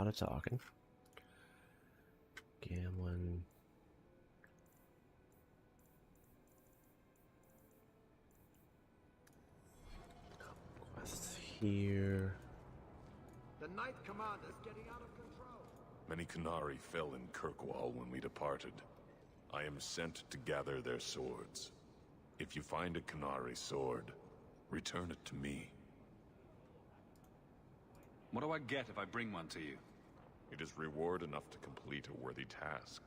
lot of talking. Gambling. Quests here. The Knight Commander's getting out of control. Many Qunari fell in Kirkwall when we departed. I am sent to gather their swords. If you find a Qunari sword, return it to me. What do I get if I bring one to you? It is reward enough to complete a worthy task.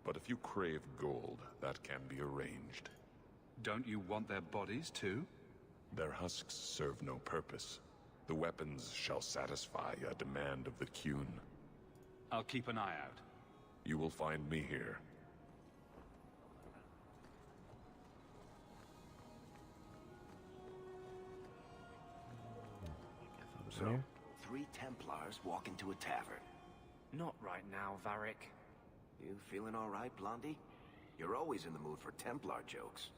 But if you crave gold, that can be arranged. Don't you want their bodies too? Their husks serve no purpose. The weapons shall satisfy a demand of the Qun. I'll keep an eye out. You will find me here. So, there. 3 Templars walk into a tavern. Not right now, Varric. You feeling all right, Blondie? You're always in the mood for Templar jokes.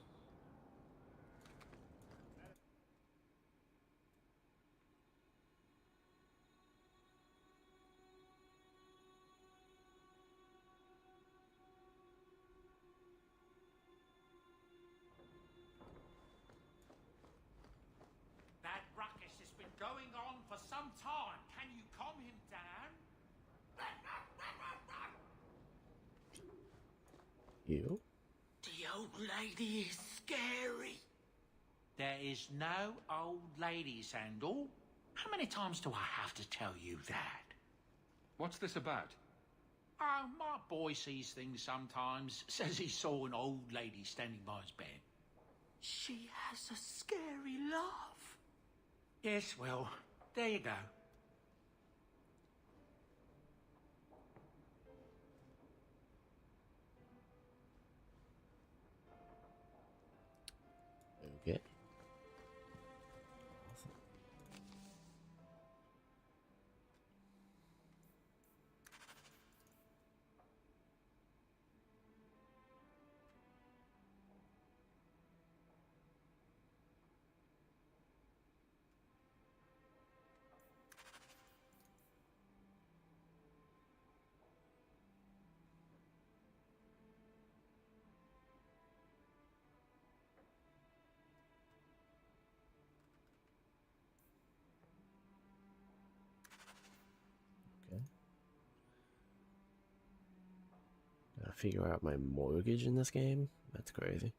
That ruckus has been going on for some time. Can you calm him down? You? The old lady is scary. There is no old lady, Sandal. How many times do I have to tell you that? What's this about? Oh, my boy sees things sometimes. Says he saw an old lady standing by his bed. She has a scary laugh. Yes, well, there you go. Okay. Okay. Gotta figure out my mortgage in this game? That's crazy.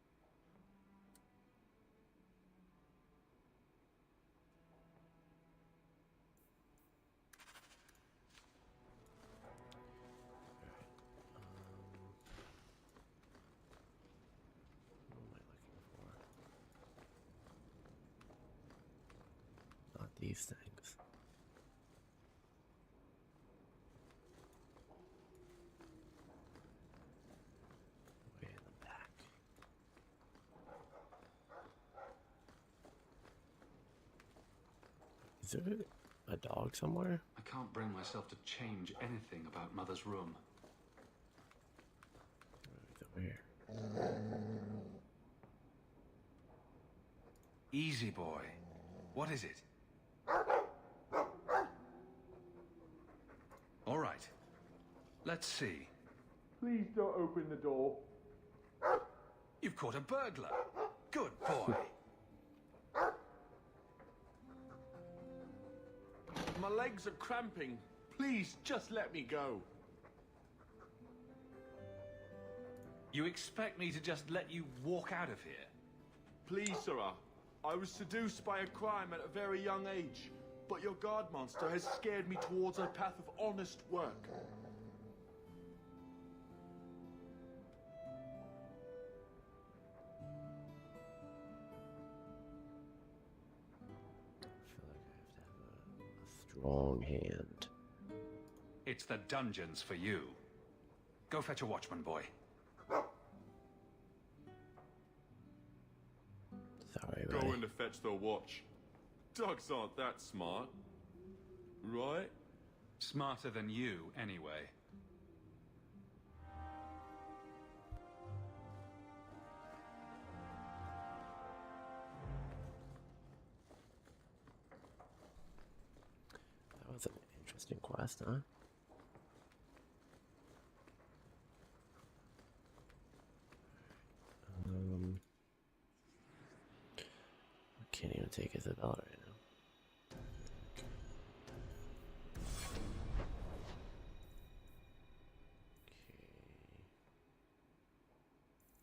What am I looking for? Not these things. Way in the back. Is there a dog somewhere? I can't bring myself to change anything about Mother's room. Where? Easy, boy. What is it? All right. Let's see. Please don't open the door. You've caught a burglar. Good boy. My legs are cramping. Please, just let me go. You expect me to just let you walk out of here? Please, sirrah. I was seduced by a crime at a very young age, but your guard monster has scared me towards a path of honest work. I feel like I have to have a strong hand. It's the dungeons for you. Go fetch a watchman, boy. Sorry, Go buddy. in to fetch the watch. Dogs aren't that smart. Right? Smarter than you, anyway. That was an Interesting quest, huh? I can't even take Isabella right now. Okay.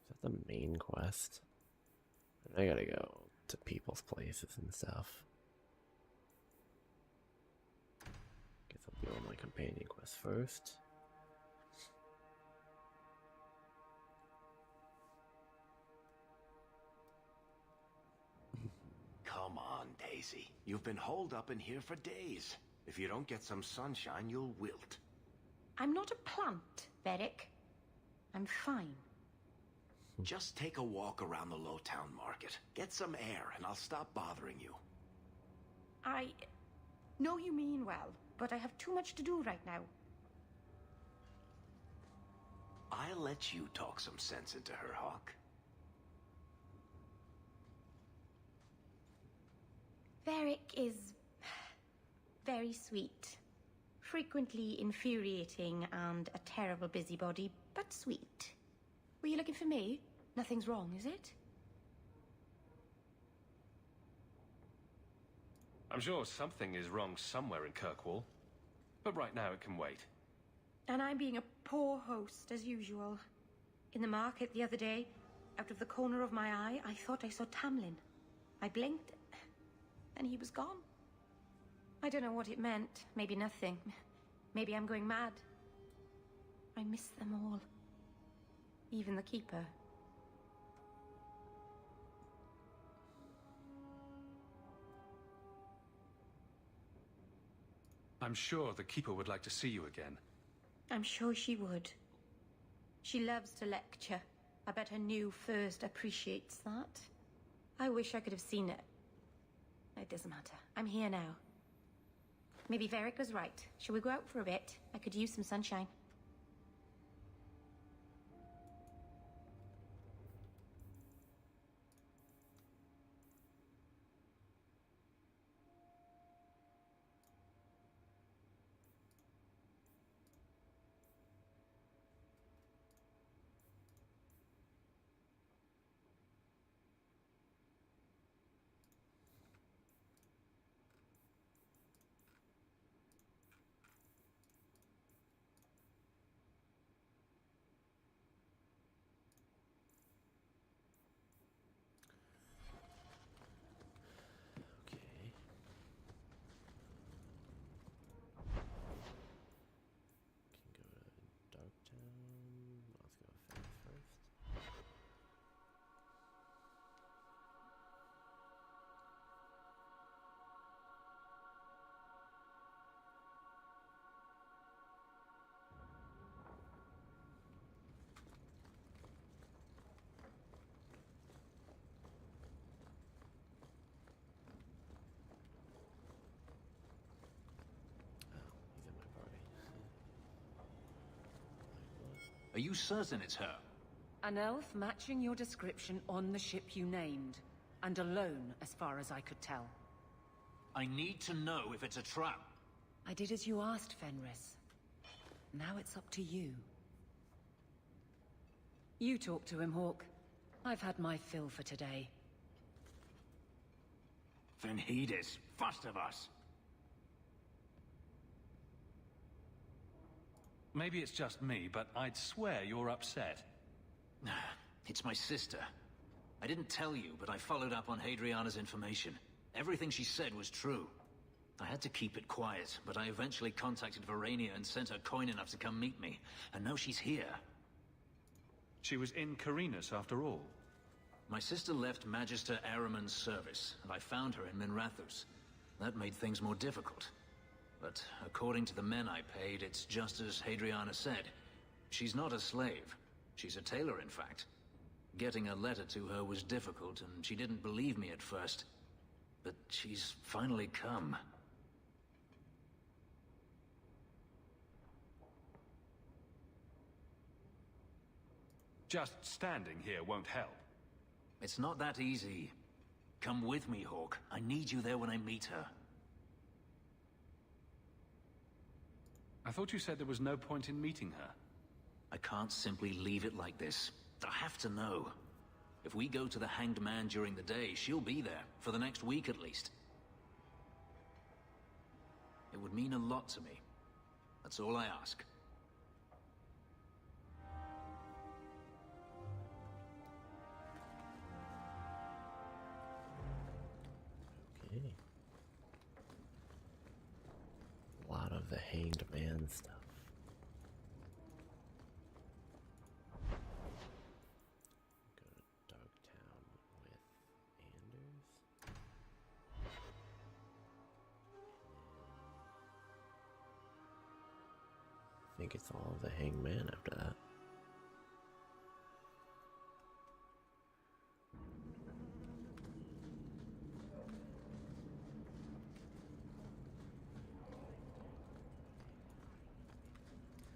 Is that the main quest? I gotta go to people's places and stuff. Guess I'll do all my companion quests first. Come on, Daisy. You've been holed up in here for days. If you don't get some sunshine, you'll wilt. I'm not a plant, Varric. I'm fine. Just take a walk around the Lowtown Market. Get some air, and I'll stop bothering you. I know you mean well, but I have too much to do right now. I'll let you talk some sense into her, Hawke. Varric is very sweet. Frequently infuriating and a terrible busybody, but sweet. Were you looking for me? Nothing's wrong, is it? I'm sure something is wrong somewhere in Kirkwall. But right now it can wait. And I'm being a poor host, as usual. In the market the other day, out of the corner of my eye, I thought I saw Tamlin. I blinked, and he was gone. I don't know what it meant. Maybe nothing. Maybe I'm going mad. I miss them all. Even the Keeper. I'm sure the Keeper would like to see you again. I'm sure she would. She loves to lecture. I bet her new first appreciates that. I wish I could have seen it. It doesn't matter. I'm here now. Maybe Varric was right. Shall we go out for a bit? I could use some sunshine. Okay. Can go to Darktown. Let's go Fen first. He's in my party. Are you certain it's her? An elf matching your description on the ship you named. And alone, as far as I could tell. I need to know if it's a trap. I did as you asked, Fenris. Now it's up to you. You talk to him, Hawke. I've had my fill for today. Venhedis, first of us. Maybe it's just me, but I'd swear you're upset. It's my sister. I didn't tell you, but I followed up on Hadriana's information. Everything she said was true. I had to keep it quiet, but I eventually contacted Verania and sent her coin enough to come meet me. And now she's here. She was in Carinus after all. My sister left Magister Araman's service, and I found her in Minrathous. That made things more difficult. But according to the men I paid, it's just as Hadriana said. She's not a slave. She's a tailor, in fact. Getting a letter to her was difficult, and she didn't believe me at first. But she's finally come. Just standing here won't help. It's not that easy. Come with me, Hawke. I need you there when I meet her. I thought you said there was no point in meeting her. I can't simply leave it like this. I have to know. If we go to the Hanged Man during the day, she'll be there, for the next week at least. It would mean a lot to me. That's all I ask. Okay. A lot of the Hanged Man stuff. Go to Dogtown with Anders. I think it's all of the Hanged Man after that.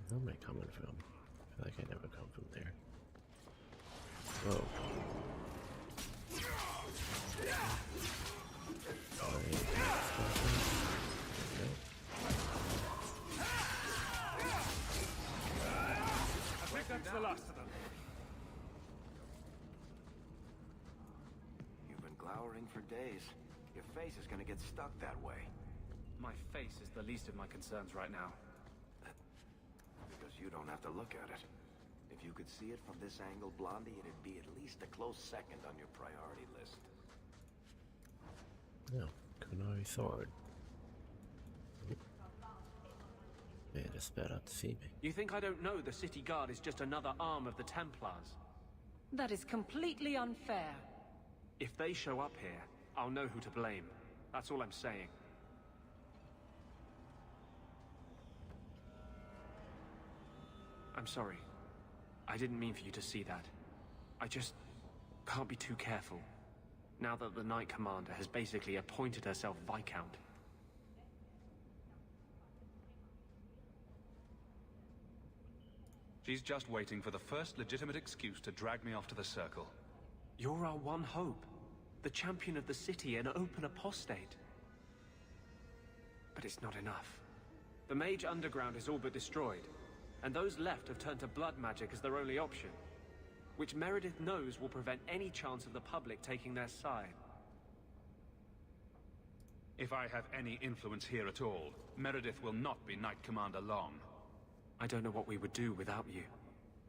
Where am I coming from? I feel like I never come from there. Whoa. I think that's the last of them. You've been glowering for days. Your face is gonna get stuck that way. My face is the least of my concerns right now. Because you don't have to look at it. If you could see it from this angle, Blondie, it'd be at least a close second on your priority list. No, Kunari sword. They just sped up to see me. You think I don't know the city guard is just another arm of the Templars? That is completely unfair. If they show up here, I'll know who to blame. That's all I'm saying. I'm sorry. I didn't mean for you to see that. I just can't be too careful, now that the Knight Commander has basically appointed herself Viscount. She's just waiting for the first legitimate excuse to drag me off to the Circle. You're our one hope. The champion of the city, an open apostate. But it's not enough. The Mage Underground is all but destroyed, and those left have turned to blood magic as their only option, which Meredith knows will prevent any chance of the public taking their side. If I have any influence here at all, Meredith will not be Knight Commander long. I don't know what we would do without you.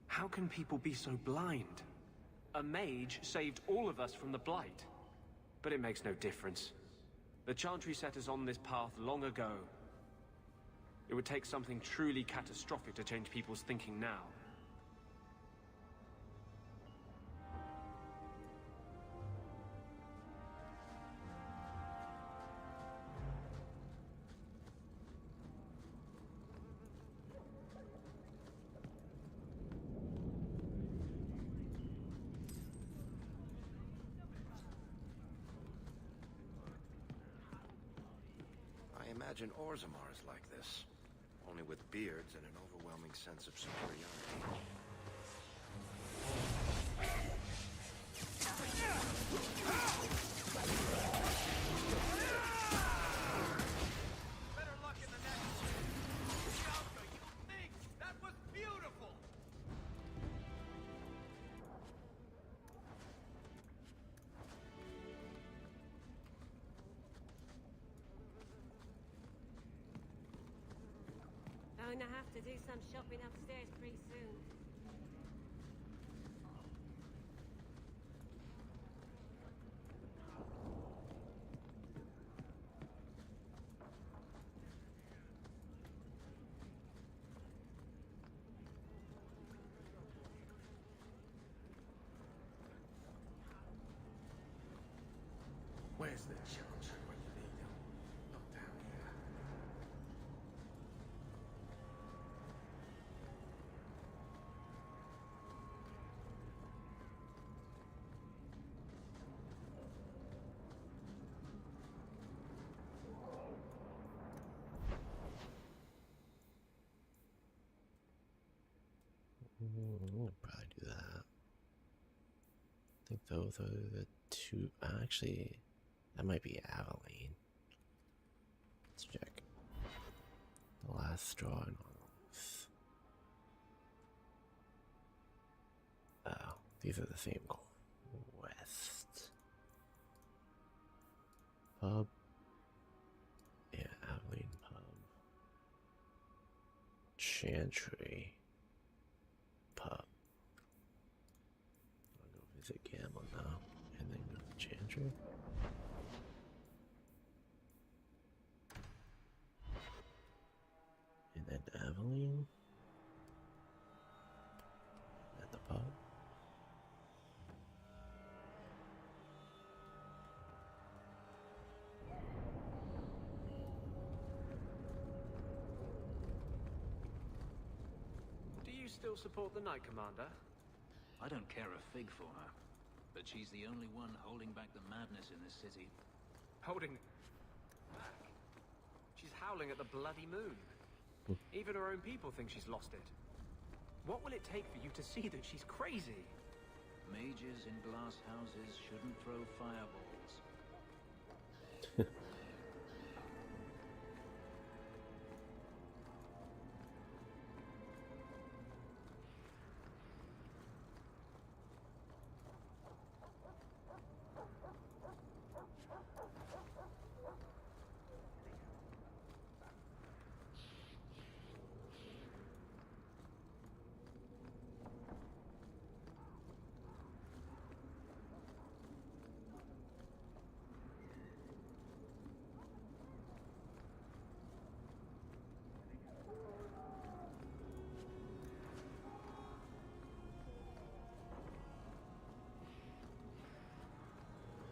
How can people be so blind? A mage saved all of us from the Blight. But it makes no difference. The Chantry set us on this path long ago. It would take something truly catastrophic to change people's thinking now. I imagine Orzammar is like this, only with beards and an overwhelming sense of superiority. Better luck in the next one. Bianca, you think that was beautiful! Going to have to do some shopping upstairs pretty soon. Where's the Chantry when you need him? Not down here. We'll probably do that. I think those are the two. Actually, that might be Aveline. Let's check. The last straw and all These are the same quest. Pub. Yeah, Abilene Pub. Chantry Pub. I'll go visit Gamble now and then go to Chantry. And then Abilene. And the pub. Do you still support the Knight Commander? I don't care a fig for her, but she's the only one holding back the madness in this city. Holding back? She's howling at the bloody moon. Even her own people think she's lost it. What will it take for you to see that she's crazy? Mages in glass houses shouldn't throw fireballs.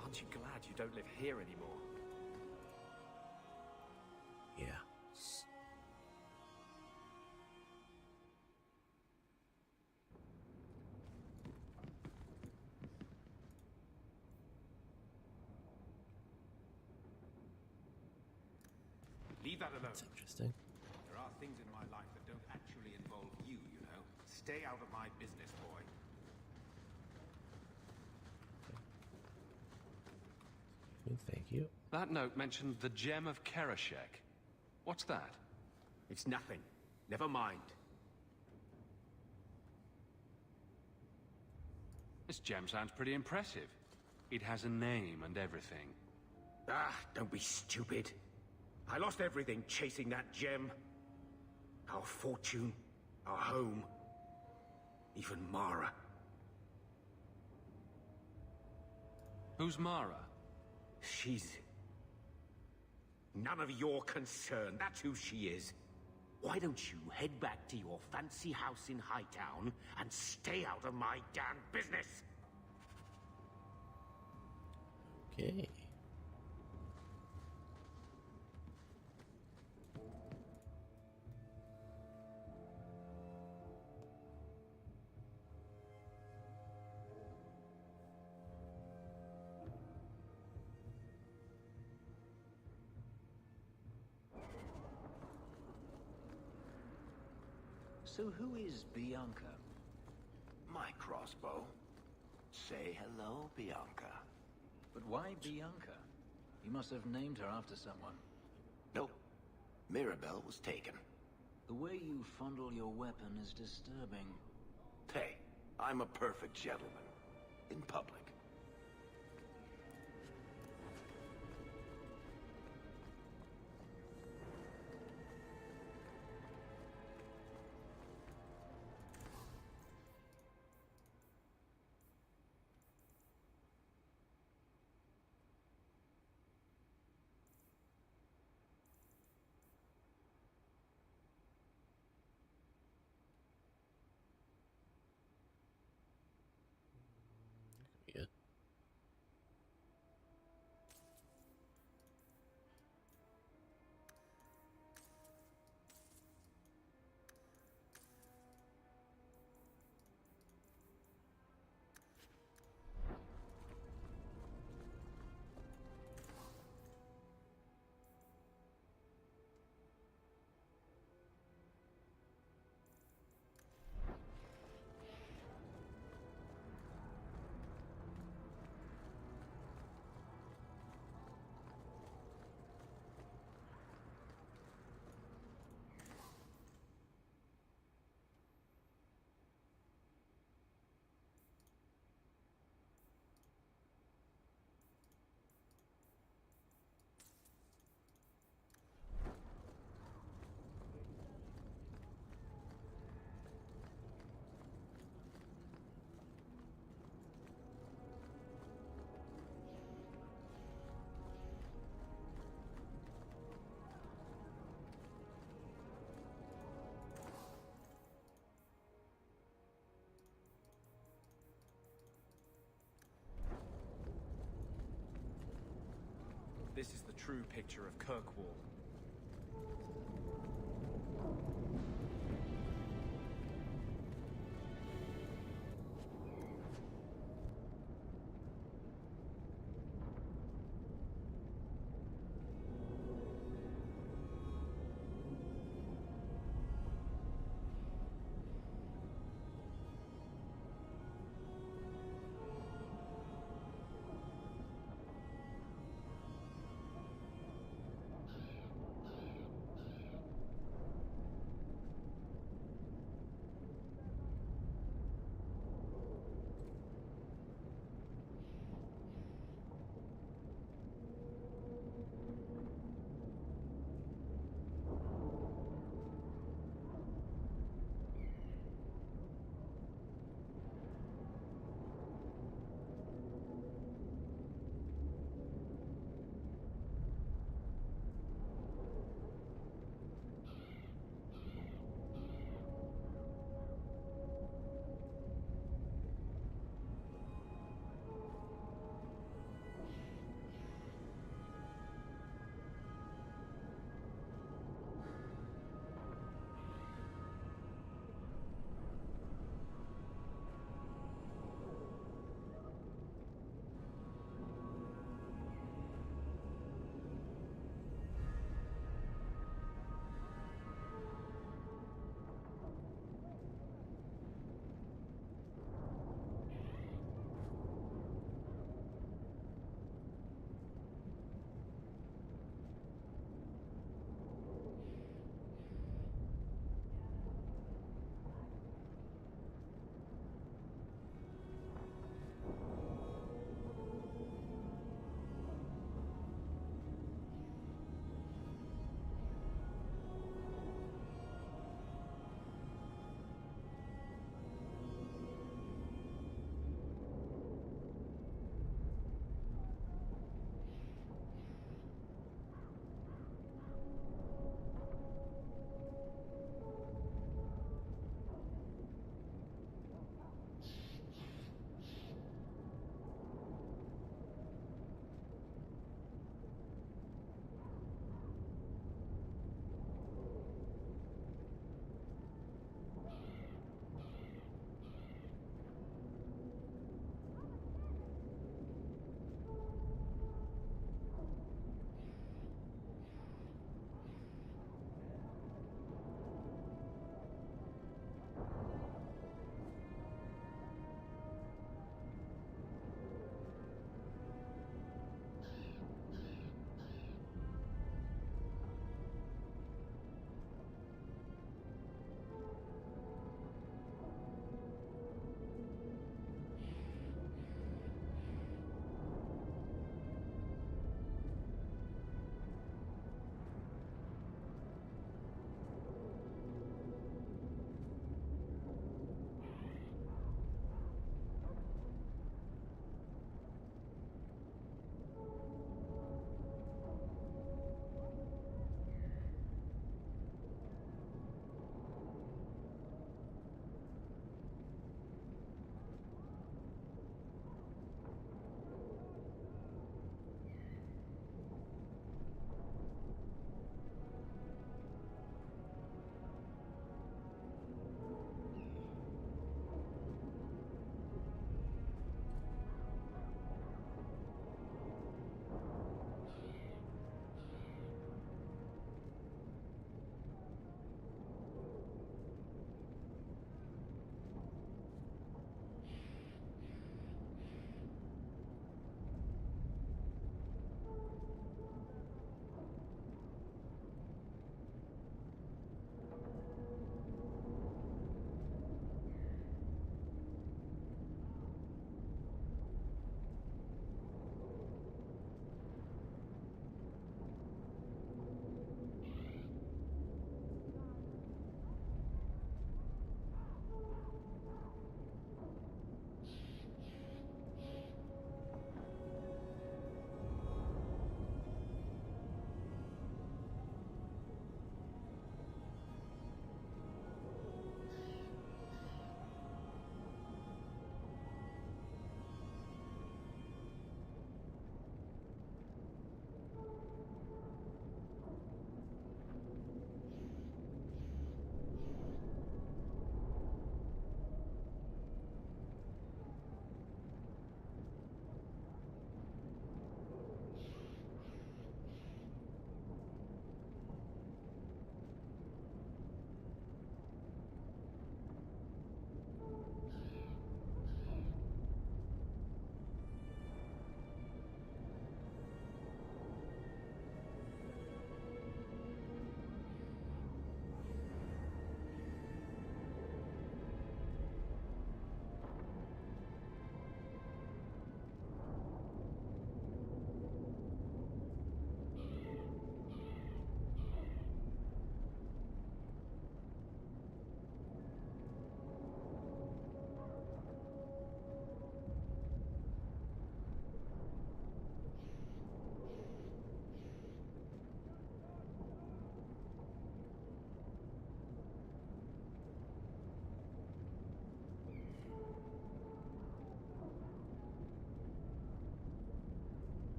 Aren't you glad you don't live here anymore? Yeah. Leave that alone. That's interesting. There are things in my life that don't actually involve you, you know. Stay out of my business, boy. Thank you. That note mentioned the Gem of Kerashek. What's that? It's nothing. Never mind. This gem sounds pretty impressive. It has a name and everything. Ah, don't be stupid. I lost everything chasing that gem. Our fortune, our home, even Mara. Who's Mara? She's none of your concern. That's who she is. Why don't you head back to your fancy house in Hightown and stay out of my damn business? Okay. So who is Bianca? My crossbow. Say hello, Bianca. But why Bianca? You must have named her after someone. Nope. Mirabelle was taken. The way you fondle your weapon is disturbing. Hey, I'm a perfect gentleman. In public. This is the true picture of Kirkwall.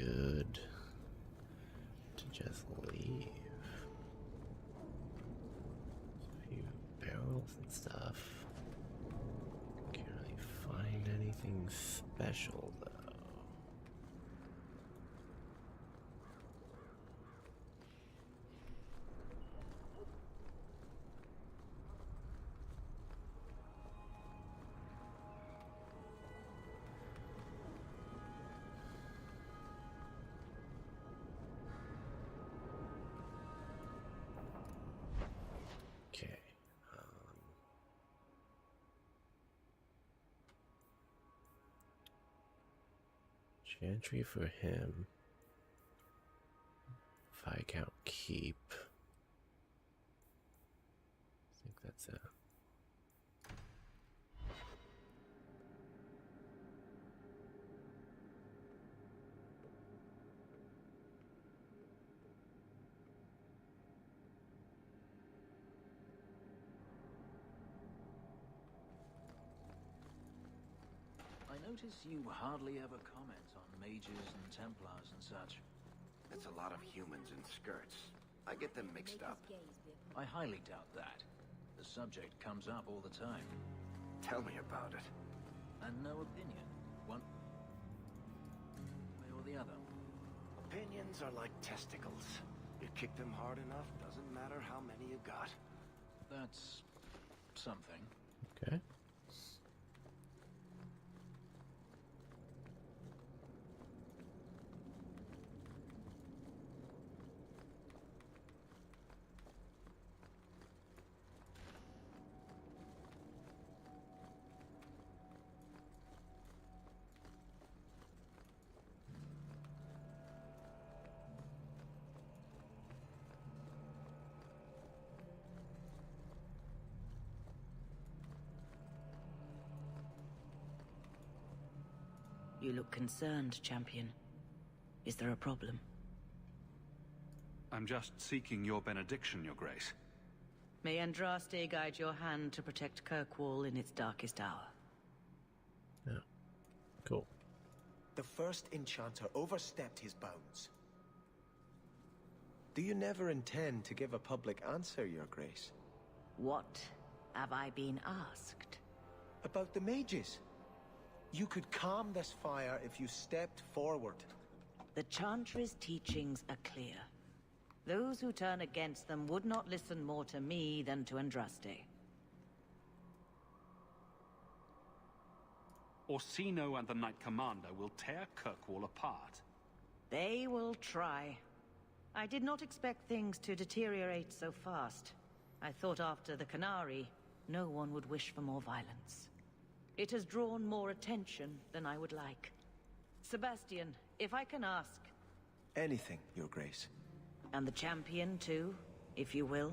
good to just leave. A few barrels and stuff. Can't really find anything special though. Okay. Chantry for him. Viscount Keep. I think that's it. I notice you hardly ever comment on mages and Templars and such. It's a lot of humans in skirts. I get them mixed up. I highly doubt that. The subject comes up all the time. Tell me about it. And no opinion. One way or the other. Opinions are like testicles. You kick them hard enough, doesn't matter how many you got. That's something. Okay. You look concerned, champion. Is there a problem? I'm just seeking your benediction, Your Grace. May Andraste guide your hand to protect Kirkwall in its darkest hour. Yeah. Cool. The first enchanter overstepped his bounds. Do you never intend to give a public answer, Your Grace? What have I been asked? About the mages. You could calm this fire if you stepped forward. The Chantry's teachings are clear. Those who turn against them would not listen more to me than to Andraste. Orsino and the Knight Commander will tear Kirkwall apart. They will try. I did not expect things to deteriorate so fast. I thought after the Canary, no one would wish for more violence. It has drawn more attention than I would like. Sebastian, if I can ask... Anything, Your Grace. And the champion, too, if you will.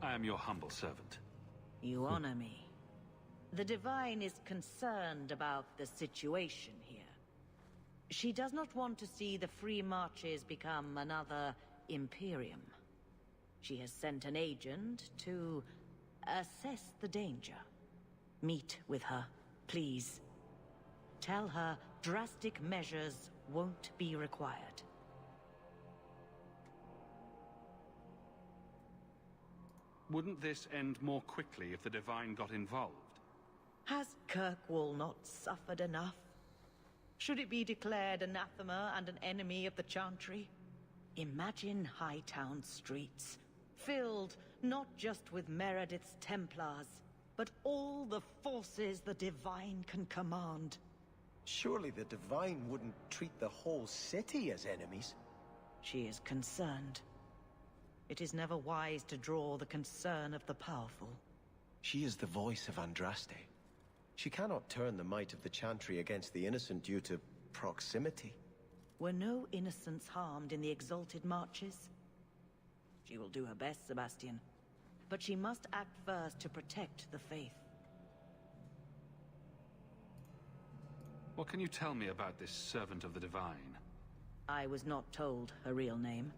I am your humble servant. You honor me. The Divine is concerned about the situation here. She does not want to see the Free Marches become another Imperium. She has sent an agent to assess the danger. Meet with her, please. Tell her drastic measures won't be required. Wouldn't this end more quickly if the Divine got involved? Has Kirkwall not suffered enough? Should it be declared anathema and an enemy of the Chantry? Imagine Hightown streets, filled not just with Meredith's Templars, but all the forces the Divine can command. Surely the Divine wouldn't treat the whole city as enemies. She is concerned. It is never wise to draw the concern of the powerful. She is the voice of Andraste. She cannot turn the might of the Chantry against the innocent due to proximity. Were no innocents harmed in the exalted marches? She will do her best, Sebastian. But she must act first to protect the faith. What can you tell me about this servant of the Divine? I was not told her real name.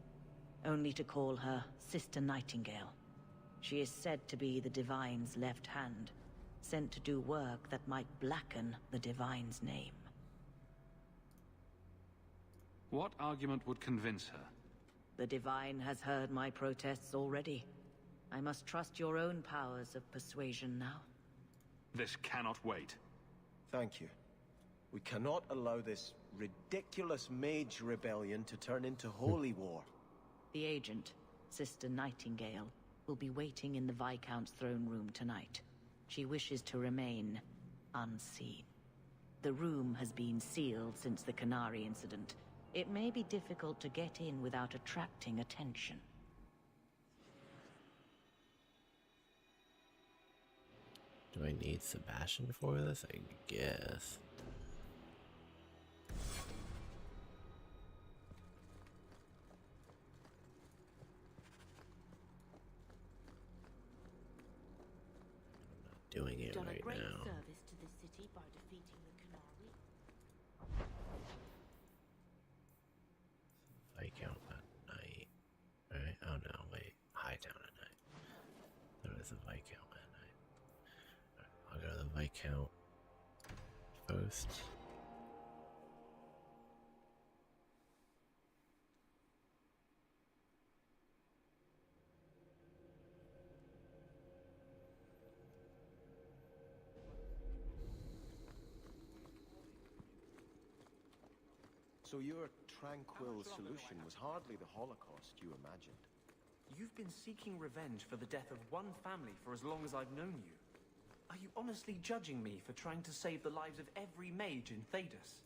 Only to call her Sister Nightingale. She is said to be the Divine's left hand, sent to do work that might blacken the Divine's name. What argument would convince her? The Divine has heard my protests already. I must trust your own powers of persuasion now. This cannot wait. Thank you. We cannot allow this ridiculous mage rebellion to turn into holy war. The agent, Sister Nightingale, will be waiting in the Viscount's throne room tonight. She wishes to remain unseen. The room has been sealed since the Canary incident. It may be difficult to get in without attracting attention. Do I need Sebastian for this? I guess. I'm not doing it right now. Service to the city by defeating the Canary. Viscount at night. Right? Oh no, wait. Hightown at night. There is a Viscount at night. Alright, I'll go to the Viscount first. So your tranquil solution was hardly the Holocaust you imagined. You've been seeking revenge for the death of one family for as long as I've known you. Are you honestly judging me for trying to save the lives of every mage in Thedas?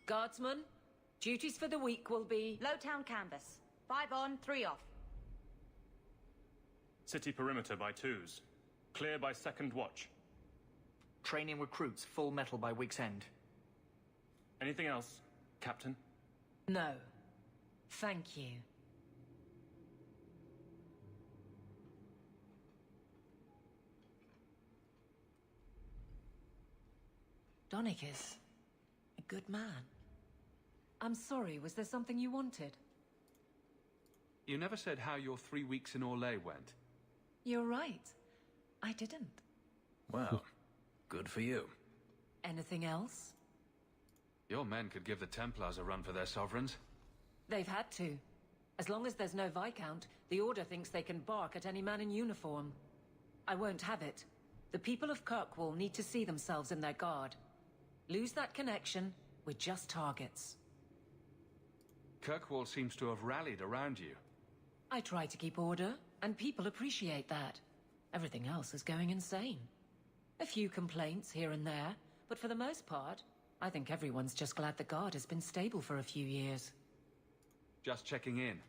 Guardsmen, duties for the week will be... Lowtown canvas. 5 on, 3 off. City perimeter by 2s. Clear by 2nd watch. Training recruits full metal by week's end. Anything else, Captain? No. Thank you. Donicus, a good man. I'm sorry, was there something you wanted? You never said how your 3 weeks in Orlais went. You're right. I didn't. Well, good for you. Anything else? Your men could give the Templars a run for their sovereigns. They've had to. As long as there's no Viscount, the Order thinks they can bark at any man in uniform. I won't have it. The people of Kirkwall need to see themselves in their guard. Lose that connection, we're just targets. Kirkwall seems to have rallied around you. I try to keep order, and people appreciate that. Everything else is going insane. A few complaints here and there, but for the most part, I think everyone's just glad the guard has been stable for a few years. Just checking in.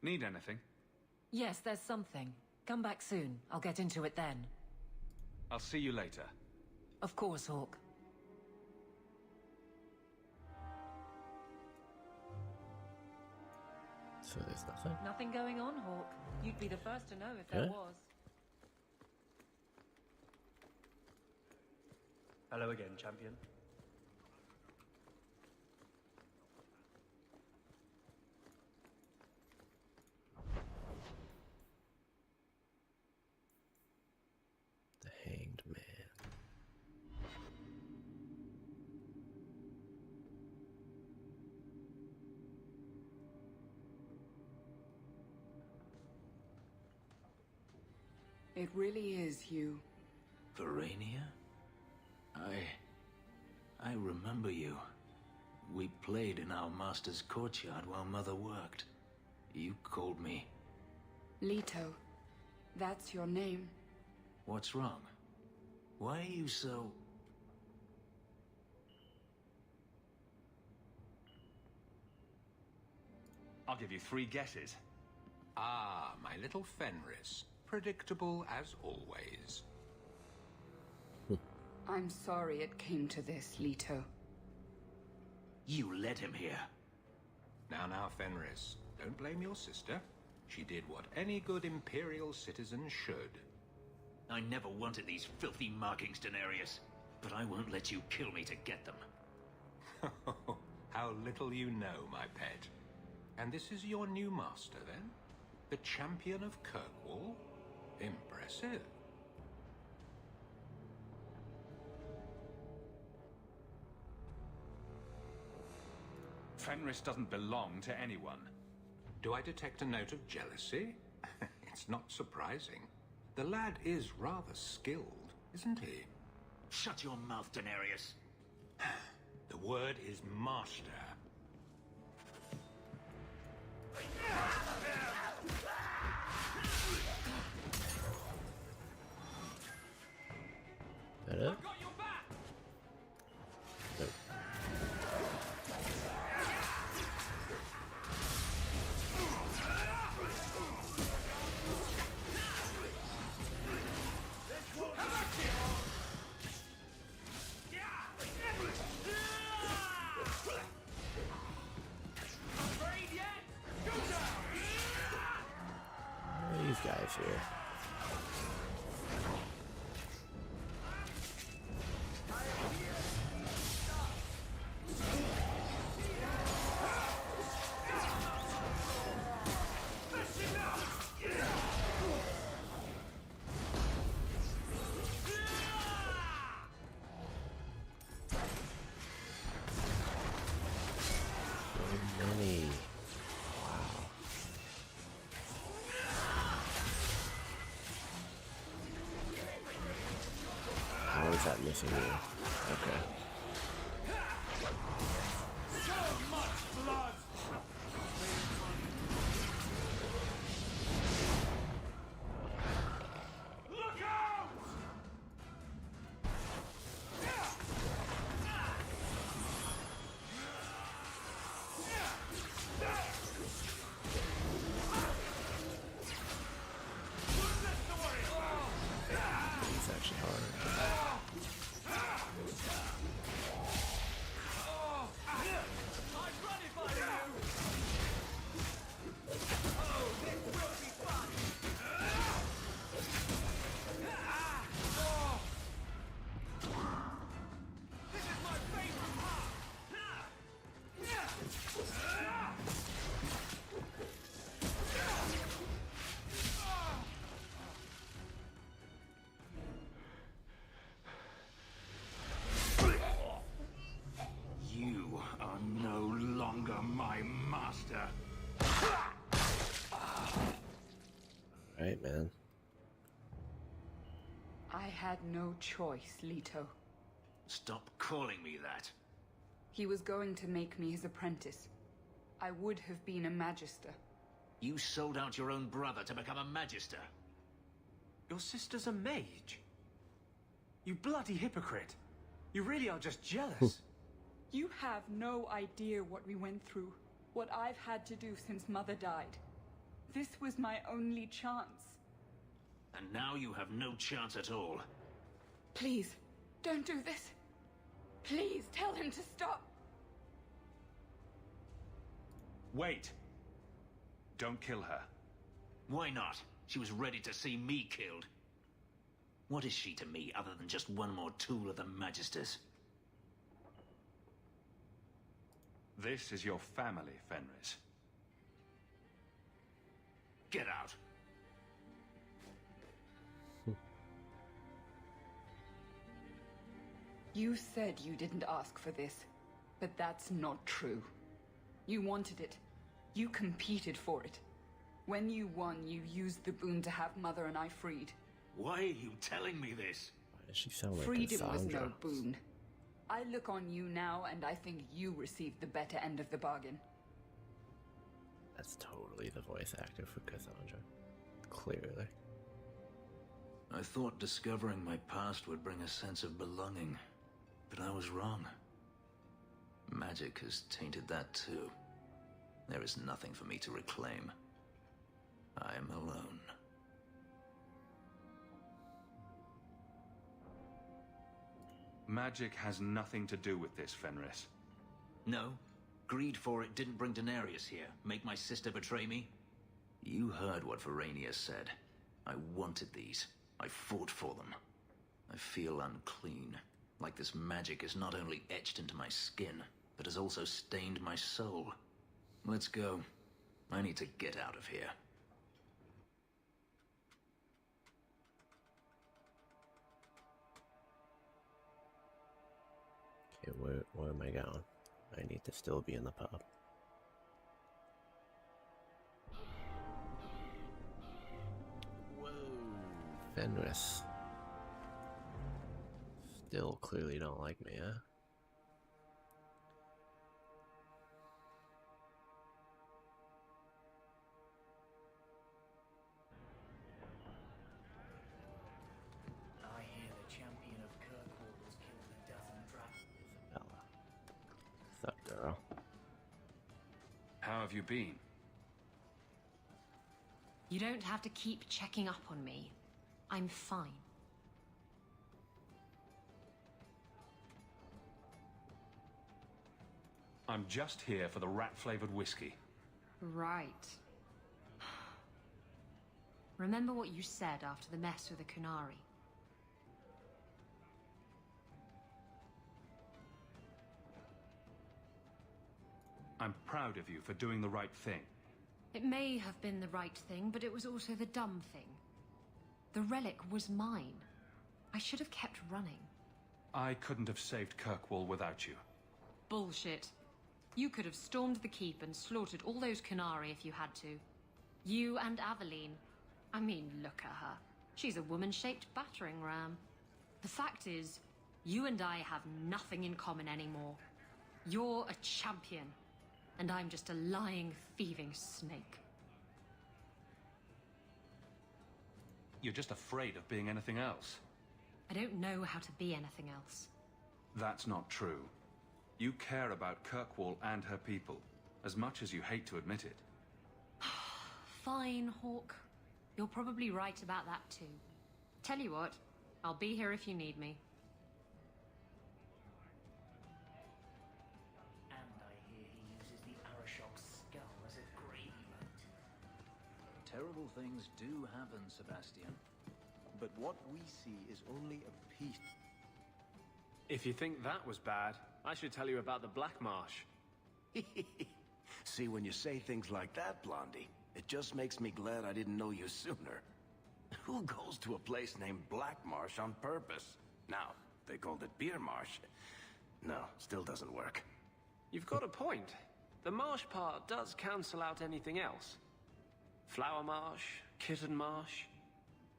Need anything? Yes, there's something. Come back soon. I'll get into it then. I'll see you later. Of course, Hawke. So there's nothing? Nothing going on, Hawke. You'd be the first to know if there was. Hello again, champion. The Hanged Man. It really is you. Verania? I remember you. We played in our master's courtyard while Mother worked. You called me. Leto. That's your name. What's wrong? Why are you so... I'll give you 3 guesses. Ah, my little Fenris. Predictable as always. I'm sorry it came to this, Leto. You led him here. Now, Fenris. Don't blame your sister. She did what any good Imperial citizen should. I never wanted these filthy markings, Daenerys. But I won't let you kill me to get them. How little you know, my pet. And this is your new master, then? The champion of Kirkwall? Impressive. Fenris doesn't belong to anyone. Do I detect a note of jealousy? It's not surprising. The lad is rather skilled, isn't he? Shut your mouth, Daenerys. The word is master. That it? These guys here. So many. Wow. How is that missing you? Okay. So much blood! Look out! It's actually hard. You are no longer my master. Alright, man. I had no choice, Leto. Stop calling me that. He was going to make me his apprentice. I would have been a magister. You sold out your own brother to become a magister. Your sister's a mage? You bloody hypocrite. You really are just jealous. You have no idea what we went through, what I've had to do since Mother died. This was my only chance. And now you have no chance at all. Please, don't do this. Please, tell him to stop. Wait. Don't kill her. Why not? She was ready to see me killed. What is she to me other than just one more tool of the Magisters? This is your family, Fenris. Get out. You said you didn't ask for this, but that's not true. You wanted it. You competed for it. When you won, you used the boon to have Mother and I freed. Why are you telling me this? Why does she sound like Freedom was Cassandra? no boon. I look on you now, and I think you received the better end of the bargain. That's totally the voice actor for Cassandra. Clearly. I thought discovering my past would bring a sense of belonging, but I was wrong. Magic has tainted that too. There is nothing for me to reclaim. I am alone. Magic has nothing to do with this, Fenris. No? Greed for it didn't bring Daenerys here, make my sister betray me? You heard what Varania said. I wanted these. I fought for them. I feel unclean, like this magic is not only etched into my skin, but has also stained my soul. Let's go. I need to get out of here. Okay, where am I going? I need to still be in the pub. Whoa, Fenris. Still clearly don't like me, huh? I hear the champion of Kirkwall was killed a dozen dragons. Isabella. What's up, girl? How have you been? You don't have to keep checking up on me. I'm fine. I'm just here for the rat-flavored whiskey. Right. Remember what you said after the mess with the Kunari? I'm proud of you for doing the right thing. It may have been the right thing, but it was also the dumb thing. The relic was mine. I should have kept running. I couldn't have saved Kirkwall without you. Bullshit. You could have stormed the keep and slaughtered all those Kunari if you had to. You and Aveline. I mean, look at her. She's a woman-shaped battering ram. The fact is, you and I have nothing in common anymore. You're a champion, and I'm just a lying, thieving snake. You're just afraid of being anything else. I don't know how to be anything else. That's not true. You care about Kirkwall and her people, as much as you hate to admit it. Fine, Hawke. You're probably right about that too. Tell you what, I'll be here if you need me. And I hear he uses the Arashok's skull as a gravy boat. Terrible things do happen, Sebastian. But what we see is only a piece. If you think that was bad, I should tell you about the Black Marsh. See, when you say things like that, Blondie, it just makes me glad I didn't know you sooner. Who goes to a place named Black Marsh on purpose? Now, they called it Beer Marsh. No, still doesn't work. You've got a point. The marsh part does cancel out anything else. Flower Marsh, Kitten Marsh.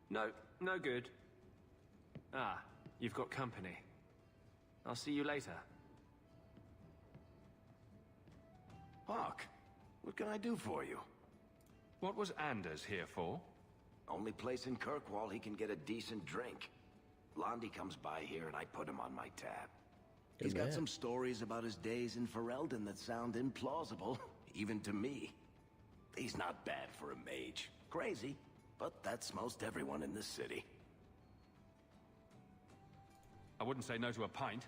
No, no good. Ah, you've got company. I'll see you later. Hawke, what can I do for you? What was Anders here for? Only place in Kirkwall he can get a decent drink. Blondie comes by here and I put him on my tab. He's got some stories about his days in Ferelden that sound implausible, even to me. He's not bad for a mage. Crazy, but that's most everyone in this city. I wouldn't say no to a pint.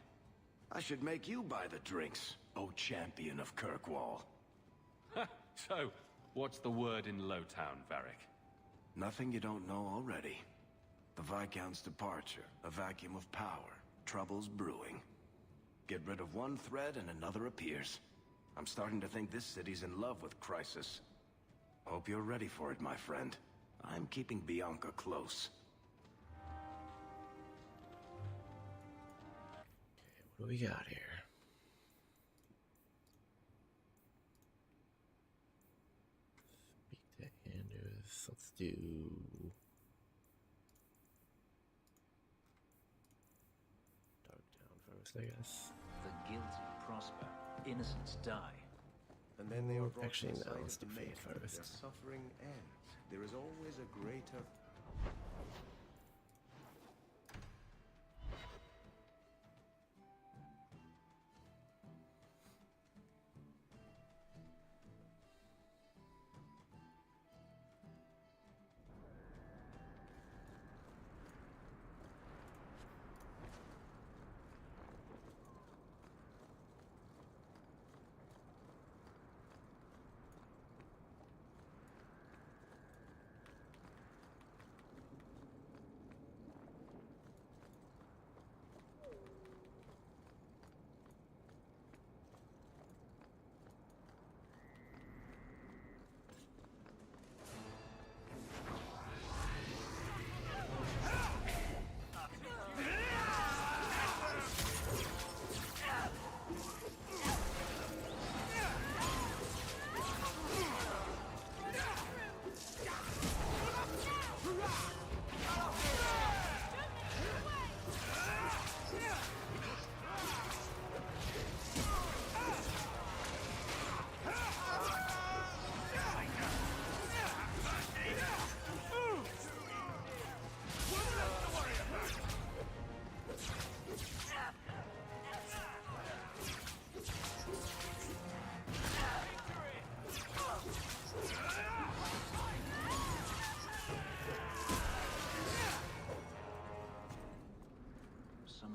I should make you buy the drinks, oh champion of Kirkwall. So, what's the word in Lowtown, Varric? Nothing you don't know already. The Viscount's departure, a vacuum of power, troubles brewing. Get rid of one thread and another appears. I'm starting to think this city's in love with Crisis. Hope you're ready for it, my friend. I'm keeping Bianca close. What do we got here? Speak to Anders. Let's do... Darktown first, I guess. The guilty prosper, innocents die. And then they are brought Actually, to the no, sight let's of do the Fate maker. first. Their suffering ends. There is always a greater...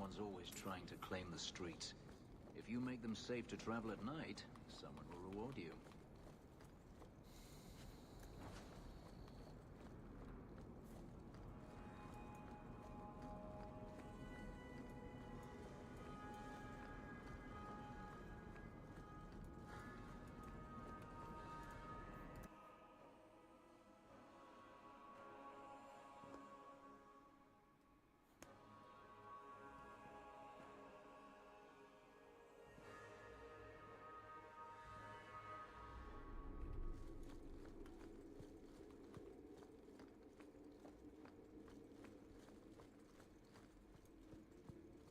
someone's always trying to claim the streets. If you make them safe to travel at night, someone will reward you.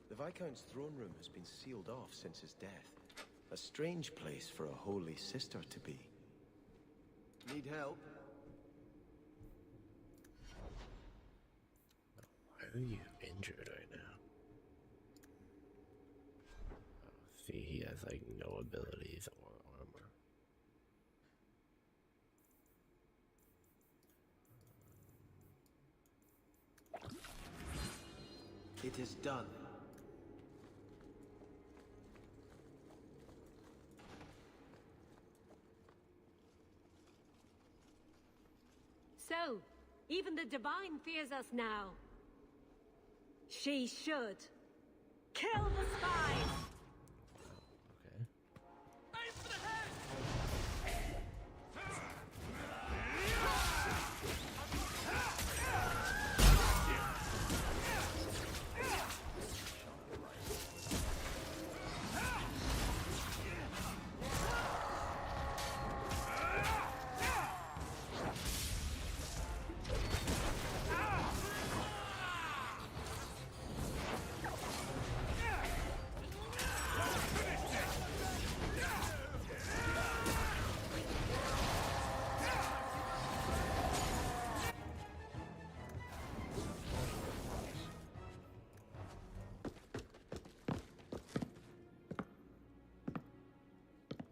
The Viscount's throne room has been sealed off since his death. A strange place for a holy sister to be. Need help? Why are you injured right now? Oh, see, he has like no abilities or armor. It is done. So, even the Divine fears us now. She should. Kill the spies! Okay. Aim for the head!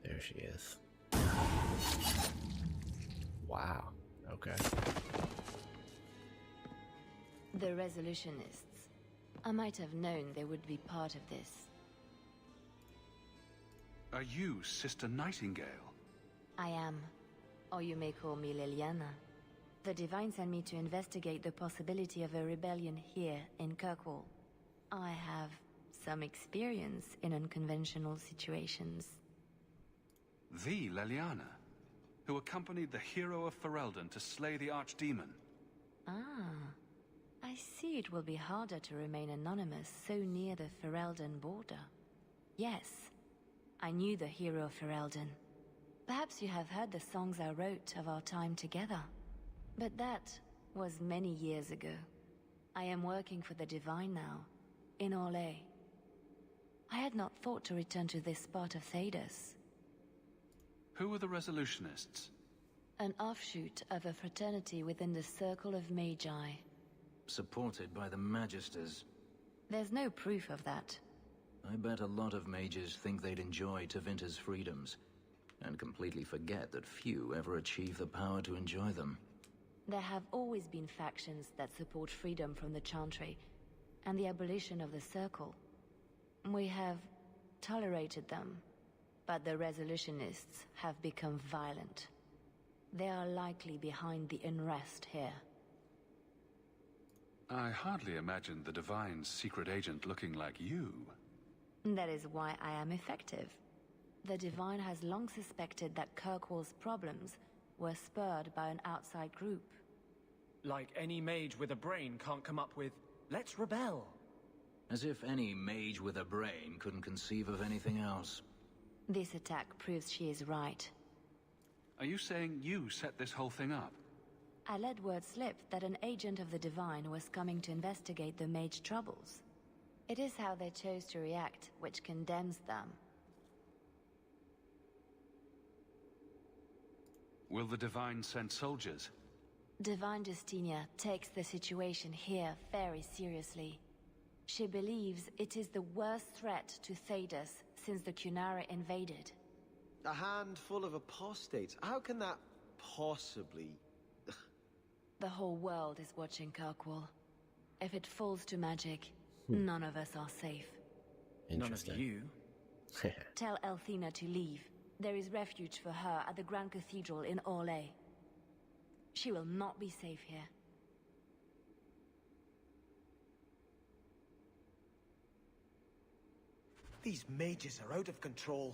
There she is. Wow. Okay. The Resolutionists. I might have known they would be part of this. Are you Sister Nightingale? I am. Or you may call me Liliana. The Divine sent me to investigate the possibility of a rebellion here in Kirkwall. I have some experience in unconventional situations. The Liliana, who accompanied the hero of Ferelden to slay the Archdemon. Ah. I see it will be harder to remain anonymous so near the Ferelden border. Yes, I knew the hero of Ferelden. Perhaps you have heard the songs I wrote of our time together. But that was many years ago. I am working for the Divine now, in Orlais. I had not thought to return to this part of Thedas. Who are the Resolutionists? An offshoot of a fraternity within the Circle of Magi. Supported by the Magisters. There's no proof of that. I bet a lot of mages think they'd enjoy Tevinter's freedoms, and completely forget that few ever achieve the power to enjoy them. There have always been factions that support freedom from the Chantry, and the abolition of the Circle. We have tolerated them, but the Resolutionists have become violent. They are likely behind the unrest here. I hardly imagined the Divine's secret agent looking like you. That is why I am effective. The Divine has long suspected that Kirkwall's problems were spurred by an outside group. Like any mage with a brain can't come up with, let's rebel. As if any mage with a brain couldn't conceive of anything else. This attack proves she is right. Are you saying you set this whole thing up? I let word slip that an agent of the Divine was coming to investigate the mage troubles. It is how they chose to react which condemns them. Will the Divine send soldiers? Divine Justinia takes the situation here very seriously. She believes it is the worst threat to Thedas since the Cunara invaded. A handful of apostates. How can that possibly... The whole world is watching Kirkwall. If it falls to magic, None of us are safe. Interesting. None of you? Tell Elthina to leave. There is refuge for her at the Grand Cathedral in Orlais. She will not be safe here. These mages are out of control.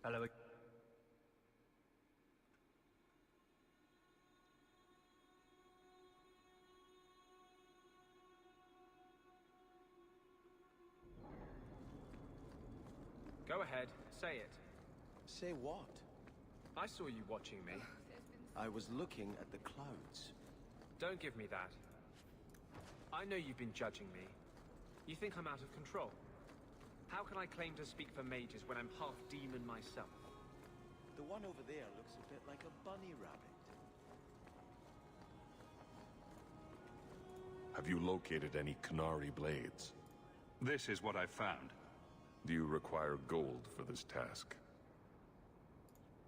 Hello. Go ahead, say it. Say what? I saw you watching me. I was looking at the clouds. Don't give me that. I know you've been judging me. You think I'm out of control. How can I claim to speak for mages when I'm half demon myself? The one over there looks a bit like a bunny rabbit. Have you located any Qunari blades? This is what I've found. Do you require gold for this task?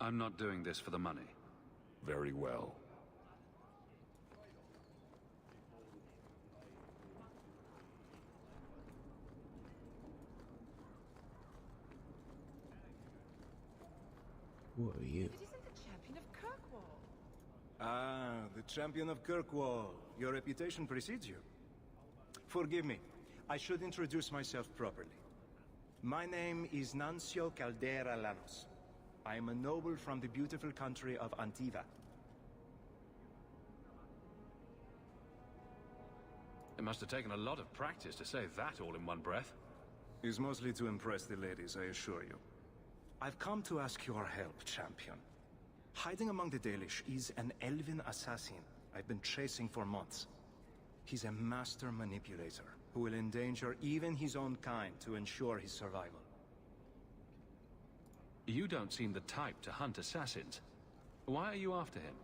I'm not doing this for the money. Very well. Who are you? It isn't the champion of Kirkwall. Ah, the champion of Kirkwall. Your reputation precedes you. Forgive me. I should introduce myself properly. My name is Nancio Caldera Lanos. I am a noble from the beautiful country of Antiva. It must have taken a lot of practice to say that all in one breath. It's mostly to impress the ladies, I assure you. I've come to ask your help, champion. Hiding among the Dalish is an elven assassin I've been chasing for months. He's a master manipulator who will endanger even his own kind to ensure his survival. You don't seem the type to hunt assassins. Why are you after him?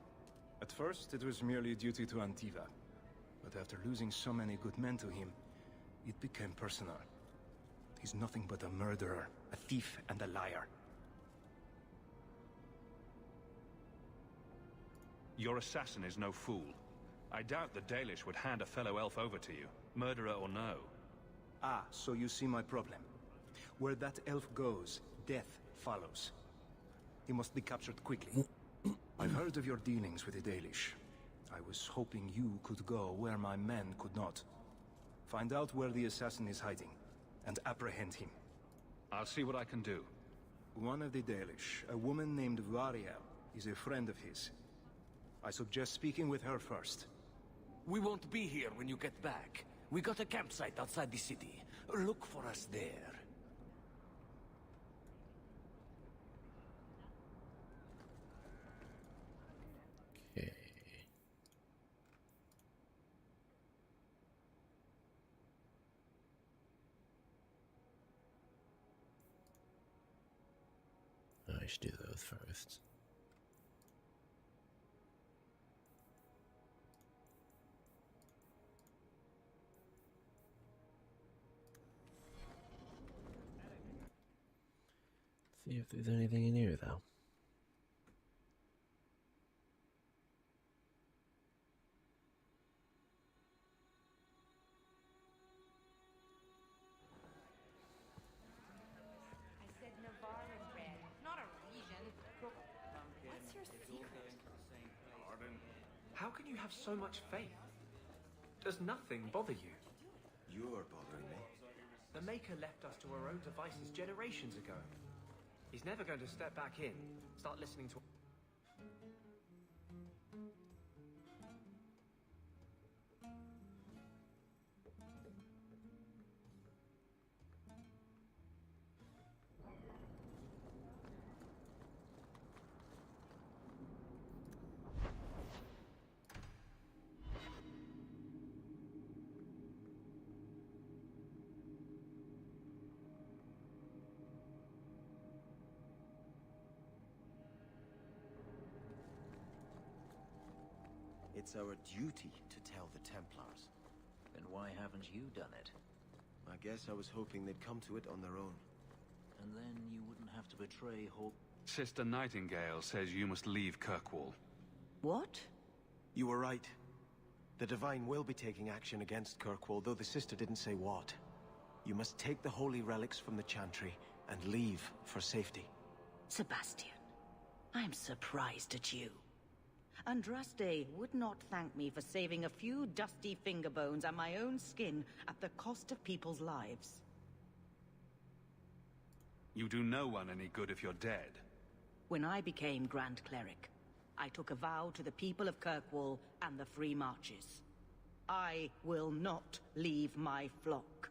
At first, it was merely a duty to Antiva. But after losing so many good men to him, it became personal. He's nothing but a murderer, a thief, and a liar. Your assassin is no fool. I doubt the Dalish would hand a fellow elf over to you, murderer or no. Ah, so you see my problem. Where that elf goes, death follows. He must be captured quickly. I've heard of your dealings with the Dalish. I was hoping you could go where my men could not. Find out where the assassin is hiding, and apprehend him. I'll see what I can do. One of the Dalish, a woman named Variel, is a friend of his. I suggest speaking with her first. We won't be here when you get back. We got a campsite outside the city. Look for us there. Okay. I should do those first. See if there's anything in here, though. I said Navarran red, not a region. What's your secret? Pardon? How can you have so much faith? Does nothing bother you? You're bothering me. The Maker left us to our own devices generations ago. He's never going to step back in, start listening to... it's our duty to tell the Templars. Then why haven't you done it? I guess I was hoping they'd come to it on their own. And then you wouldn't have to betray Hawke. Sister Nightingale says you must leave Kirkwall. What? You were right. The Divine will be taking action against Kirkwall, though the sister didn't say what. You must take the holy relics from the Chantry and leave for safety. Sebastian, I'm surprised at you. Andraste would not thank me for saving a few dusty finger bones and my own skin at the cost of people's lives. You do no one any good if you're dead. When I became Grand Cleric, I took a vow to the people of Kirkwall and the Free Marches. I will not leave my flock.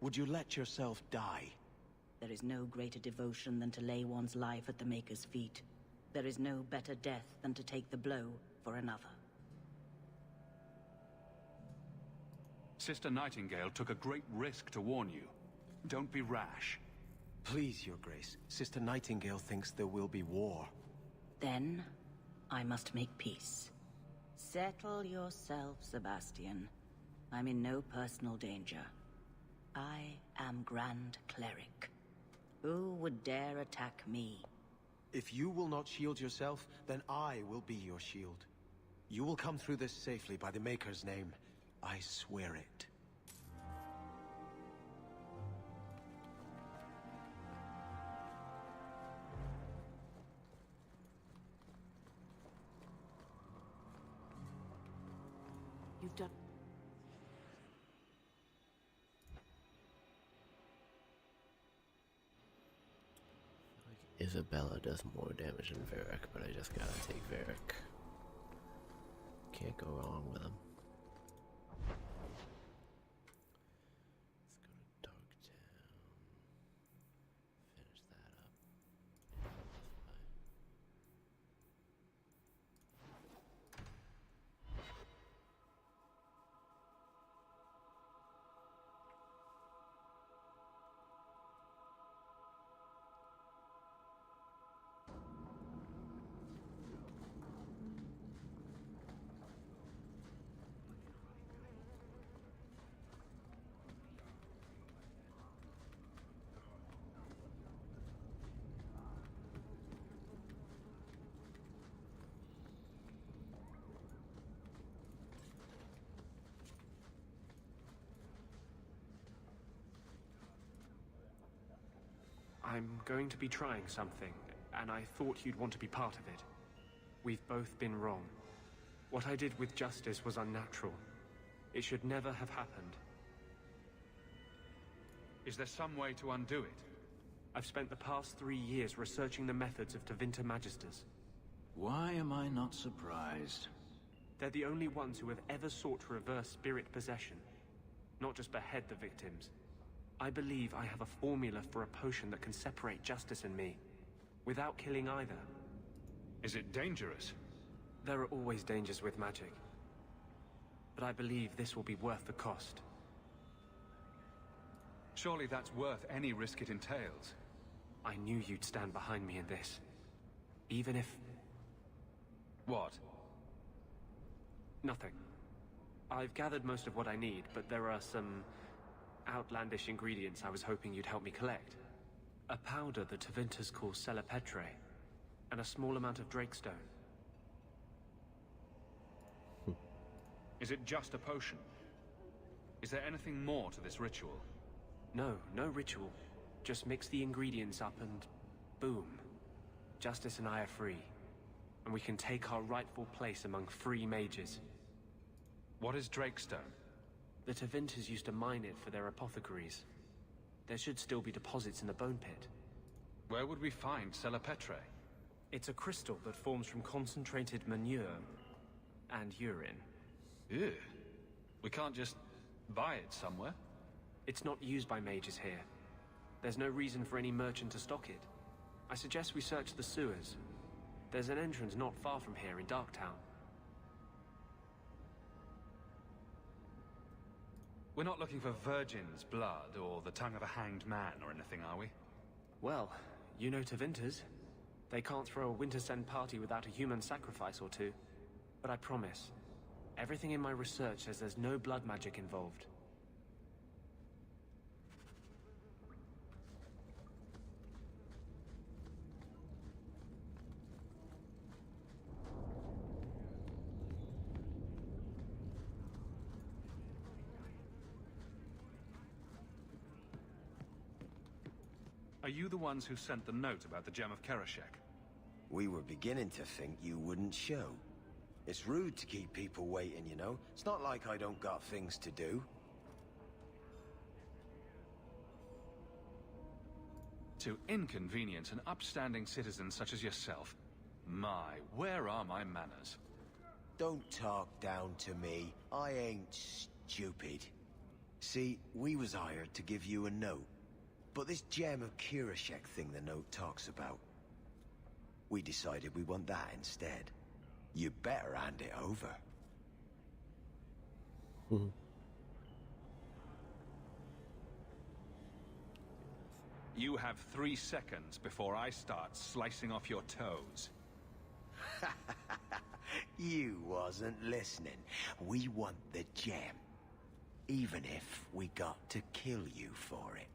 Would you let yourself die? There is no greater devotion than to lay one's life at the Maker's feet. There is no better death than to take the blow for another. Sister Nightingale took a great risk to warn you. Don't be rash. Please, Your Grace. Sister Nightingale thinks there will be war. Then, I must make peace. Settle yourself, Sebastian. I'm in no personal danger. I am Grand Cleric. Who would dare attack me? If you will not shield yourself, then I will be your shield. You will come through this safely by the Maker's name. I swear it. You've done... Isabella does more damage than Varric, but I just gotta take Varric. Can't go wrong with him. Let's go to Dogtown. Finish that up. I'm going to be trying something, and I thought you'd want to be part of it. We've both been wrong. What I did with Justice was unnatural. It should never have happened. Is there some way to undo it? I've spent the past 3 years researching the methods of Tevinter Magisters. Why am I not surprised? They're the only ones who have ever sought to reverse spirit possession, not just behead the victims. I believe I have a formula for a potion that can separate Justice and me, without killing either. Is it dangerous? There are always dangers with magic. But I believe this will be worth the cost. Surely that's worth any risk it entails. I knew you'd stand behind me in this. Even if... What? Nothing. I've gathered most of what I need, but there are some outlandish ingredients I was hoping you'd help me collect. A powder the Tevinters call Celepetre, and a small amount of Drakestone. Is it just a potion? Is there anything more to this ritual? No, no ritual. Just mix the ingredients up and... boom. Justice and I are free. And we can take our rightful place among free mages. What is Drakestone? The Tevinters used to mine it for their apothecaries. There should still be deposits in the bone pit. Where would we find Celepetre? It's a crystal that forms from concentrated manure and urine. Ew. We can't just buy it somewhere? It's not used by mages here. There's no reason for any merchant to stock it. I suggest we search the sewers. There's an entrance not far from here in Darktown. We're not looking for virgin's blood or the tongue of a hanged man or anything, are we? Well, you know Tevinters. They can't throw a Wintersend party without a human sacrifice or two. But I promise, Everything in my research says there's no blood magic involved. Are you the ones who sent the note about the Gem of Kerashek? We were beginning to think you wouldn't show. It's rude to keep people waiting, you know? It's not like I don't got things to do. To inconvenience an upstanding citizen such as yourself. My, where are my manners? Don't talk down to me. I ain't stupid. See, we was hired to give you a note. But this Gem of Kerashek thing the note talks about, we decided we want that instead. You better hand it over. You have 3 seconds before I start slicing off your toes. You wasn't listening. We want the gem. Even if we got to kill you for it.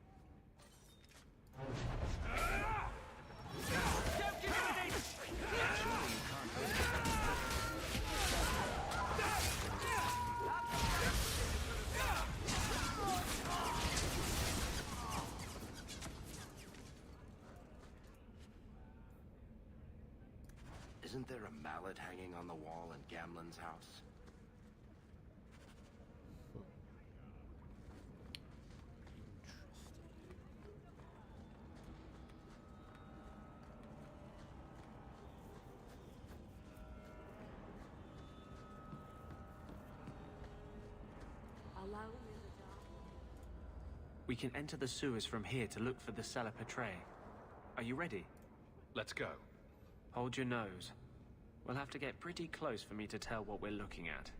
Isn't there a mallet hanging on the wall in Gamlen's house? We can enter the sewers from here to look for the Cellar Petre. Are you ready? Let's go. Hold your nose. We'll have to get pretty close for me to tell what we're looking at.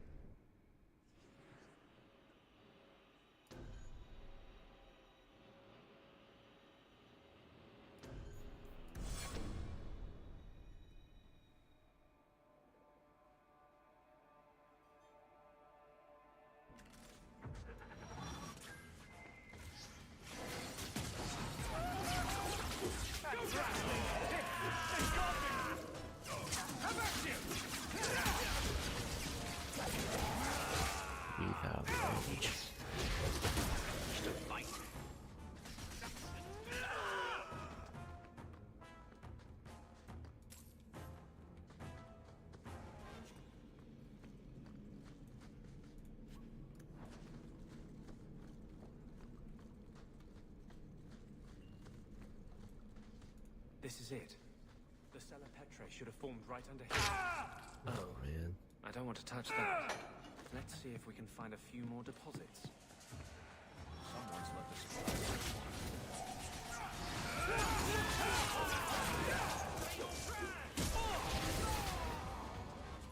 This is it. The Cellar Petre should have formed right under here. Oh, man. I don't want to touch that. Let's see if we can find a few more deposits. Someone's left a surprise.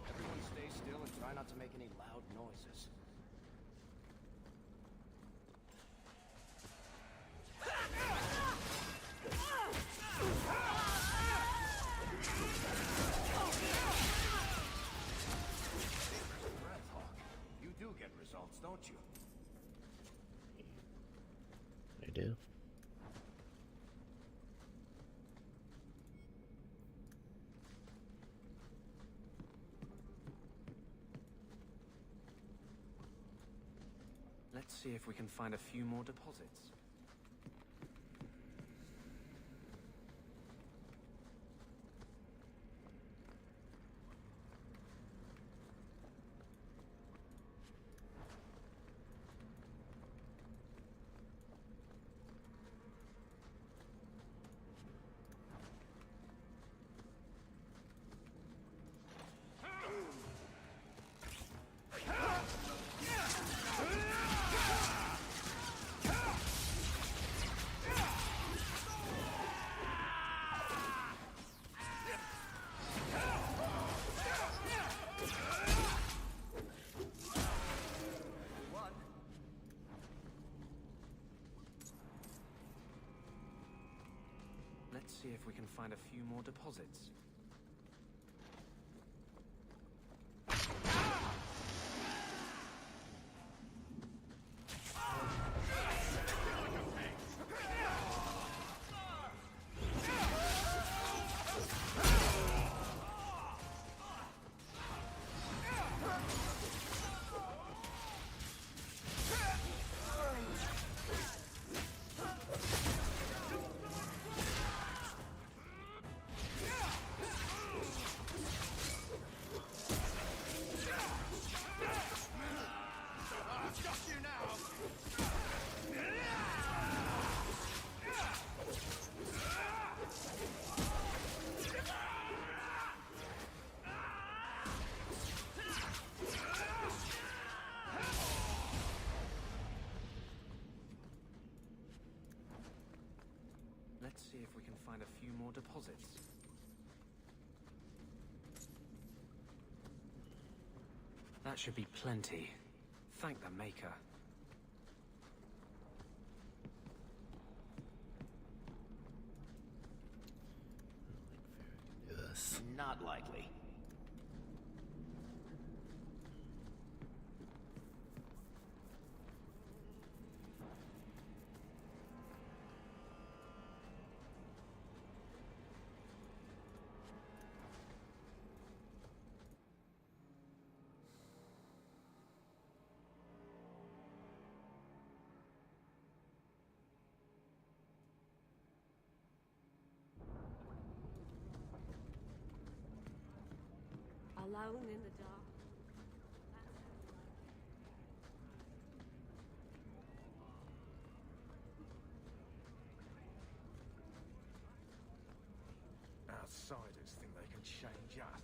Everyone stay still and try not to make any loud noises. You do get results, don't you? I do. Let's see if we can find a few more deposits. Let's see if we can find a few more deposits. see if we can find a few more deposits. That should be plenty. Thank the Maker. Yes. Not likely. Alone in the dark. Outsiders think they can change us.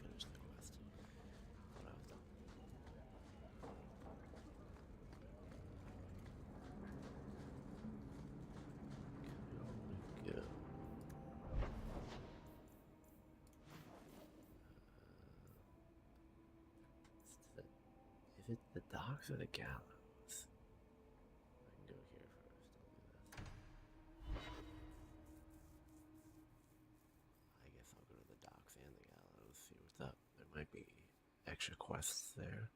Finish the quest. What I've done. Go. Is it the docks or the gallows? I can go here first. I'll do this. I guess I'll go to the docks and the gallows, see what's up. There might be extra quests there.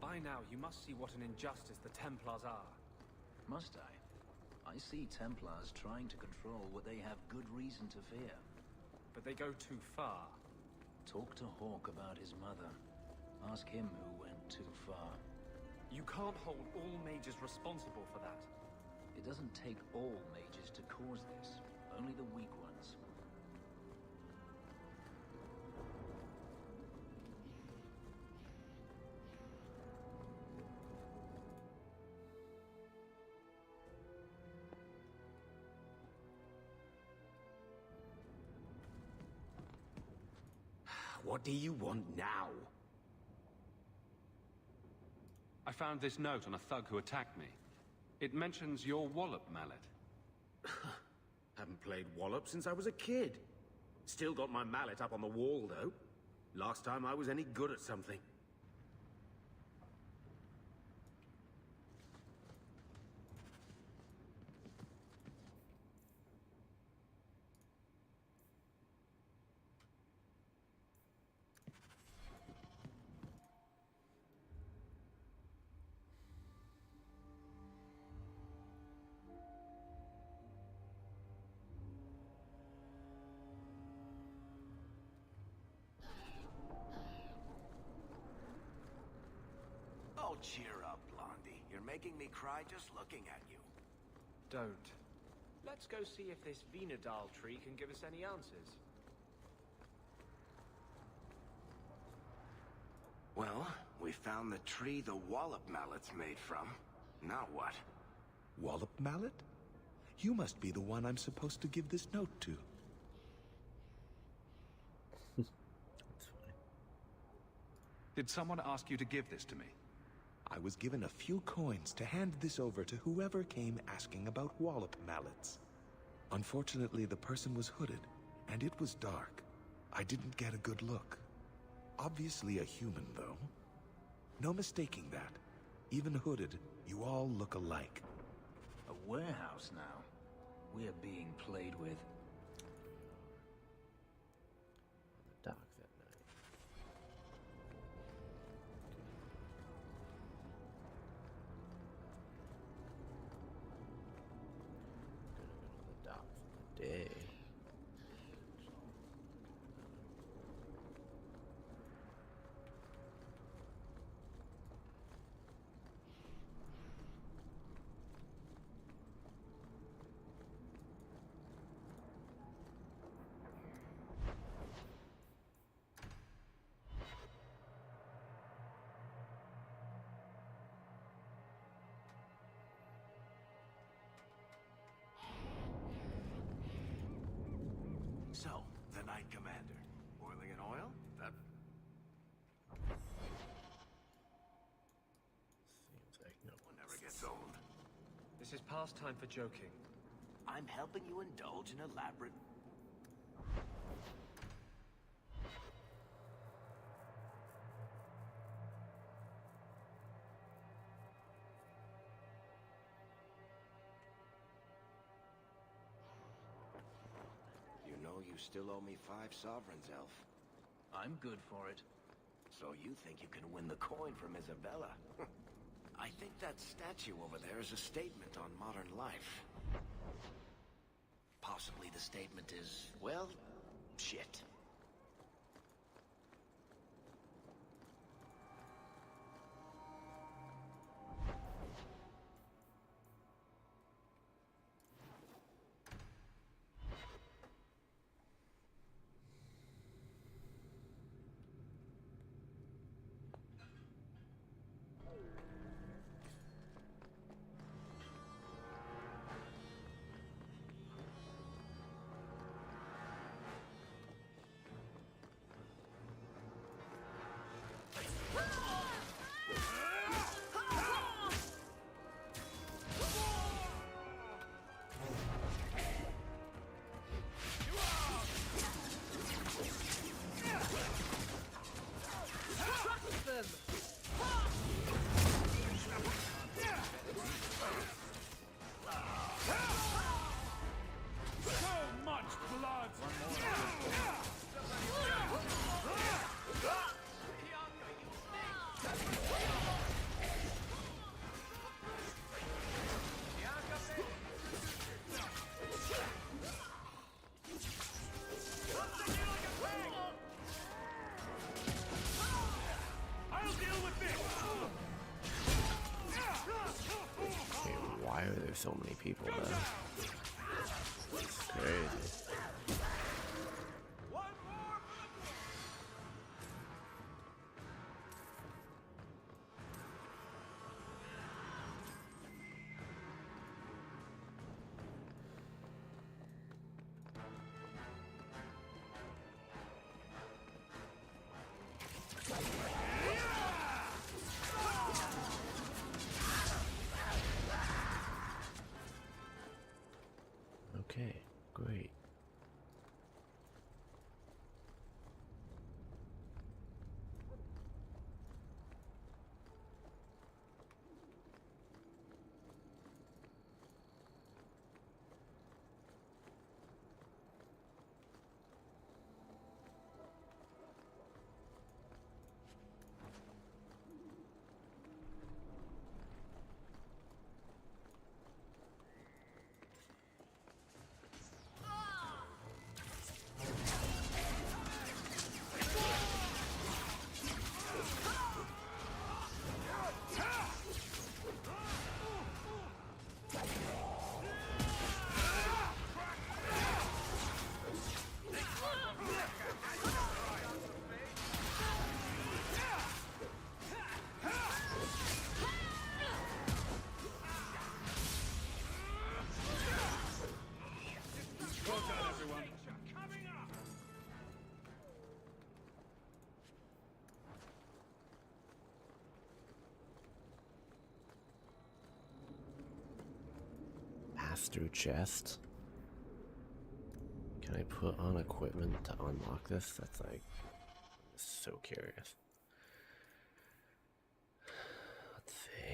By now, you must see what an injustice the Templars are. Must I? I see Templars trying to control what they have good reason to fear. But they go too far. Talk to Hawke about his mother. Ask him who went too far. You can't hold all mages responsible for that. It doesn't take all mages to cause this. Only the weak ones. What do you want now? I found this note on a thug who attacked me. It mentions your wallop mallet. Haven't played wallop since I was a kid. Still got my mallet up on the wall, though. Last time I was any good at something. Oh, cheer up, Blondie. You're making me cry just looking at you. Don't. Let's go see if this Venedal tree can give us any answers. Well, we found the tree the wallop mallet's made from. Now what? Wallop mallet? You must be the one I'm supposed to give this note to. That's funny. Did someone ask you to give this to me? I was given a few coins to hand this over to whoever came asking about wallop mallets. Unfortunately, the person was hooded, and it was dark. I didn't get a good look. Obviously a human, though. No mistaking that. Even hooded, you all look alike. A warehouse now. We're being played with. On the docks at night. Gonna go to the docks in the day. This is past time for joking. I'm helping you indulge in elaborate... You know you still owe me 5 sovereigns, Elf. I'm good for it. So you think you can win the coin from Isabella? I think that statue over there is a statement on modern life. Possibly the statement is, well, shit. So many people though. It's crazy. Okay, great. Through chest. Can I put on equipment to unlock this? That's like so curious. Let's see. I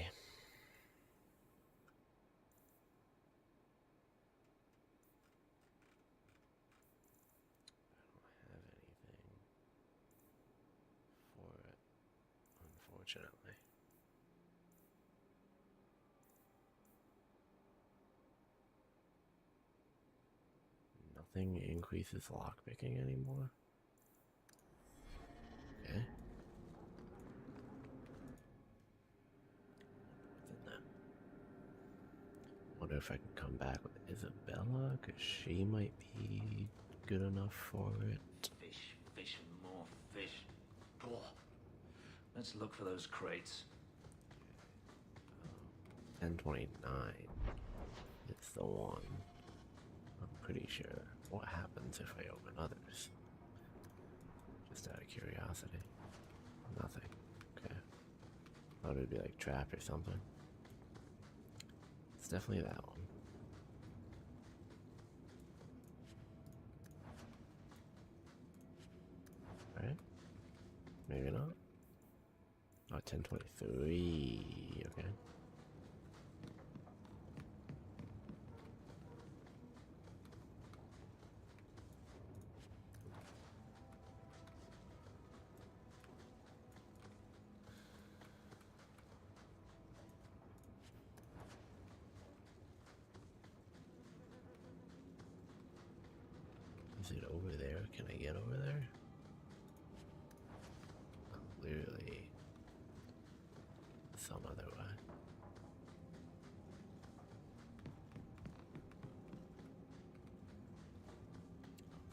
don't have anything for it, unfortunately. Nothing increases lockpicking anymore. Okay. What's in that? Wonder if I can come back with Isabella, because she might be good enough for it. Fish, fish, and more fish. Oh. Let's look for those crates. 1029. It's the one. I'm pretty sure. What happens if I open others? Just out of curiosity. Nothing. Okay. Thought it'd be like trapped or something. Let's definitely that one. Right? Maybe not. Oh, 1023. Okay. Is it over there? Can I get over there? Clearly some other way.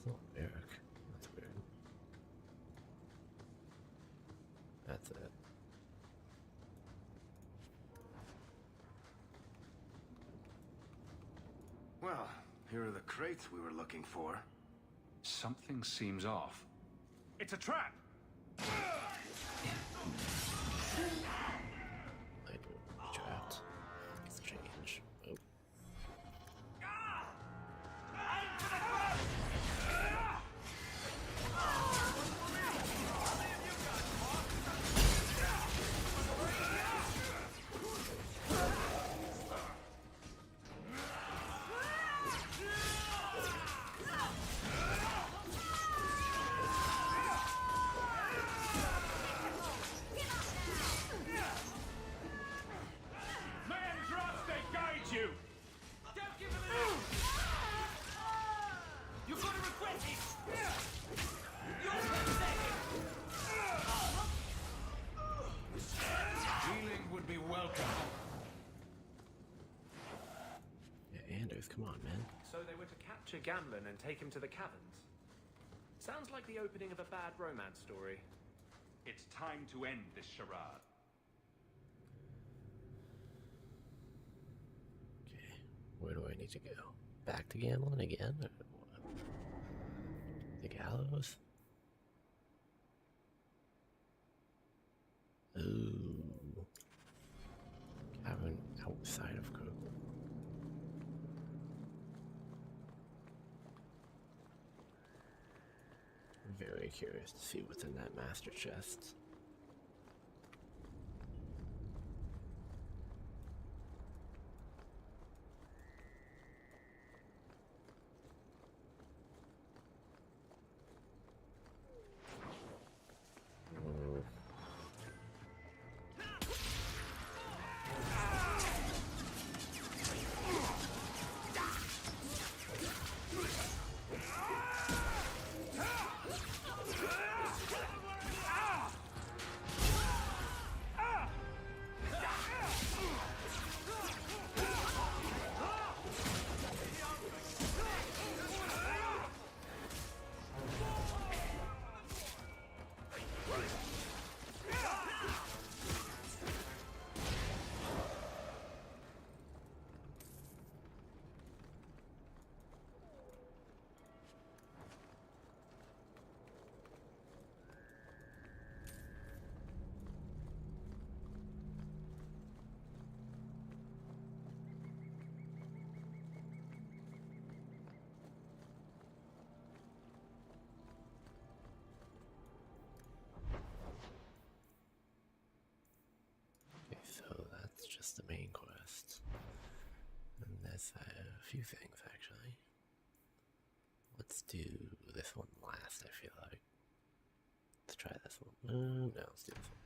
Oh, Eric. That's weird. That's it. Well, here are the crates we were looking for. Something seems off. It's a trap! I do. Trapped. Let's change. Oh. Come on, man. So they were to capture Gamlen and take him to the caverns? Sounds like the opening of a bad romance story. It's time to end this charade. Okay, where do I need to go? Back to Gamlen again? Or what? The gallows? Ooh. Cavern outside of Kirkwood. Very curious to see what's in that master chest. The main quest. And there's a few things actually. Let's do this one last, I feel like. Let's try this one. No, let's do this one.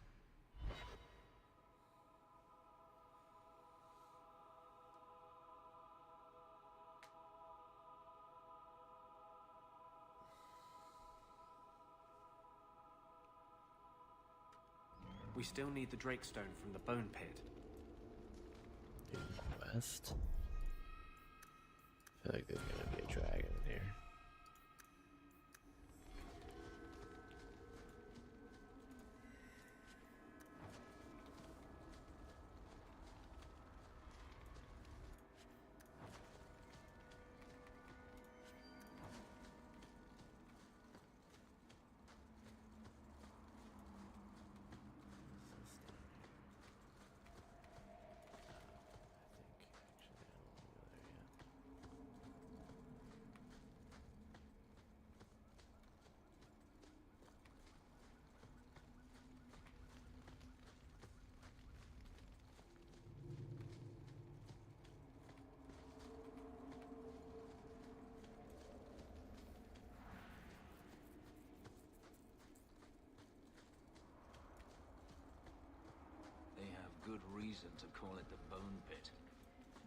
We still need the Drakestone from the Bone Pit. Quest. I feel like there's gonna be a dragon in here. good reason to call it the Bone Pit.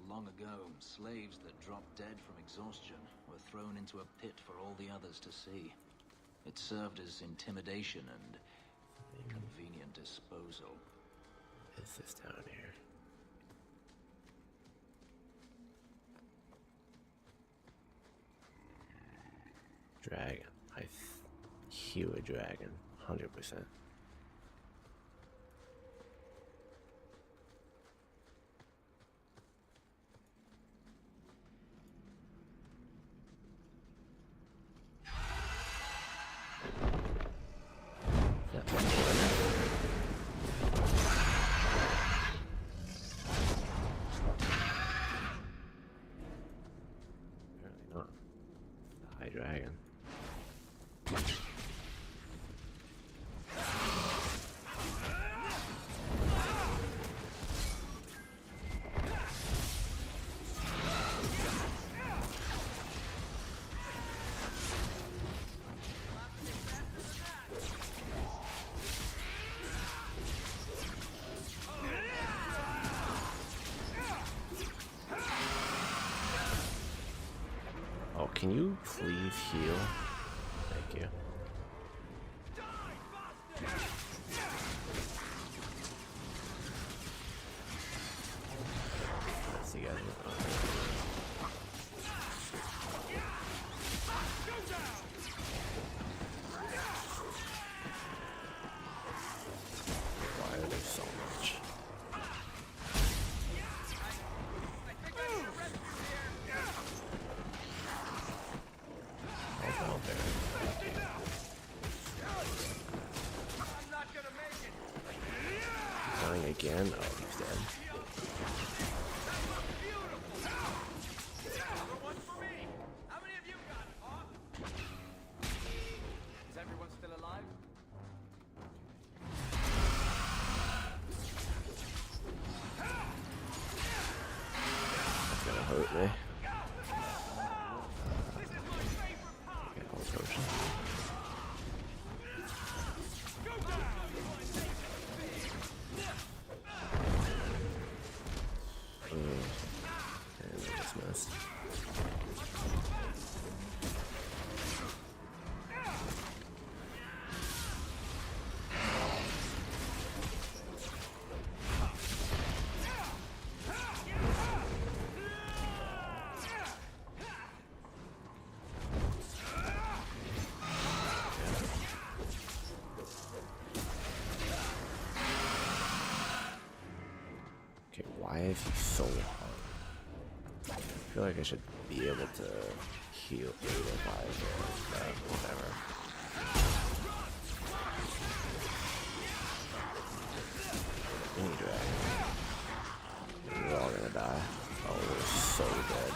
Long ago, slaves that dropped dead from exhaustion were thrown into a pit for all the others to see. It served as intimidation and convenient disposal. What is this down here? Dragon. I hear a dragon. 100%. Apparently not. The High Dragon. Oh, can you please heal? Thank you. Let's see, guys. Why are there so much? Oh, there. Dying again? Oh, he's dead. Is everyone still alive? That's gonna hurt me. Okay, I'll potion. And I just missed. Okay, why is he so hard? I feel like I should be able to heal if I whatever. Mini dragon. We're all gonna die. Oh, we're so dead.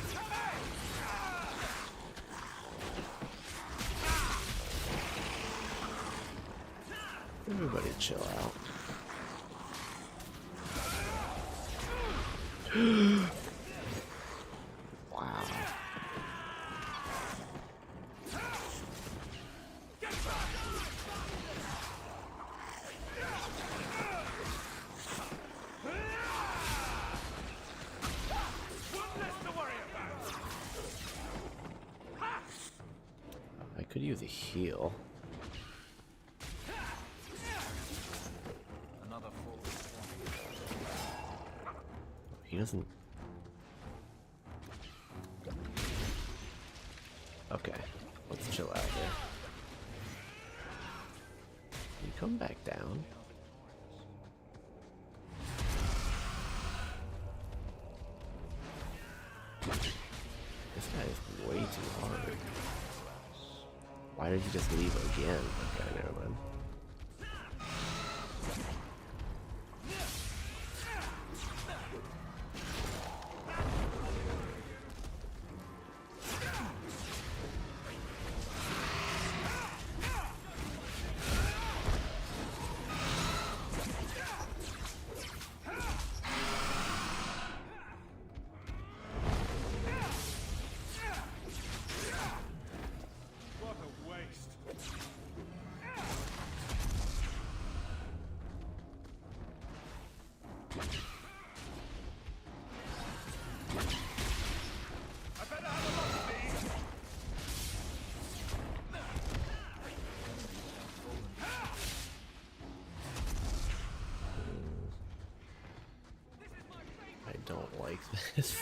Everybody chill out. Wow. I could use a heal. Another full. He doesn't. Okay, let's chill out here. You come back down. This guy is way too hard. Why did he just leave again? Okay, never mind. I don't like this.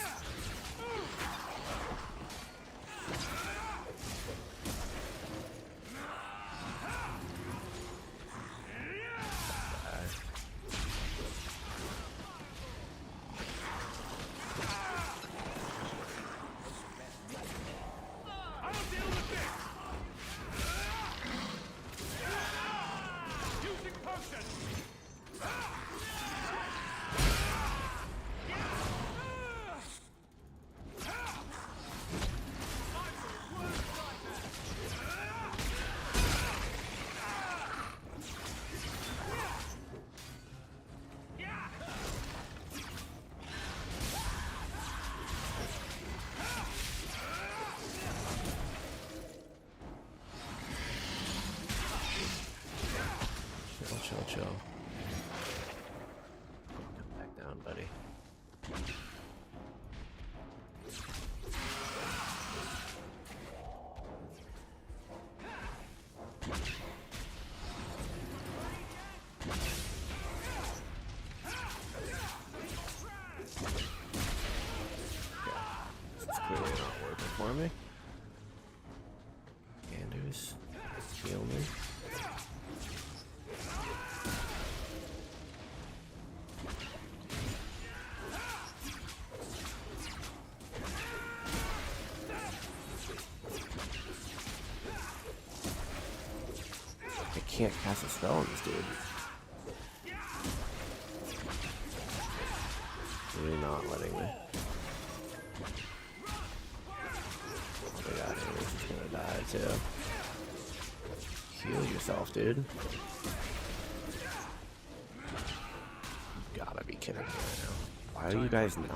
Chill. Come back down, buddy. This is clearly not working for me. Anders, heal me. I can't cast a spell on this dude. Really not letting me. Oh my god, Anders is gonna die too. Heal yourself, dude. You gotta be kidding me right now. Why are you guys not?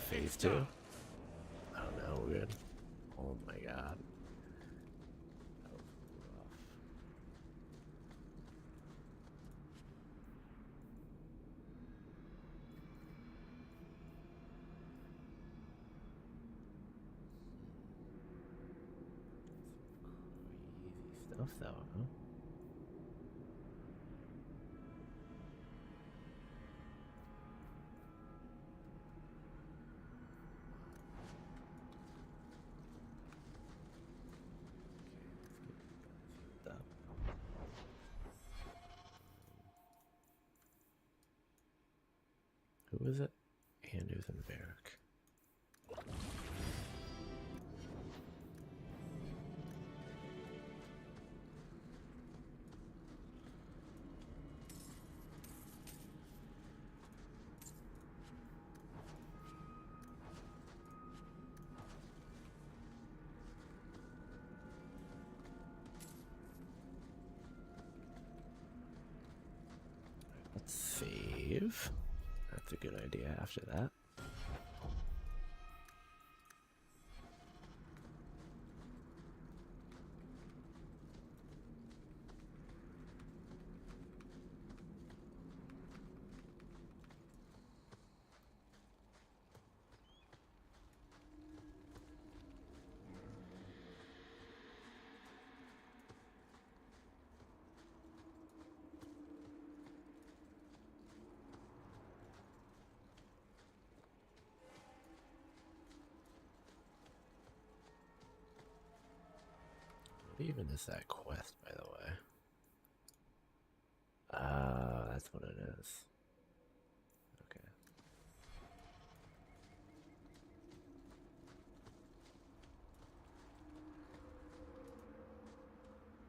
Phase 2? I don't know, weird. Oh my god. That was rough. Crazy stuff though, huh? Who is it? Anders and Varric. Let's save. That's a good idea after that. What even is that quest, by the way? That's what it is. Okay.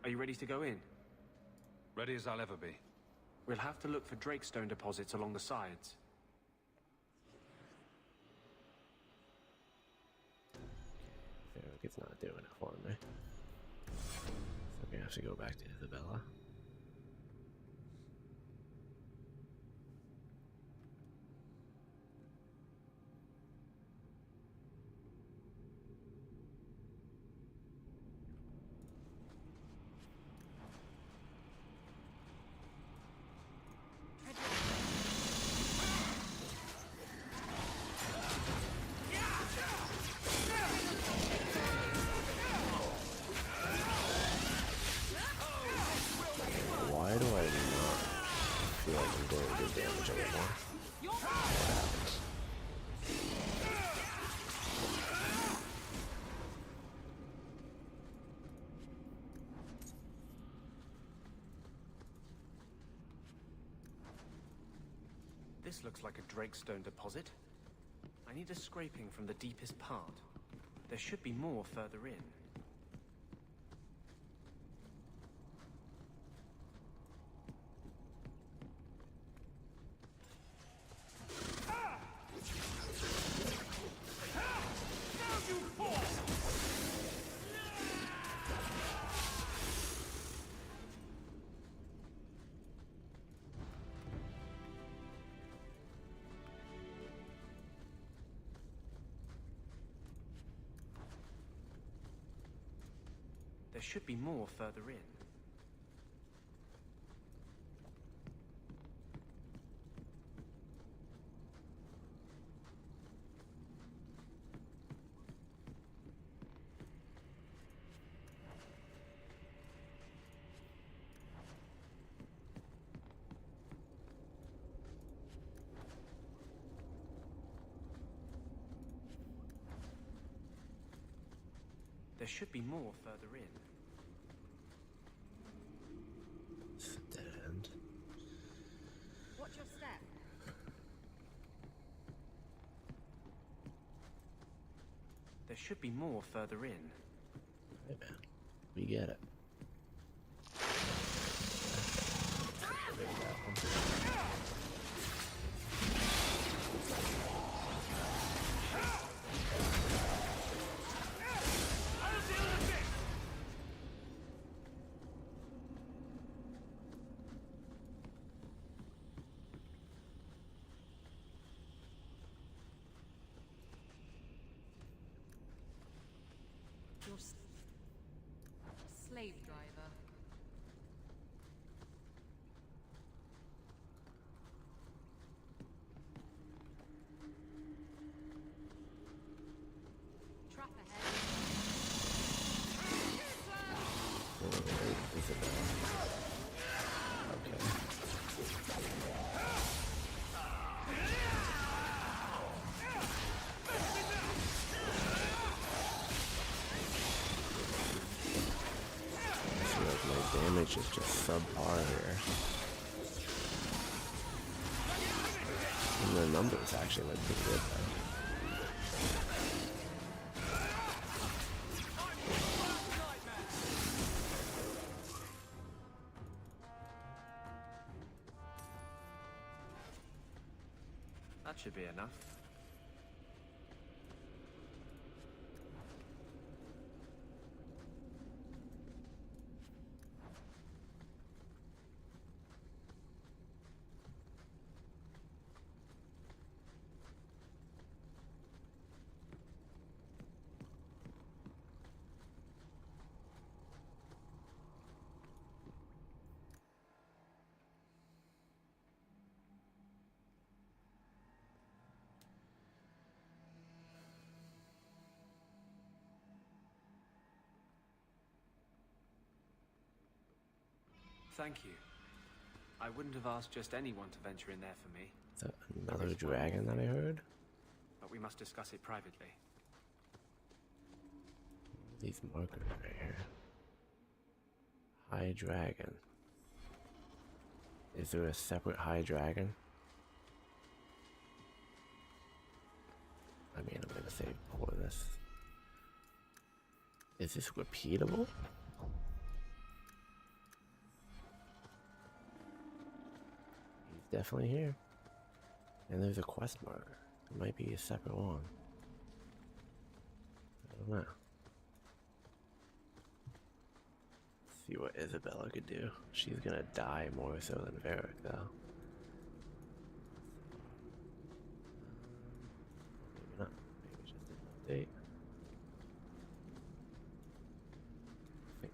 Are you ready to go in? Ready as I'll ever be. We'll have to look for Drakestone deposits along the sides. It's not doing it for me. So we have to go back to Isabella. Why do I not feel like I'm doing good damage anymore? What happens? This looks like a Drakestone deposit. I need a scraping from the deepest part. There should be more further in. There should be more further in. There should be more further in. Stand. Watch your step. There should be more further in. Hey man, we get it. Your slave driver. Trap ahead. Damage is just subpar here. And the numbers actually look pretty good though. That should be enough. Thank you. I wouldn't have asked just anyone to venture in there for me. Is that another dragon that I heard? But we must discuss it privately. These markers right here. High dragon. Is there a separate high dragon? I mean, I'm gonna say pour this. Is this repeatable? definitely here. And there's a quest marker. It might be a separate one. I don't know. Let's see what Isabella could do. She's gonna die more so than Varric, though. Maybe not. Maybe just an update. I think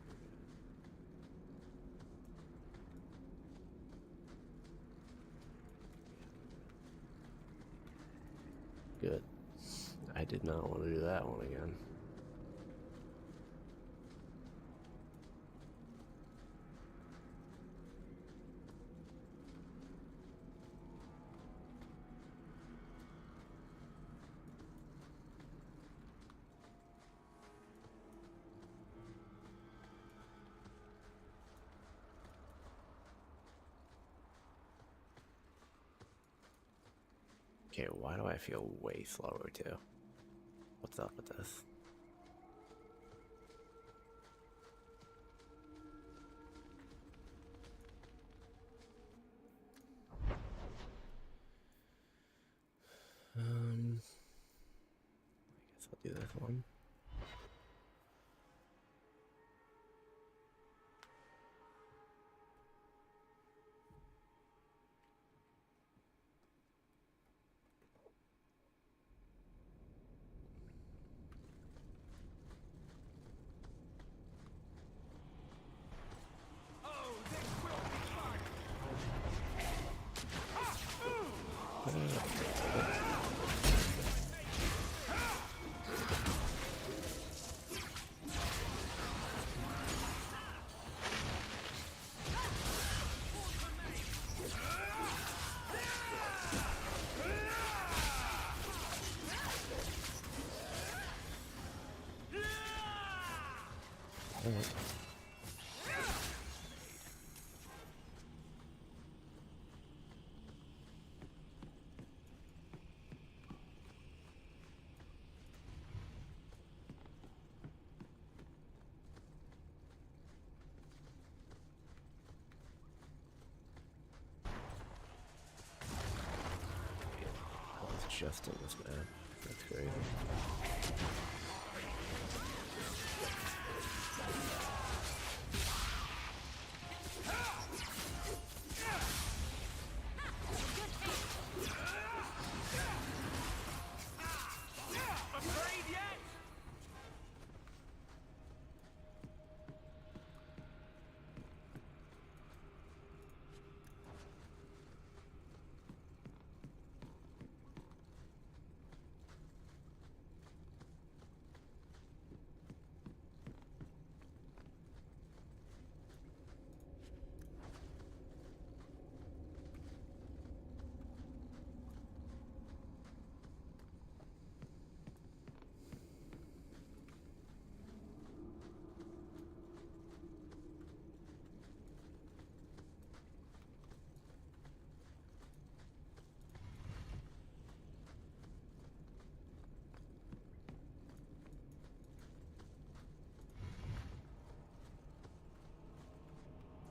we're good. Good. I did not want to do that one again. Okay, why do I feel way slower too? What's up with this? I guess I'll do this one. Just in this map. That's crazy.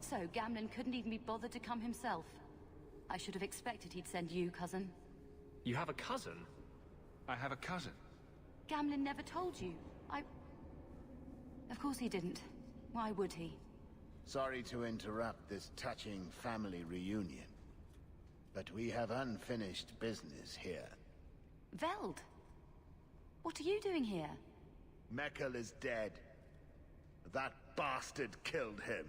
So, Gamlen couldn't even be bothered to come himself. I should have expected he'd send you, cousin. You have a cousin? I have a cousin. Gamlen never told you. Of course he didn't. Why would he? Sorry to interrupt this touching family reunion, but we have unfinished business here. Veld! What are you doing here? Mekkel is dead. That bastard killed him.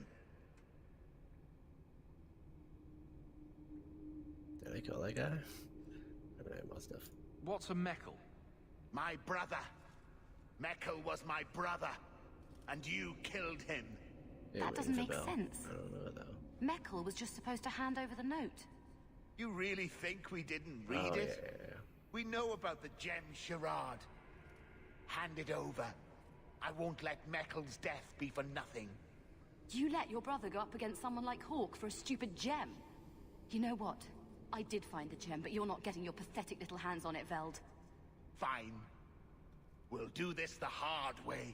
Did I kill that guy? I mean, I must have. What's a Mekkel? My brother. Mekkel was my brother, and you killed him. That doesn't make sense. I don't know, though. Mekkel was just supposed to hand over the note. You really think we didn't read it? Yeah. We know about the gem charade. Hand it over. I won't let Mekkel's death be for nothing. You let your brother go up against someone like Hawke for a stupid gem? You know what? I did find the gem, but you're not getting your pathetic little hands on it, Veld. Fine. We'll do this the hard way.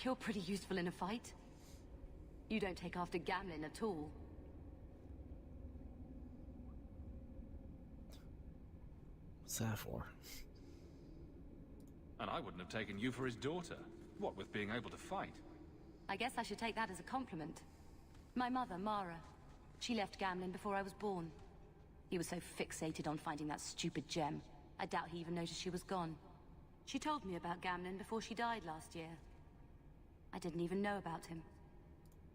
You're pretty useful in a fight. You don't take after Gamlin at all. What's that for? And I wouldn't have taken you for his daughter. What with being able to fight? I guess I should take that as a compliment. My mother, Mara, she left Gamlin before I was born. He was so fixated on finding that stupid gem, I doubt he even noticed she was gone. She told me about Gamlin before she died last year. I didn't even know about him.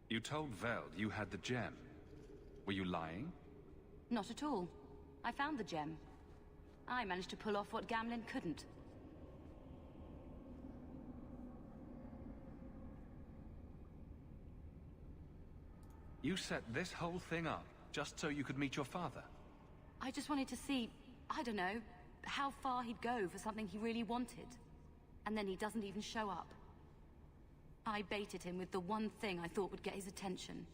You told Veld you had the gem. Were you lying? Not at all. I found the gem. I managed to pull off what Gamlin couldn't. You set this whole thing up just so you could meet your father? I just wanted to see, I don't know, how far he'd go for something he really wanted. And then he doesn't even show up. I baited him with the one thing I thought would get his attention.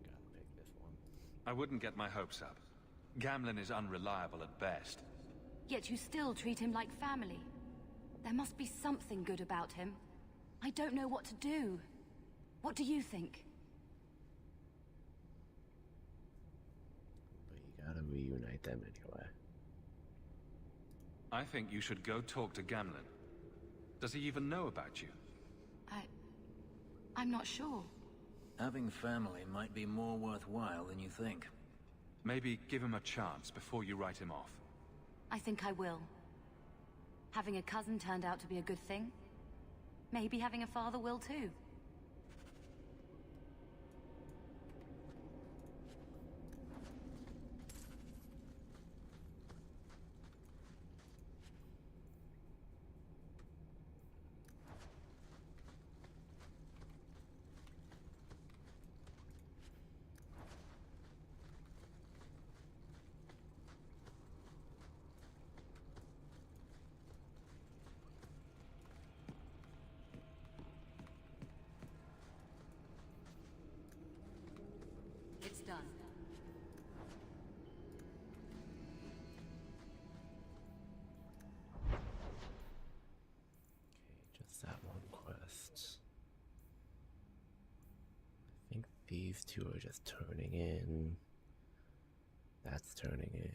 Gotta pick this one. I wouldn't get my hopes up. Gamlin is unreliable at best. Yet you still treat him like family. There must be something good about him. I don't know what to do. What do you think? But you gotta reunite them anyway. I think you should go talk to Gamlin. Does he even know about you? I'm not sure. Having family might be more worthwhile than you think. Maybe give him a chance before you write him off. I think I will. Having a cousin turned out to be a good thing. Maybe having a father will too. It's done. Okay, just that one quest. I think these two are just turning in. That's turning in.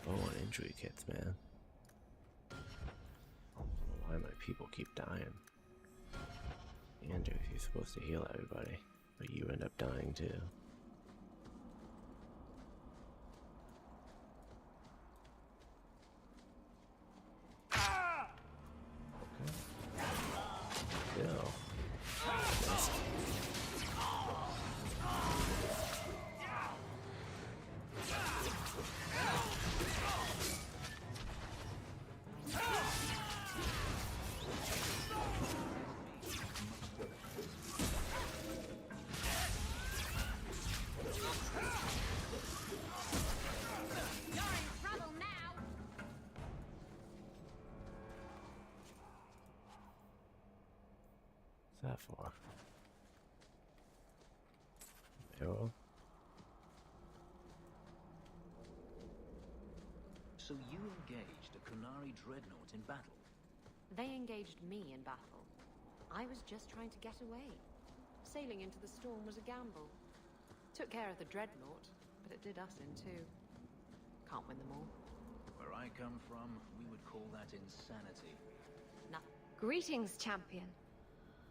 Oh, injury kits, man. I don't know why my people keep dying. Andrew, you're supposed to heal everybody, but you end up dying too. Okay. Ew. What's that for? Arrow? So you engaged a Kunari dreadnought in battle? They engaged me in battle. I was just trying to get away. Sailing into the storm was a gamble. Took care of the dreadnought, but it did us in too. Can't win them all. Where I come from, we would call that insanity. No. Greetings, champion.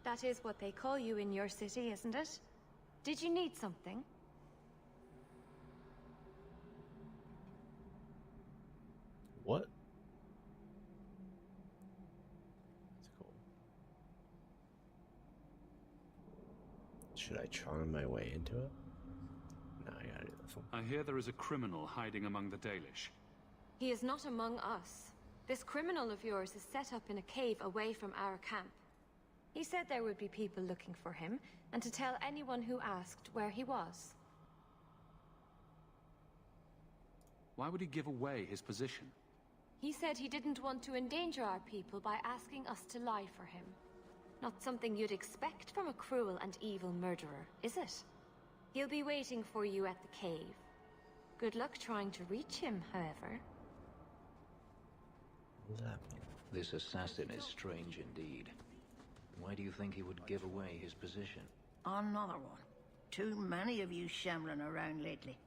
That is what they call you in your city, isn't it? Did you need something? What? That's cool. Should I charm my way into it? No, I gotta do this one. I hear there is a criminal hiding among the Dalish. He is not among us. This criminal of yours is set up in a cave away from our camp. He said there would be people looking for him, and to tell anyone who asked where he was. Why would he give away his position? He said he didn't want to endanger our people by asking us to lie for him. Not something you'd expect from a cruel and evil murderer, is it? He'll be waiting for you at the cave. Good luck trying to reach him, however. What does that mean? This assassin is strange indeed. Why do you think he would give away his position? Another one. Too many of you shambling around lately.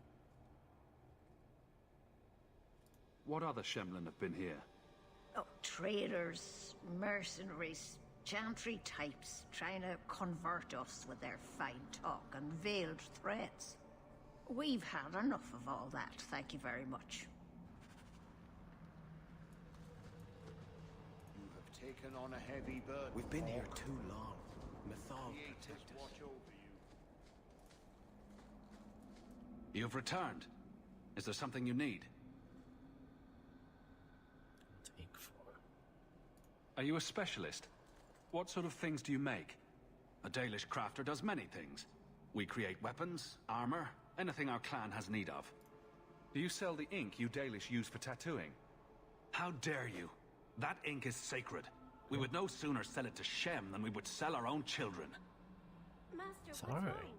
What other Shemlin have been here? Oh, traders, mercenaries, chantry types trying to convert us with their fine talk and veiled threats. We've had enough of all that, thank you very much. You have taken on a heavy burden. We've been here too long. Mythal protect us. Watch over you. You've returned. Is there something you need? What's ink for? Are you a specialist? What sort of things do you make? A Dalish crafter does many things. We create weapons, armor, anything our clan has need of. Do you sell the ink you Dalish use for tattooing? How dare you? That ink is sacred. We would no sooner sell it to Shem than we would sell our own children. Master, Sorry. what's wrong?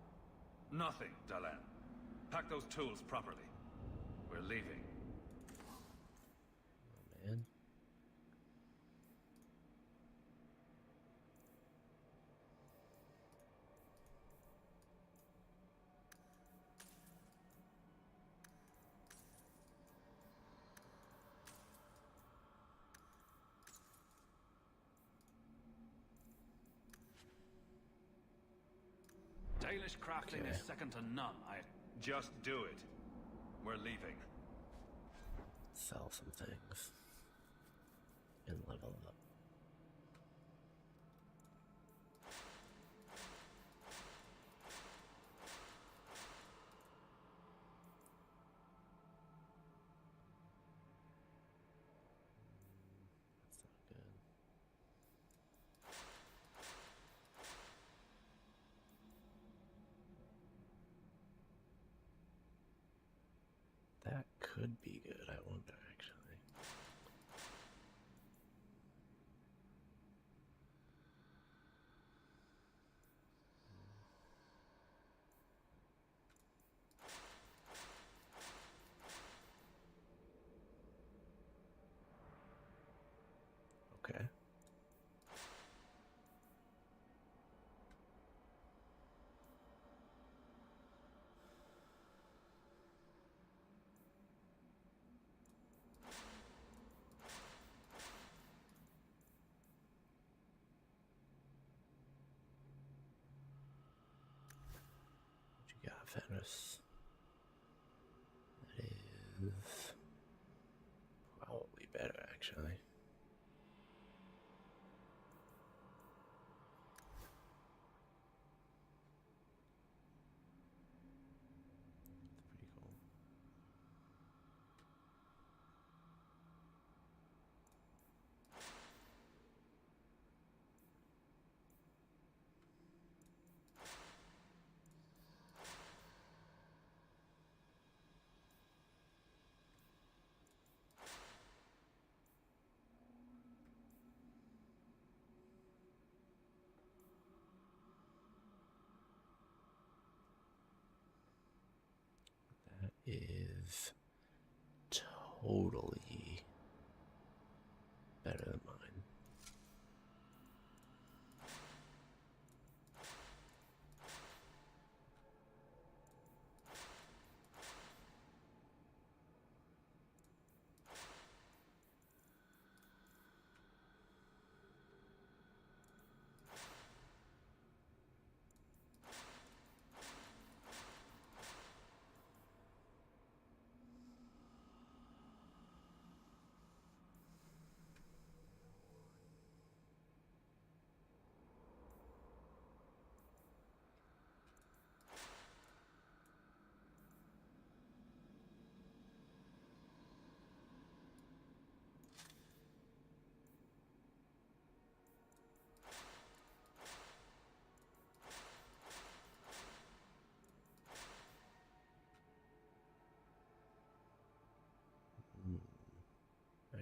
Nothing, Dalan. Pack those tools properly. We're leaving. Oh, man. Dalish crafting is second to none. Just do it. We're leaving. Sell some things. And level up. That's not good. That could be good, I wonder, actually. Okay. What you got, Fenris? That is probably better, actually. It's pretty cool. That is totally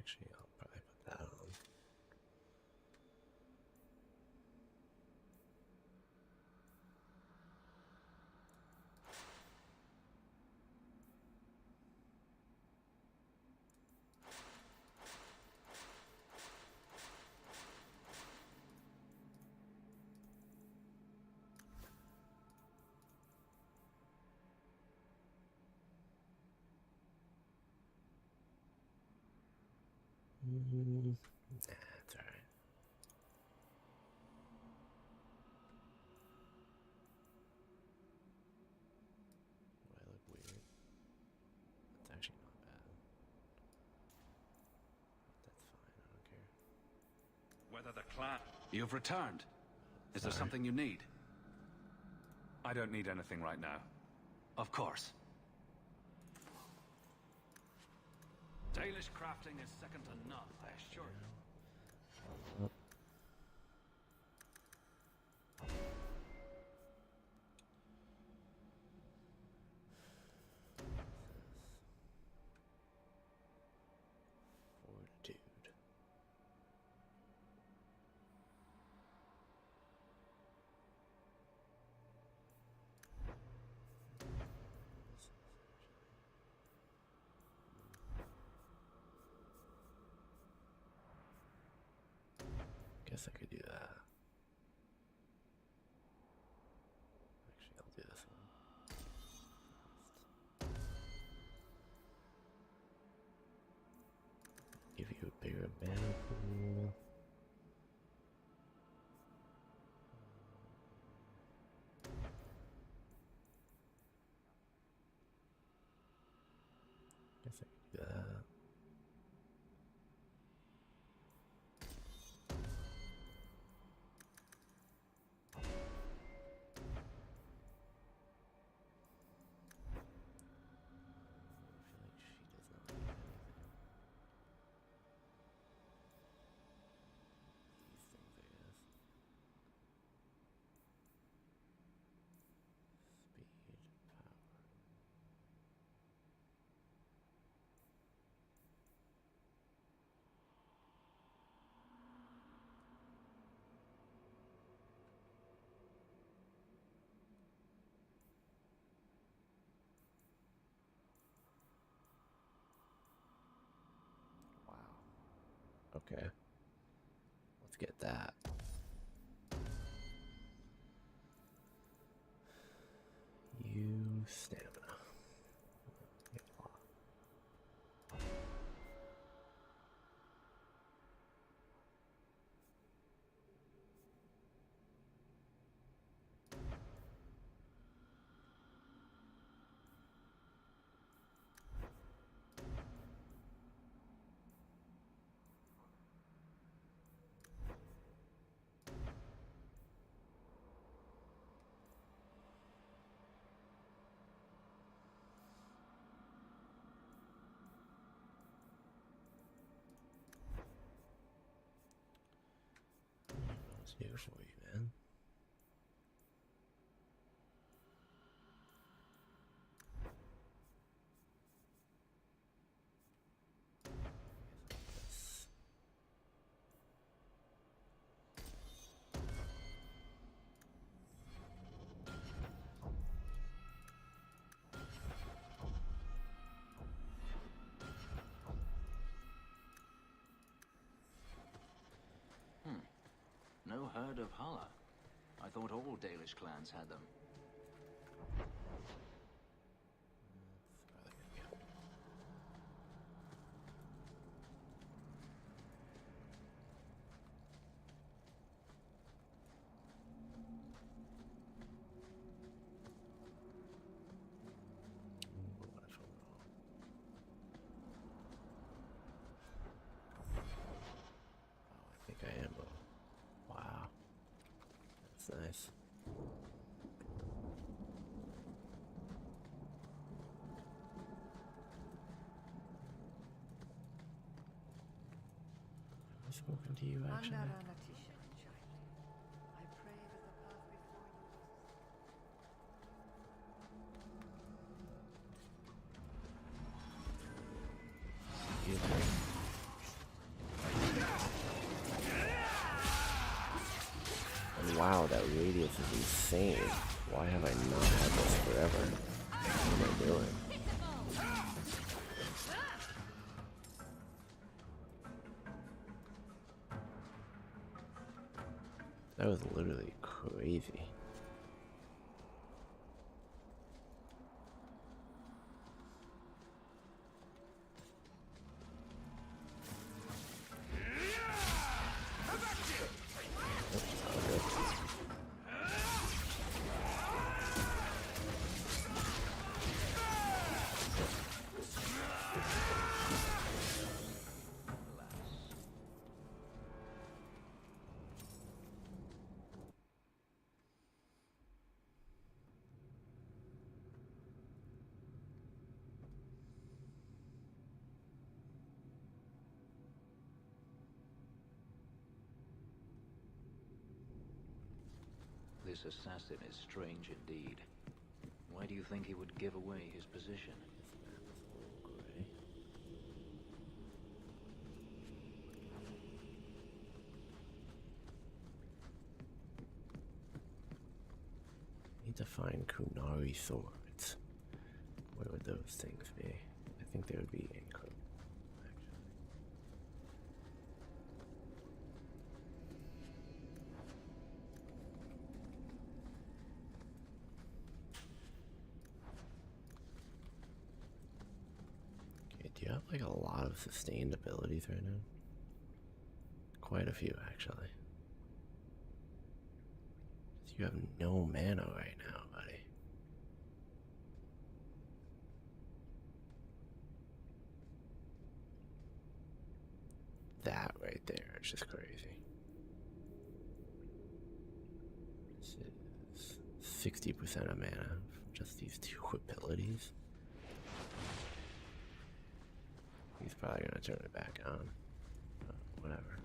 Actually, I'll probably put that on. That's alright. Do I look weird? That's actually not bad. That's fine, I don't care. Whether the clan... You've returned. Is there something you need? I don't need anything right now. Of course. Dalish crafting is second to none, I assure you. Fortitude. Guess I could do that. Actually, I'll do this one. Give you a bigger mana pool. Guess I could do that. Okay. Let's get that. You stamina. Get a lot. What's new for you, man? No herd of Hala. I thought all Dalish clans had them. I think I am. Wow. That's nice. Have I spoken to you actually? You there? this is insane. Why have I not had this forever? What am I doing? That was literally crazy. This assassin is strange indeed. Why do you think he would give away his position? Need to find Kunari swords. Where would those things be? I think they would be in Kirk. Do you have like a lot of sustained abilities right now? Quite a few, actually. You have no mana right now, buddy. That right there is just crazy. This is 60% of mana from just these two abilities. He's probably gonna turn it back on. Whatever.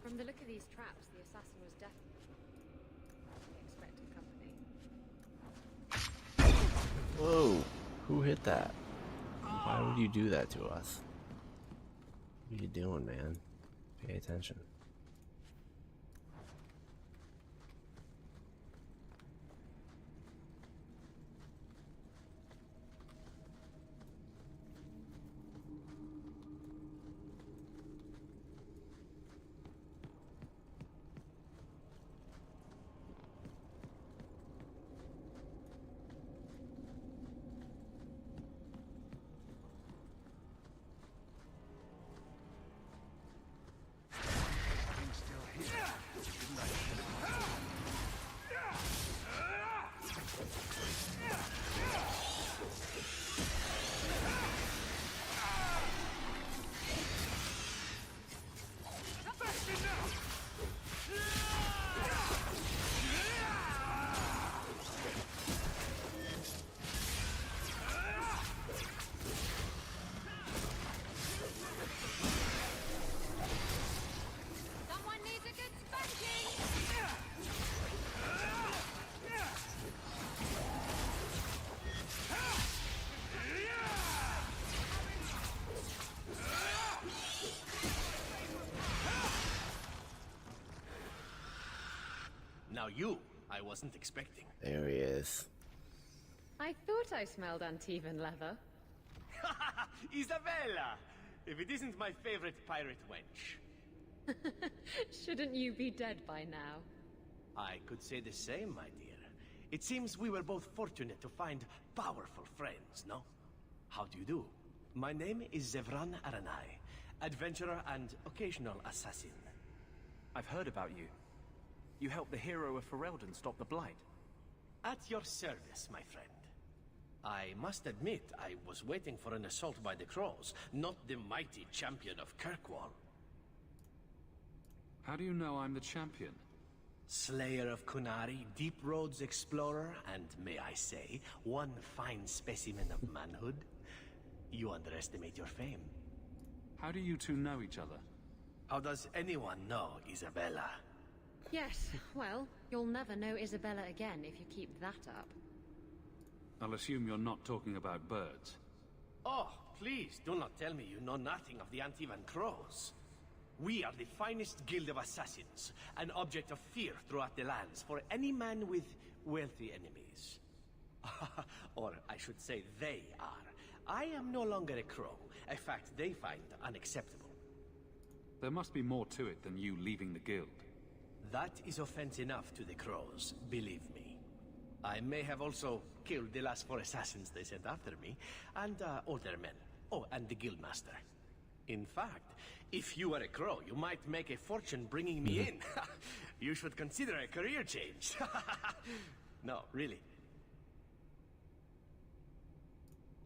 From the look of these traps, the assassin was definitely expecting company. Whoa! Who hit that? Why would you do that to us? What are you doing, man? Pay attention. Now you, I wasn't expecting. There he is. I thought I smelled uneven leather. Isabella! If it isn't my favorite pirate wench. Shouldn't you be dead by now? I could say the same, my dear. It seems we were both fortunate to find powerful friends, no? How do you do? My name is Zevran Aranai, adventurer and occasional assassin. I've heard about you. You helped the hero of Ferelden stop the Blight. At your service, my friend. I must admit, I was waiting for an assault by the Crows, not the mighty champion of Kirkwall. How do you know I'm the champion? Slayer of Kunari, Deep Roads explorer, and may I say, one fine specimen of manhood. You underestimate your fame. How do you two know each other? How does anyone know Isabella? Yes, well, you'll never know Isabella again if you keep that up. I'll assume you're not talking about birds. Oh, please, do not tell me you know nothing of the Antivan Crows. We are the finest guild of assassins, an object of fear throughout the lands for any man with wealthy enemies. Or I should say they are. I am no longer a crow, a fact they find unacceptable. There must be more to it than you leaving the guild. That is offense enough to the crows, believe me. I may have also killed the last 4 assassins they sent after me, and older men. Oh, and the guildmaster. In fact, if you were a crow, you might make a fortune bringing me in. You should consider a career change. No, really.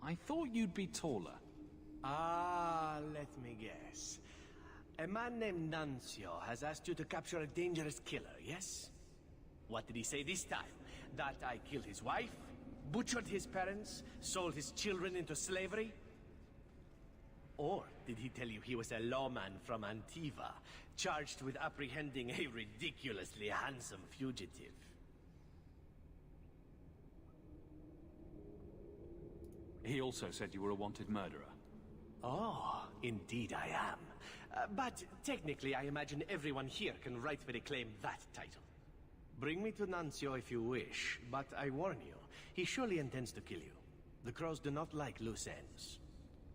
I thought you'd be taller. Ah, let me guess. A man named Nuncio has asked you to capture a dangerous killer, yes? What did he say this time? That I killed his wife, butchered his parents, sold his children into slavery? Or did he tell you he was a lawman from Antiva, charged with apprehending a ridiculously handsome fugitive? He also said you were a wanted murderer. Oh, indeed I am. But technically, I imagine everyone here can rightfully claim that title. Bring me to Nuncio if you wish, but I warn you, he surely intends to kill you. The Crows do not like loose ends.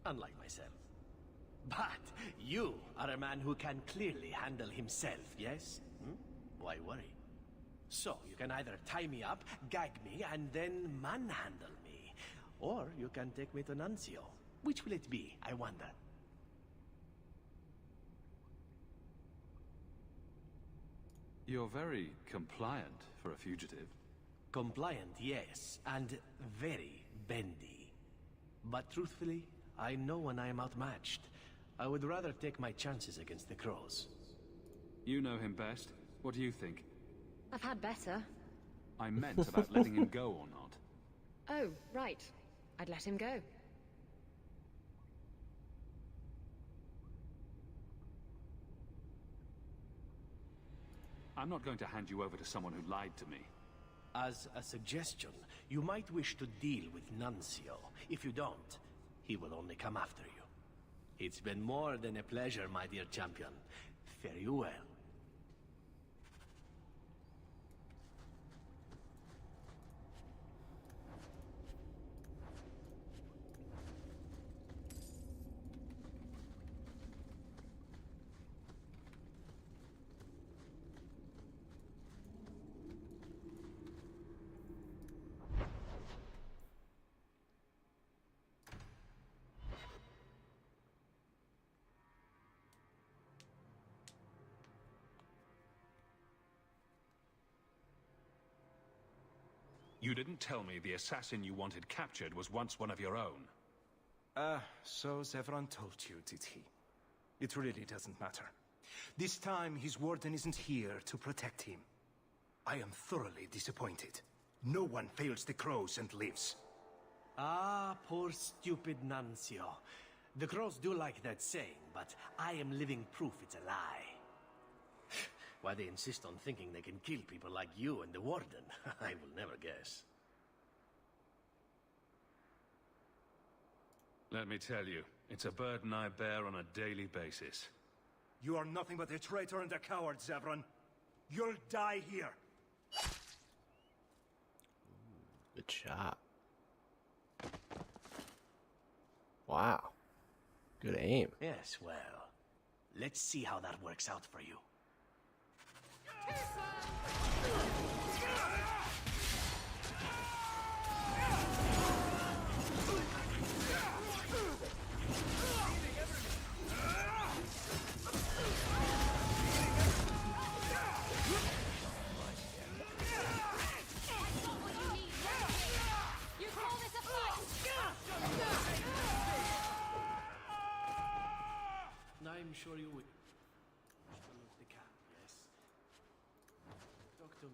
Unlike myself. But you are a man who can clearly handle himself, yes? Why worry? So, you can either tie me up, gag me, and then manhandle me. Or you can take me to Nuncio. Which will it be, I wonder? You're very compliant for a fugitive. Compliant, yes, and very bendy. But truthfully, I know when I am outmatched. I would rather take my chances against the Crows. You know him best. What do you think? I've had better. I meant about letting him go or not. Oh, right. I'd let him go. I'm not going to hand you over to someone who lied to me. As a suggestion, you might wish to deal with Nuncio. If you don't, he will only come after you. It's been more than a pleasure, my dear champion. Fare you well. You didn't tell me the assassin you wanted captured was once one of your own. So Zevran told you, did he? It really doesn't matter. This time, his warden isn't here to protect him. I am thoroughly disappointed. No one fails the Crows and lives. Ah, poor stupid Nuncio. The Crows do like that saying, but I am living proof it's a lie. Why they insist on thinking they can kill people like you and the warden, I will never guess. Let me tell you, it's a burden I bear on a daily basis. You are nothing but a traitor and a coward, Zevran. You'll die here. Good shot. Wow. Good aim. Yes, well, let's see how that works out for you.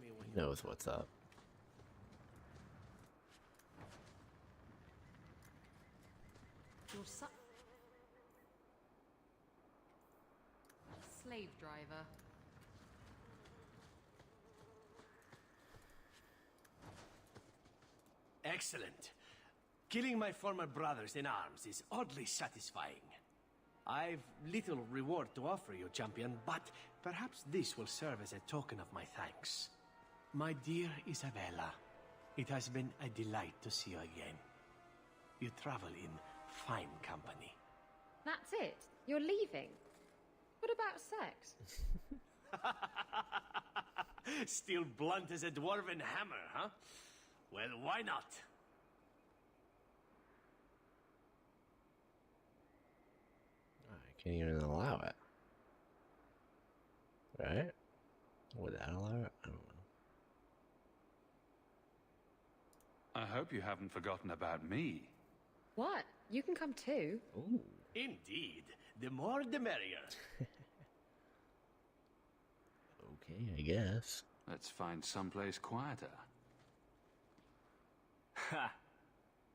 me when He knows what's up. Your son. Slave driver. Excellent. Killing my former brothers in arms is oddly satisfying. I've little reward to offer you, champion, but perhaps this will serve as a token of my thanks. My dear Isabella, it has been a delight to see you again. You travel in fine company. That's it? You're leaving? What about sex? Still blunt as a dwarven hammer, huh? Well, why not? I can't even allow it. Right? Would that allow it? I don't know. I hope you haven't forgotten about me. What? You can come too. Ooh. Indeed. The more the merrier. Okay, I guess. Let's find someplace quieter. Ha!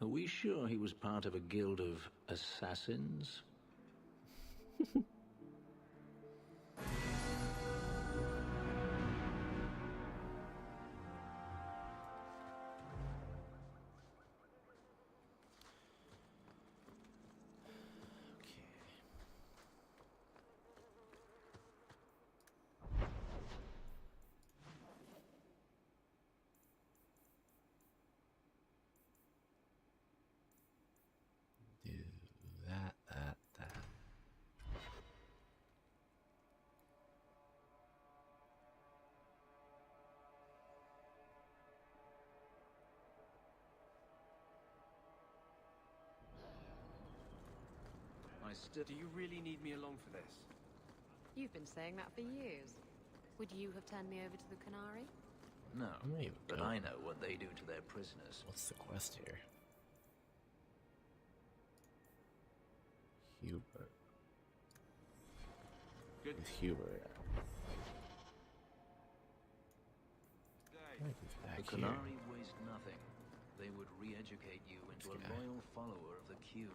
Are we sure he was part of a guild of assassins? Do that. Do you really need me along for this? You've been saying that for years. Would you have turned me over to the Canary? No, Maybe but go. I know what they do to their prisoners. What's the quest here? Hubert. Good. With Hubert. Why is this back The here? Canary waste nothing. They would re-educate you into a loyal follower of the Qun.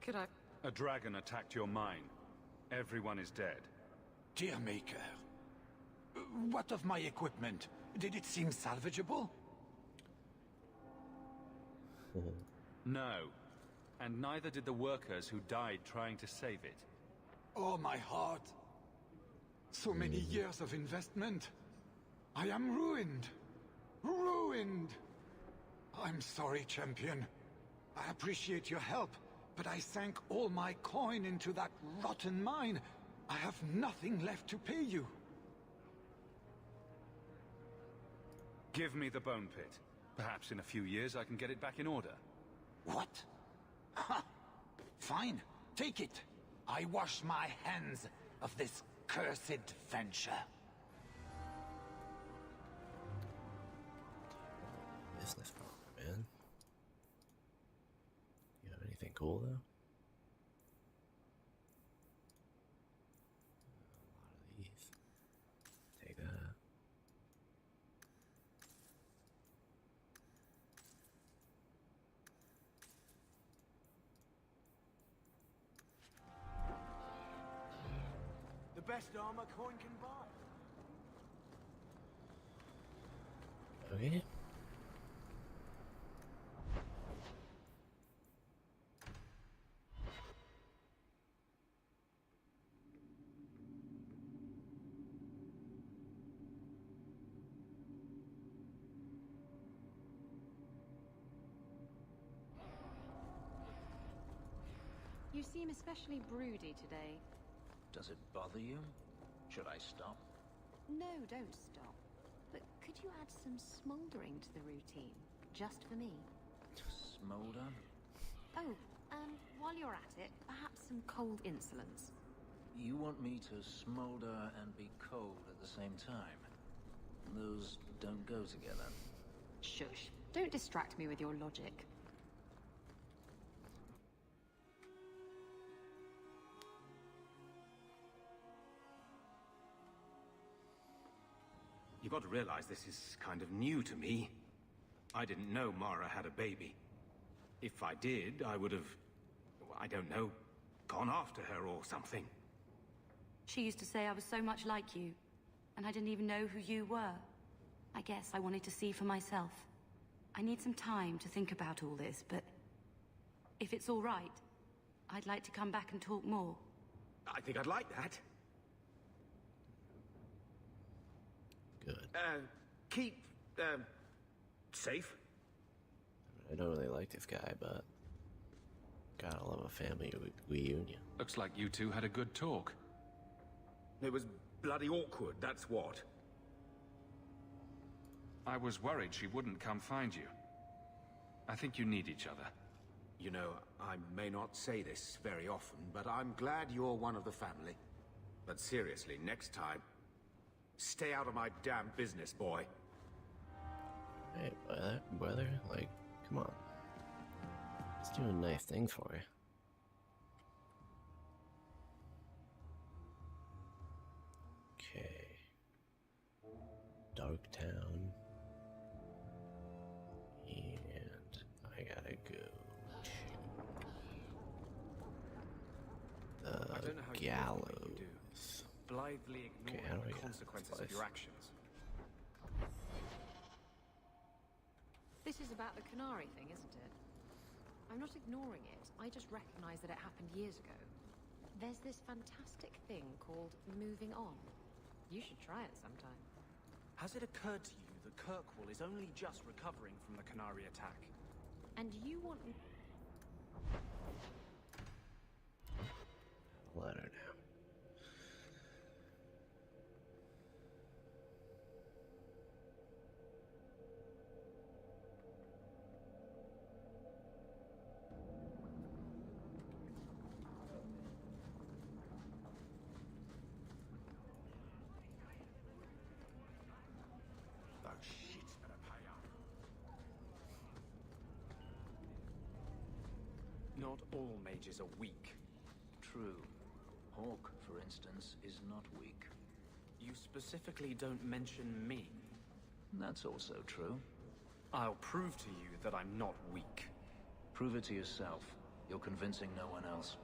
Could I... A dragon attacked your mine. Everyone is dead. Dear Maker, what of my equipment? Did it seem salvageable? No. And neither did the workers who died trying to save it. Oh, my heart. So many years of investment. I am ruined. Ruined! I'm sorry, champion. I appreciate your help, but I sank all my coin into that rotten mine. I have nothing left to pay you. Give me the bone pit. Perhaps in a few years I can get it back in order. What? Ha! Fine, take it. I wash my hands of this cursed venture. Business problem, man. You have anything cool though? A lot of these. Take that. The best armor coin can buy. Okay. You seem especially broody today. Does it bother you? Should I stop? No, don't stop. But could you add some smouldering to the routine? Just for me? Smolder? Oh, while you're at it, perhaps some cold insolence. You want me to smolder and be cold at the same time? Those don't go together. Shush. Don't distract me with your logic. You got to realize this is kind of new to me. I didn't know Mara had a baby. If I did, I would have, I don't know, gone after her or something. She used to say I was so much like you, and I didn't even know who you were. I guess I wanted to see for myself. I need some time to think about all this, but if it's all right, I'd like to come back and talk more. I think I'd like that. Good. Keep, safe. I don't really like this guy, but gotta love a family reunion. Looks like you two had a good talk. It was bloody awkward, that's what. I was worried she wouldn't come find you. I think you need each other. You know, I may not say this very often, but I'm glad you're one of the family. But seriously, next time, stay out of my damn business, boy. Hey, brother, like, come on. He's doing nice things for you. Okay. Dark Town. And I gotta go to I don't know how gallows. you do. Blithely Okay, ignoring how do we the get consequences this of your place? actions. This is about the Canary thing, isn't it? I'm not ignoring it. I just recognize that it happened years ago. There's this fantastic thing called moving on. You should try it sometime. Has it occurred to you that Kirkwall is only just recovering from the Canary attack? And you want... Letter now. Those shits better pay up. Not all mages are weak. True. Hawke, for instance, is not weak. You specifically don't mention me. That's also true. I'll prove to you that I'm not weak. Prove it to yourself. You're convincing no one else.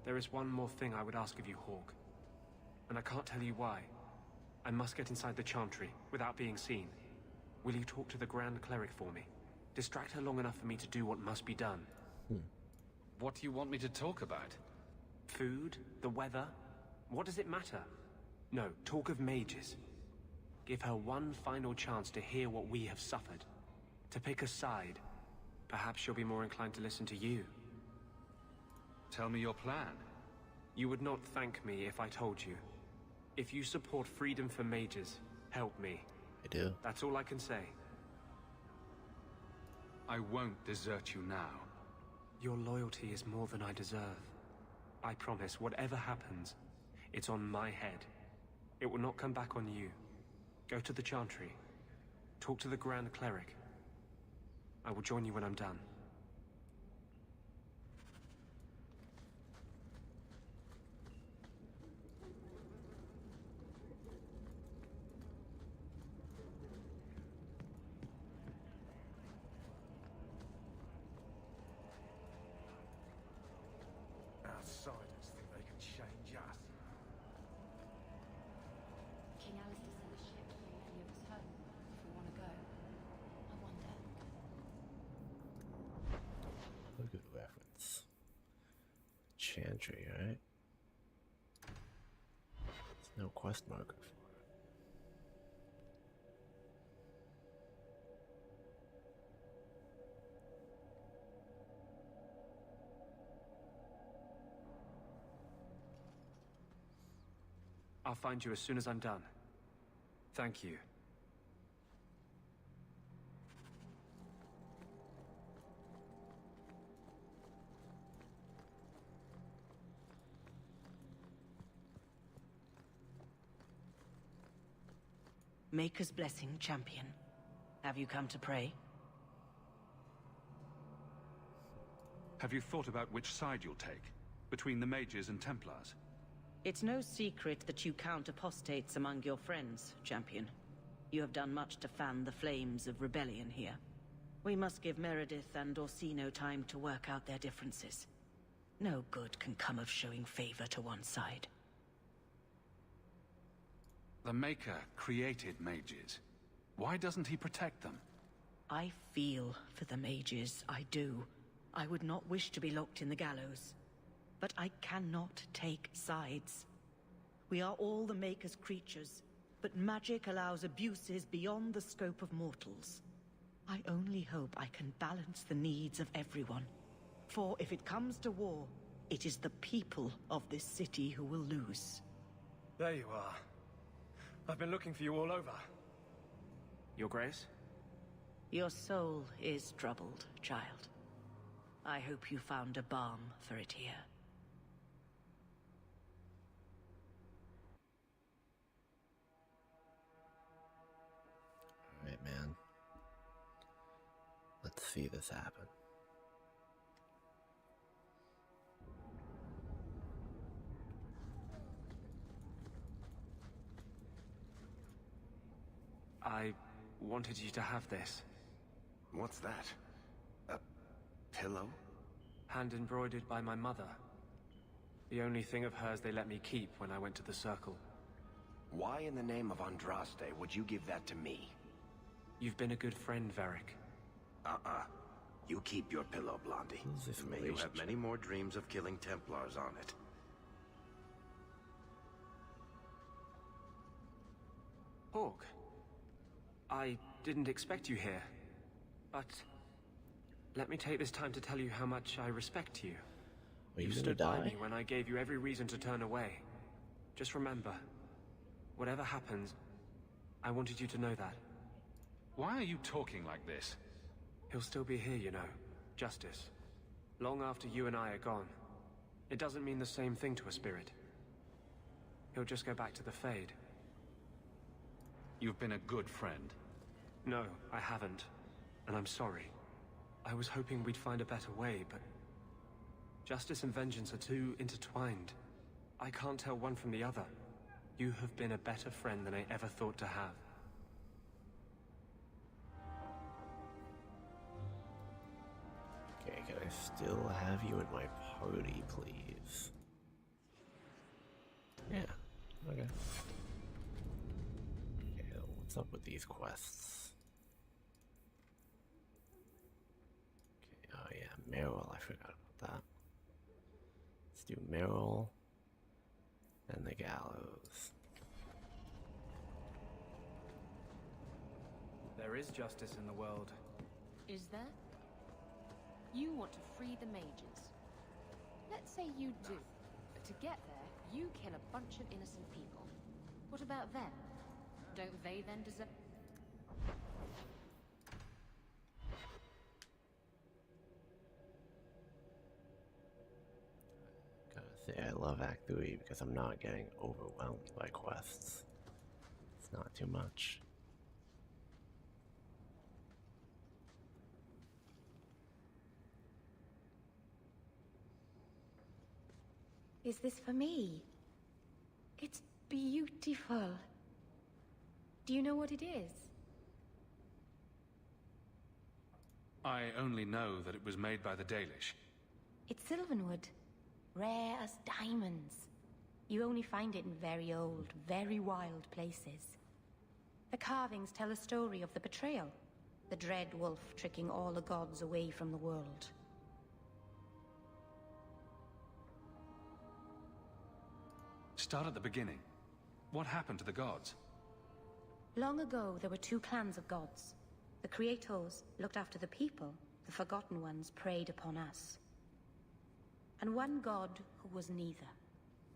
There is one more thing I would ask of you, Hawke. And I can't tell you why. I must get inside the Chantry, without being seen. Will you talk to the Grand Cleric for me? Distract her long enough for me to do what must be done. What do you want me to talk about? Food? The weather? What does it matter? No, talk of mages. Give her one final chance to hear what we have suffered. To pick a side. Perhaps she'll be more inclined to listen to you. Tell me your plan. You would not thank me if I told you. If you support freedom for mages, help me. I do. That's all I can say. I won't desert you now. Your loyalty is more than I deserve. I promise, whatever happens, it's on my head. It will not come back on you. Go to the Chantry. Talk to the Grand Cleric. I will join you when I'm done. Outsiders think they can change us. King Alistair sent a ship to bring any of us home, if we want to go. I wonder. What a good reference. Chantry, right? There's no quest marker for it. I'll find you as soon as I'm done. Thank you. Maker's blessing, champion. Have you come to pray? Have you thought about which side you'll take? Between the mages and Templars? It's no secret that you count apostates among your friends, Champion. You have done much to fan the flames of rebellion here. We must give Meredith and Orsino time to work out their differences. No good can come of showing favor to one side. The Maker created mages. Why doesn't he protect them? I feel for the mages, I do. I would not wish to be locked in the gallows. But I cannot take sides. We are all the Maker's creatures, but magic allows abuses beyond the scope of mortals. I only hope I can balance the needs of everyone. For if it comes to war, it is the people of this city who will lose. There you are. I've been looking for you all over. Your Grace? Your soul is troubled, child. I hope you found a balm for it here. Alright, man. Let's see this happen. I wanted you to have this. What's that? A pillow? Hand embroidered by my mother. The only thing of hers they let me keep when I went to the Circle. Why in the name of Andraste would you give that to me? You've been a good friend, Varric. You keep your pillow, Blondie. May you have many more dreams of killing Templars on it. Hawke. I didn't expect you here. But let me take this time to tell you how much I respect you. You stood by me when I gave you every reason to turn away. Just remember, whatever happens, I wanted you to know that. Why are you talking like this? He'll still be here, you know. Justice. Long after you and I are gone. It doesn't mean the same thing to a spirit. He'll just go back to the Fade. You've been a good friend. No, I haven't. And I'm sorry. I was hoping we'd find a better way, but... Justice and vengeance are too intertwined. I can't tell one from the other. You have been a better friend than I ever thought to have. Okay, can I still have you in my party, please? Yeah, okay. Okay, what's up with these quests? Okay, oh yeah, Meryl, I forgot about that. Let's do Meryl and the gallows. There is justice in the world. Is there? You want to free the mages. Let's say you do, but to get there, you kill a bunch of innocent people. What about them? Don't they then deserve... Gotta say, I love Act 3 because I'm not getting overwhelmed by quests. It's not too much. Is this for me? It's beautiful. Do you know what it is? I only know that it was made by the Dalish. It's sylvanwood. Rare as diamonds. You only find it in very old, very wild places. The carvings tell a story of the betrayal. The dread wolf tricking all the gods away from the world. Start at the beginning. What happened to the gods? Long ago, there were two clans of gods. The Creators looked after the people. The Forgotten Ones preyed upon us. And one god who was neither.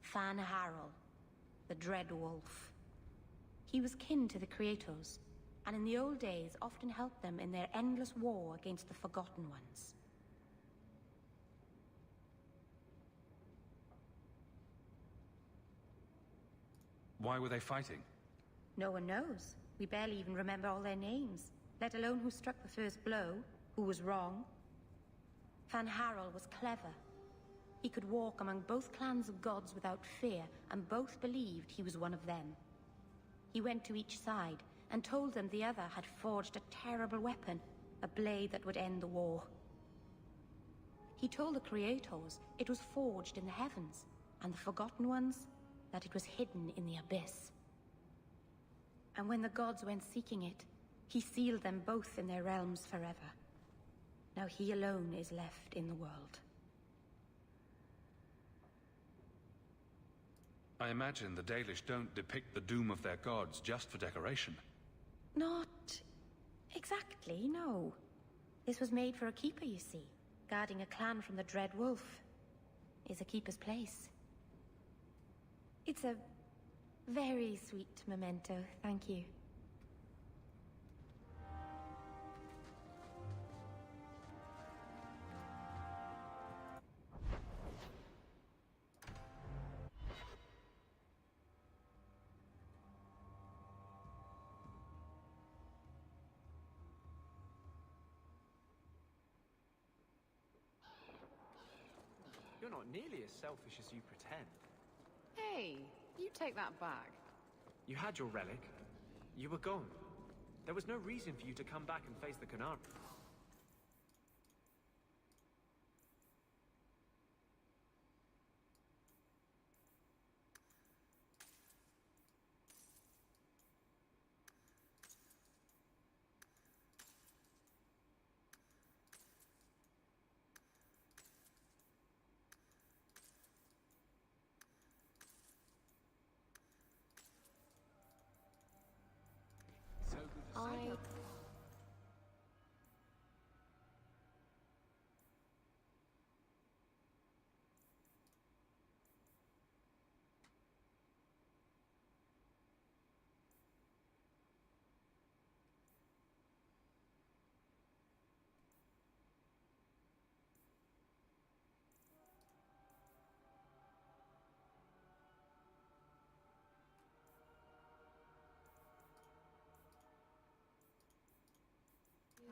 Fan Harel, the Dread Wolf. He was kin to the Creators, and in the old days often helped them in their endless war against the Forgotten Ones. Why were they fighting? No one knows. We barely even remember all their names, let alone who struck the first blow, who was wrong. Fan Harel was clever. He could walk among both clans of gods without fear, and both believed he was one of them. He went to each side and told them the other had forged a terrible weapon, a blade that would end the war. He told the Creators it was forged in the heavens, and the Forgotten Ones that it was hidden in the abyss. And when the gods went seeking it, he sealed them both in their realms forever. Now he alone is left in the world. I imagine the Dalish don't depict the doom of their gods just for decoration. Not exactly, no. This was made for a keeper, you see. Guarding a clan from the Dread Wolf is a keeper's place. It's a very sweet memento, thank you. You're not nearly as selfish as you pretend. Hey, you take that back. You had your relic. You were gone. There was no reason for you to come back and face the Canary.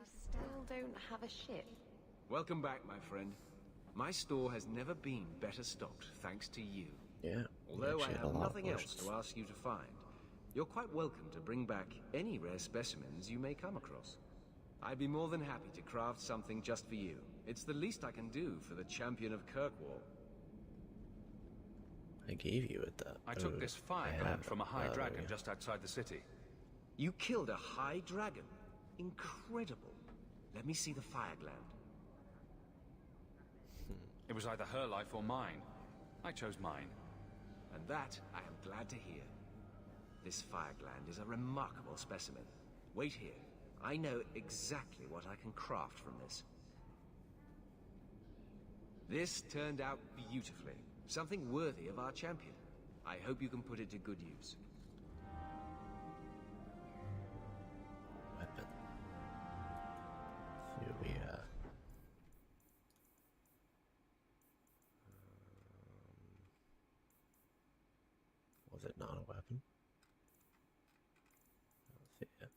Still don't have a ship. Welcome back, my friend. My store has never been better stocked, thanks to you. Yeah. Although I have nothing else to ask you to find, you're quite welcome to bring back any rare specimens you may come across. I'd be more than happy to craft something just for you. It's the least I can do for the champion of Kirkwall. I gave you it, though. I took this fire gland from a high dragon just outside the city. You killed a high dragon? Incredible. Let me see the fire gland. It was either her life or mine. I chose mine. And that I am glad to hear. This fire gland is a remarkable specimen. Wait here. I know exactly what I can craft from this. This turned out beautifully. Something worthy of our champion. I hope you can put it to good use. Weapon. See what we was it not a weapon? Let's see it.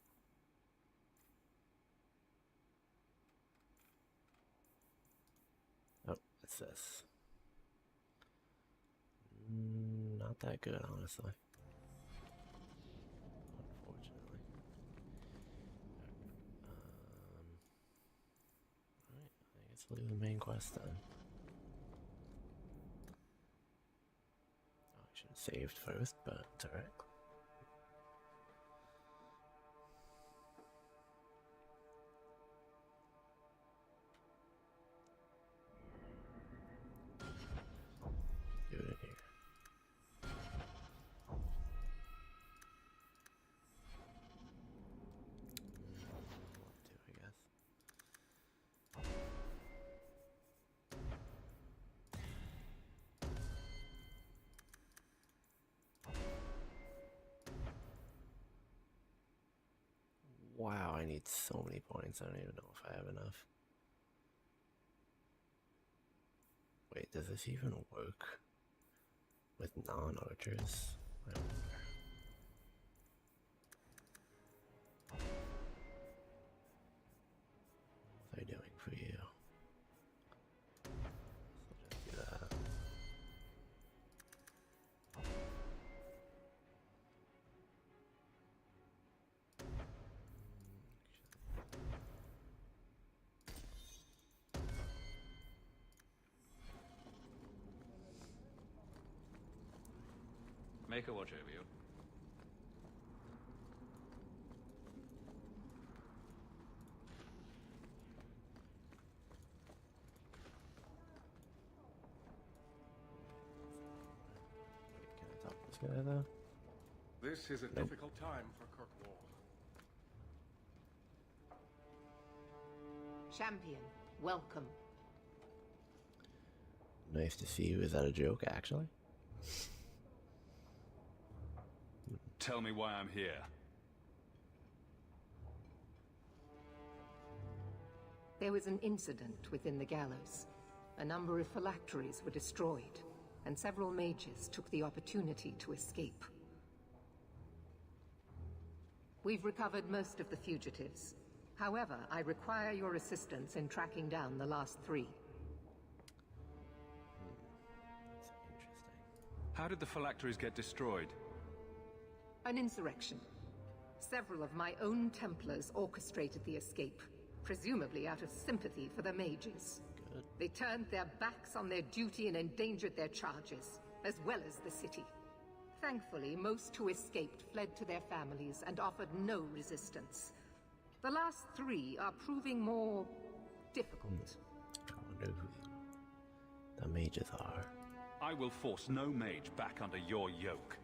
Oh, it's this. Not that good, honestly. Unfortunately. Alright, I guess we'll do the main quest then. Oh, I should have saved first, but it's alright. Do it in here. Wow, I need so many points. I don't even know if I have enough. Wait, does this even work with non-archers? I wonder. What are they doing for you? So just do that. Make her watch over you. Can I talk to this guy though? This is a difficult time for Kirkwall. Champion, welcome. Nice to see you. Is that a joke, actually? Tell me why I'm here. There was an incident within the gallows. A number of phylacteries were destroyed, and several mages took the opportunity to escape. We've recovered most of the fugitives. However, I require your assistance in tracking down the last 3. How did the phylacteries get destroyed? An insurrection. Several of my own Templars orchestrated the escape, presumably out of sympathy for the mages. Good. They turned their backs on their duty and endangered their charges, as well as the city. Thankfully, most who escaped fled to their families and offered no resistance. The last 3 are proving more difficult. I wonder who the mages are. I will force no mage back under your yoke.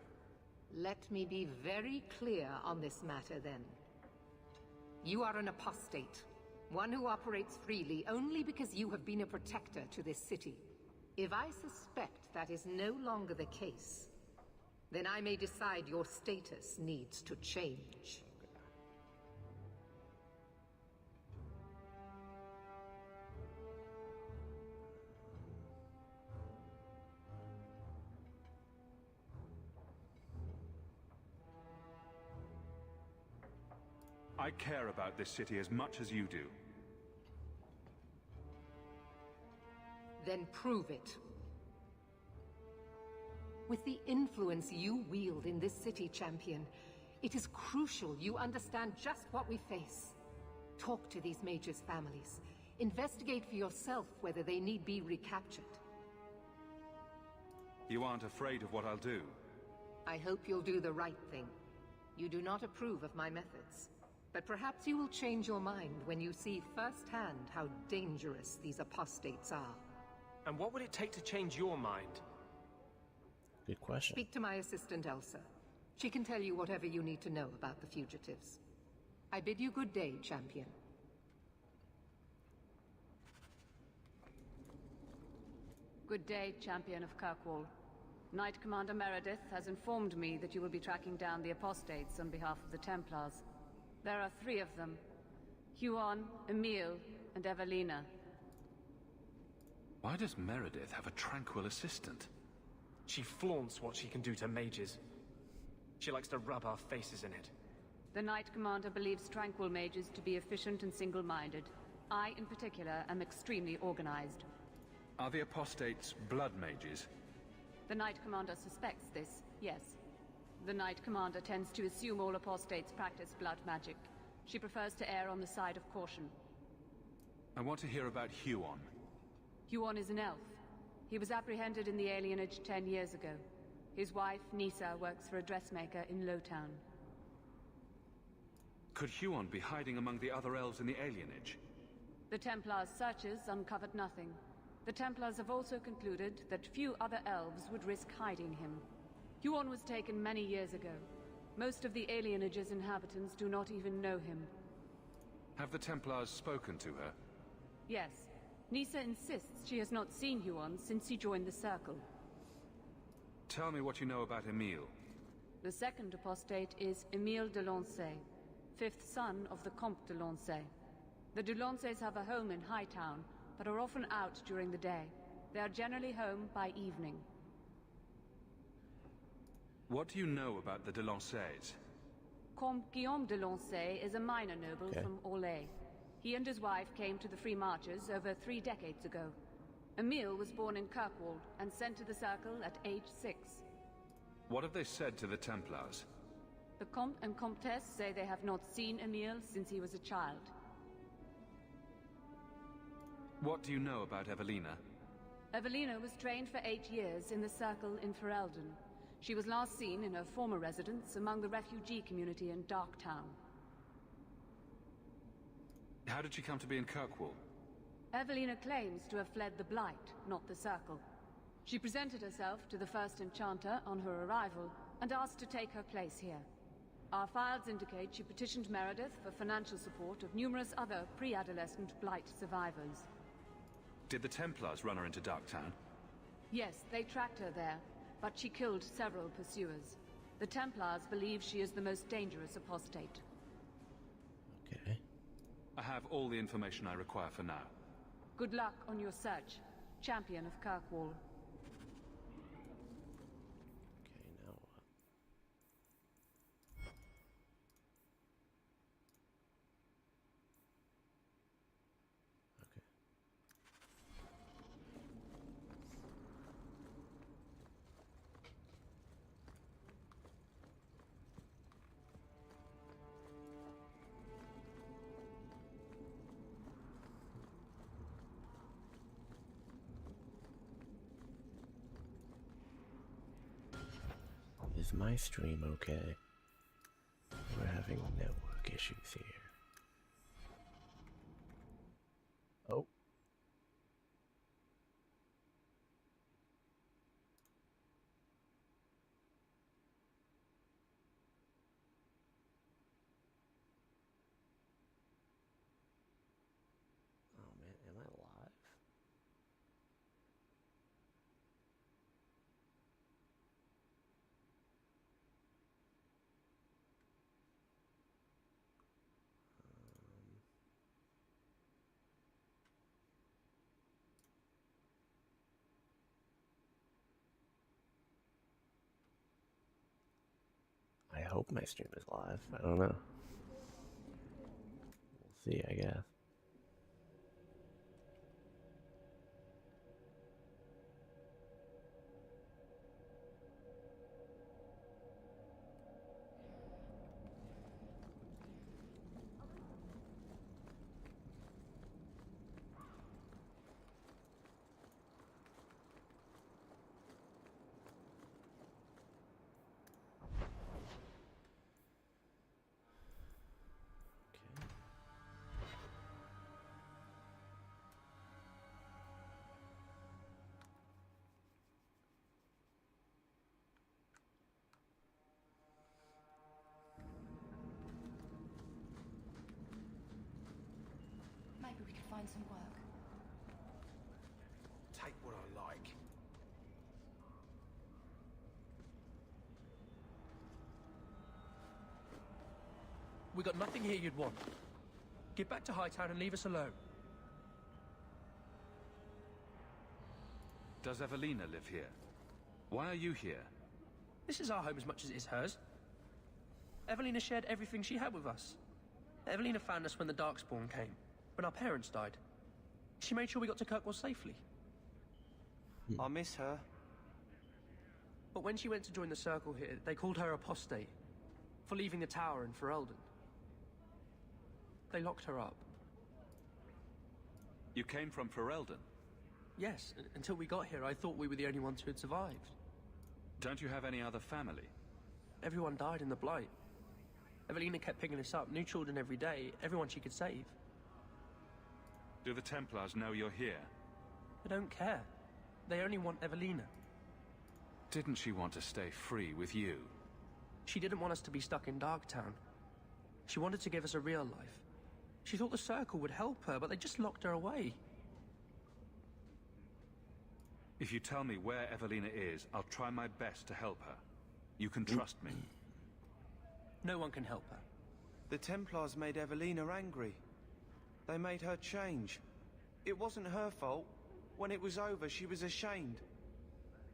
Let me be very clear on this matter, then. You are an apostate, one who operates freely only because you have been a protector to this city. If I suspect that is no longer the case, then I may decide your status needs to change. I care about this city as much as you do. Then prove it. With the influence you wield in this city, Champion, it is crucial you understand just what we face. Talk to these mages' families. Investigate for yourself whether they need be recaptured. You aren't afraid of what I'll do? I hope you'll do the right thing. You do not approve of my methods. But perhaps you will change your mind when you see firsthand how dangerous these apostates are. And what would it take to change your mind? Good question. Speak to my assistant, Elsa. She can tell you whatever you need to know about the fugitives. I bid you good day, Champion. Good day, Champion of Kirkwall. Knight Commander Meredith has informed me that you will be tracking down the apostates on behalf of the Templars. There are 3 of them. Huon, Emile, and Evelina. Why does Meredith have a tranquil assistant? She flaunts what she can do to mages. She likes to rub our faces in it. The Knight Commander believes tranquil mages to be efficient and single-minded. I, in particular, am extremely organized. Are the apostates blood mages? The Knight Commander suspects this, yes. The Knight Commander tends to assume all apostates practice blood magic. She prefers to err on the side of caution. I want to hear about Huon. Huon is an elf. He was apprehended in the alienage 10 years ago. His wife, Nisa, works for a dressmaker in Lowtown. Could Huon be hiding among the other elves in the alienage? The Templars' searches uncovered nothing. The Templars have also concluded that few other elves would risk hiding him. Huon was taken many years ago. Most of the alienage's inhabitants do not even know him. Have the Templars spoken to her? Yes. Nisa insists she has not seen Huon since he joined the Circle. Tell me what you know about Emile. The second apostate is Emile de Lancey, 5th son of the Comte de Lancey. The de Lanceys have a home in Hightown, but are often out during the day. They are generally home by evening. What do you know about the de Lanceys? Comte Guillaume de Lancey is a minor noble from Orlais. He and his wife came to the Free Marches over 3 decades ago. Emile was born in Kirkwall and sent to the Circle at age 6. What have they said to the Templars? The Comte and Comtesse say they have not seen Emile since he was a child. What do you know about Evelina? Evelina was trained for 8 years in the Circle in Ferelden. She was last seen in her former residence among the refugee community in Darktown. How did she come to be in Kirkwall? Evelina claims to have fled the Blight, not the Circle. She presented herself to the first Enchanter on her arrival and asked to take her place here. Our files indicate she petitioned Meredith for financial support of numerous other pre-adolescent Blight survivors. Did the Templars run her into Darktown? Yes, they tracked her there, but she killed several pursuers. The Templars believe she is the most dangerous apostate. Okay. I have all the information I require for now. Good luck on your search, Champion of Kirkwall. Okay, now what? Okay. Is my stream okay? We're having network issues here. Oh. Oh man, am I live? I hope my stream is live. I don't know. We'll see, I guess. Maybe we could find some work. Take what I like. We got nothing here you'd want. Get back to Hightown and leave us alone. Does Evelina live here? Why are you here? This is our home as much as it is hers. Evelina shared everything she had with us. Evelina found us when the Darkspawn came, when our parents died. She made sure we got to Kirkwall safely. I miss her. But when she went to join the Circle here, they called her apostate for leaving the tower in Ferelden. They locked her up. You came from Ferelden? Yes, until we got here, I thought we were the only ones who had survived. Don't you have any other family? Everyone died in the Blight. Evelina kept picking us up, new children every day, everyone she could save. Do the Templars know you're here? They don't care. They only want Evelina. Didn't she want to stay free with you? She didn't want us to be stuck in Darktown. She wanted to give us a real life. She thought the Circle would help her, but they just locked her away. If you tell me where Evelina is, I'll try my best to help her. You can trust me. No one can help her. The Templars made Evelina angry. They made her change. It wasn't her fault. When it was over, she was ashamed.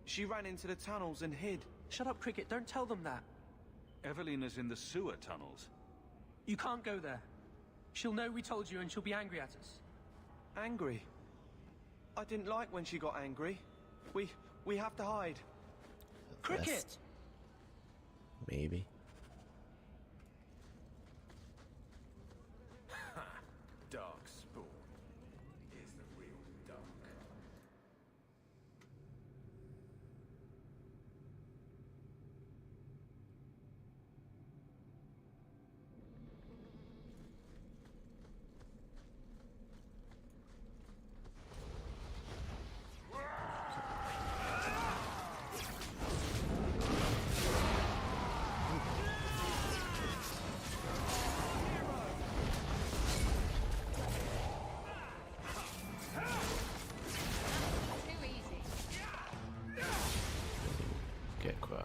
She ran into the tunnels and hid. Shut up, Cricket. Don't tell them that. Evelina's in the sewer tunnels. You can't go there. She'll know we told you and she'll be angry at us. Angry? I didn't like when she got angry. We have to hide. Cricket! Maybe. Darkspawn is the real dark.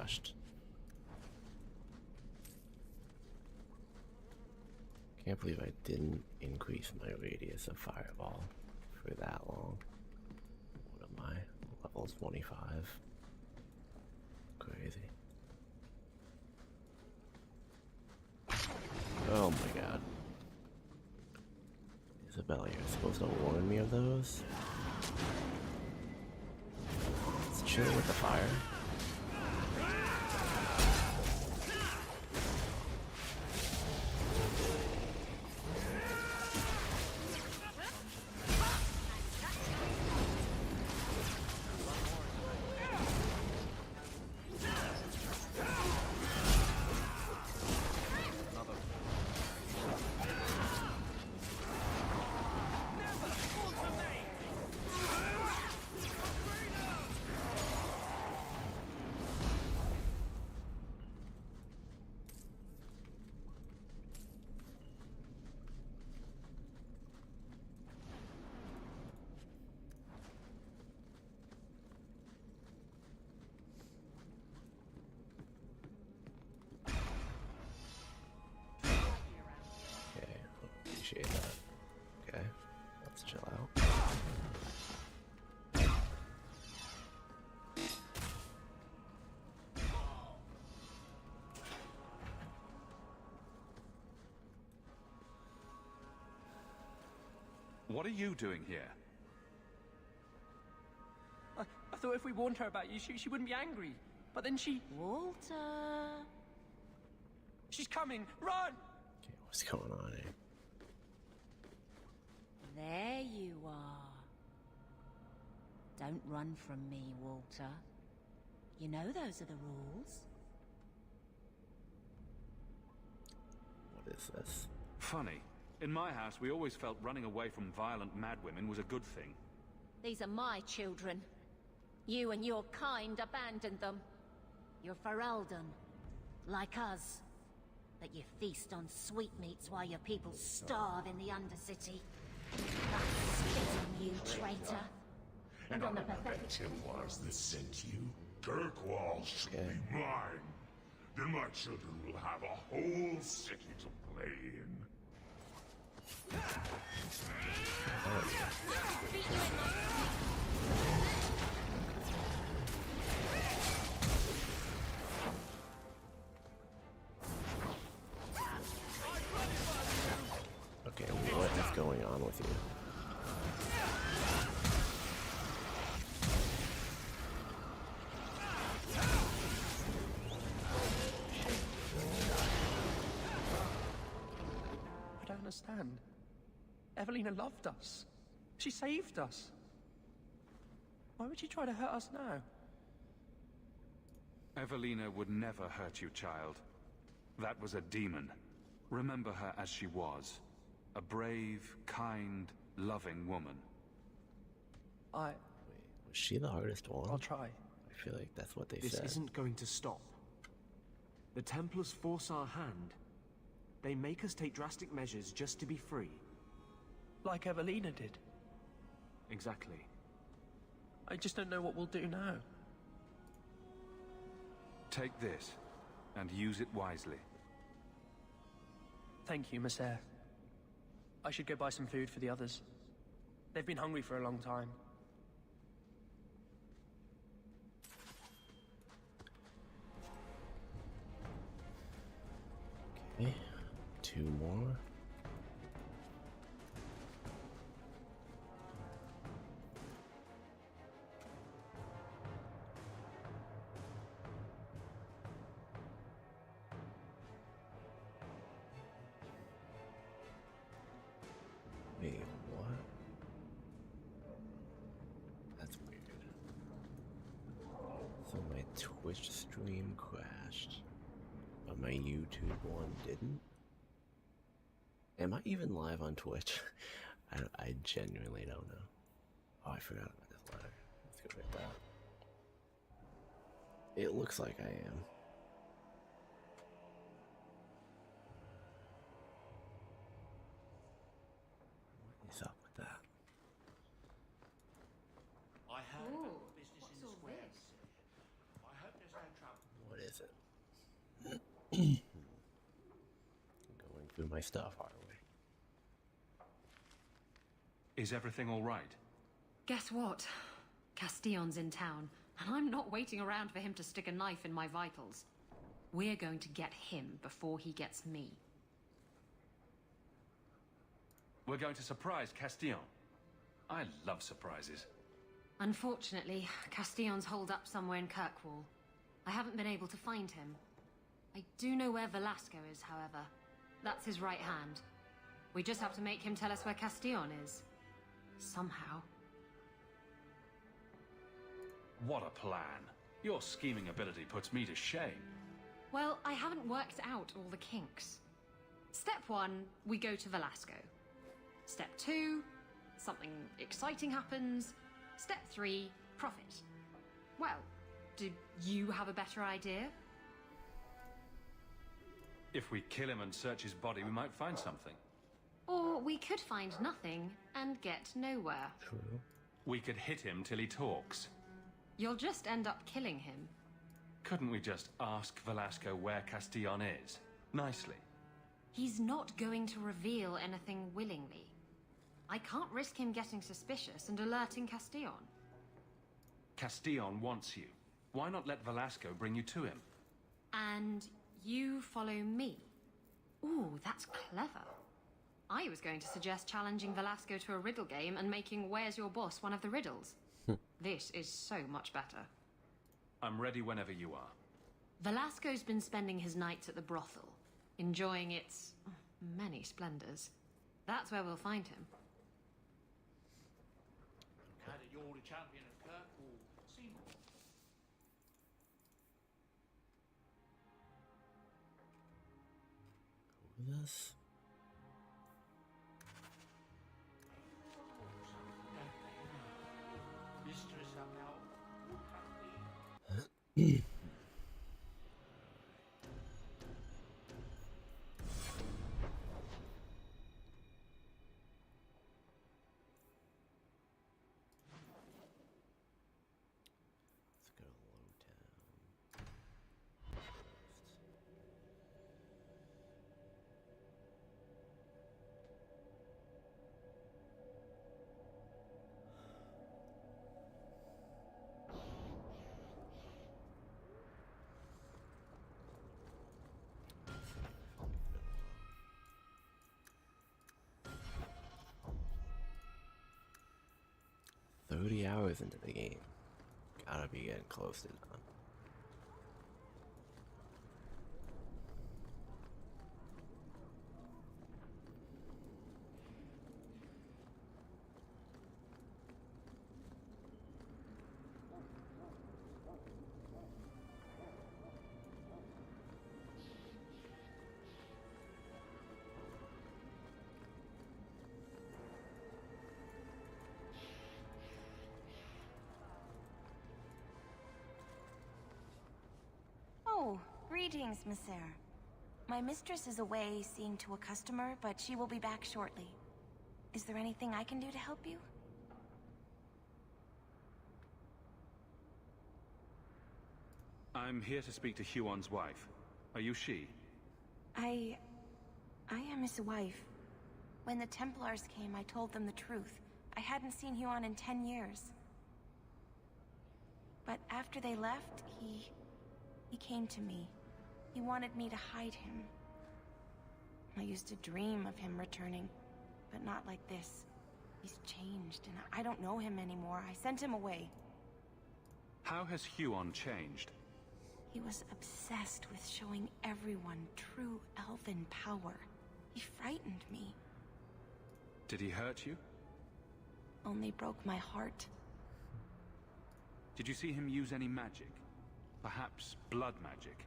crashed. Can't believe I didn't increase my radius of fireball for that long. What am I? Level 25. Crazy. Oh my god. Isabella, you're supposed to warn me of those? Let's chill with the fire. Appreciate that. Okay, let's chill out. What are you doing here? I thought if we warned her about you, she wouldn't be angry. But then she... Walter... She's coming! Run! Okay, what's going on here? There you are. Don't run from me, Walter. You know those are the rules. What is this? Funny. In my house, we always felt running away from violent madwomen was a good thing. These are my children. You and your kind abandoned them. You're Ferelden, like us. But you feast on sweetmeats while your people starve in the Undercity. I spit on you, traitor. And on the pathetic Templars that sent you, Kirkwall should be mine. Then my children will have a whole city to play in. Okay, what is going on with you? I don't understand. Evelina loved us. She saved us. Why would she try to hurt us now? Evelina would never hurt you, child. That was a demon. Remember her as she was. A brave, kind, loving woman. Was she the hardest one? I'll try. I feel like that's what they This said. isn't going to stop. The Templars force our hand. They make us take drastic measures just to be free. Like Evelina did. Exactly. I just don't know what we'll do now. Take this, and use it wisely. Thank you, Miss Eyre. I should go buy some food for the others. They've been hungry for a long time. Okay, 2 more. Wait, what? That's weird. So my Twitch stream crashed, but my YouTube one didn't? Am I even live on Twitch? I genuinely don't know. Oh, I forgot about this letter. Let's go read that. It looks like I am. What is up with that? I heard about the business in the square. I hope there's no trouble. What Going through my stuff, are we? Is everything all right? Guess what? Castillon's in town, and I'm not waiting around for him to stick a knife in my vitals. We're going to get him before he gets me. We're going to surprise Castillon. I love surprises. Unfortunately, Castillon's holed up somewhere in Kirkwall. I haven't been able to find him. I do know where Velasco is, however. That's his right hand. We just have to make him tell us where Castillon is. Somehow. What a plan. Your scheming ability puts me to shame. Well, I haven't worked out all the kinks. Step 1, we go to Velasco. Step 2, something exciting happens. Step 3, profit. Well, do you have a better idea? If we kill him and search his body, we might find something. Or we could find nothing and get nowhere. True. We could hit him till he talks. You'll just end up killing him. Couldn't we just ask Velasco where Castillon is? Nicely. He's not going to reveal anything willingly. I can't risk him getting suspicious and alerting Castillon. Castillon wants you. Why not let Velasco bring you to him? And you follow me. Ooh, that's clever. I was going to suggest challenging Velasco to a riddle game and making Where's Your Boss one of the riddles. This is so much better. I'm ready whenever you are. Velasco's been spending his nights at the brothel, enjoying its many splendors. That's where we'll find him. Now that you're the champion of Kirkwall, Seymour. Who is this? Mistress about. Let's go to Lowtown. First. 30 hours into the game. Gotta be getting close to done. Oh, greetings, Messer. My mistress is away seeing to a customer, but she will be back shortly. Is there anything I can do to help you? I'm here to speak to Huon's wife. Are you she? I am his wife. When the Templars came, I told them the truth. I hadn't seen Huon in 10 years. But after they left, he came to me. He wanted me to hide him. I used to dream of him returning, but not like this. He's changed, and I don't know him anymore. I sent him away. How has Huon changed? He was obsessed with showing everyone true elven power. He frightened me. Did he hurt you? Only broke my heart. Did you see him use any magic? Perhaps blood magic?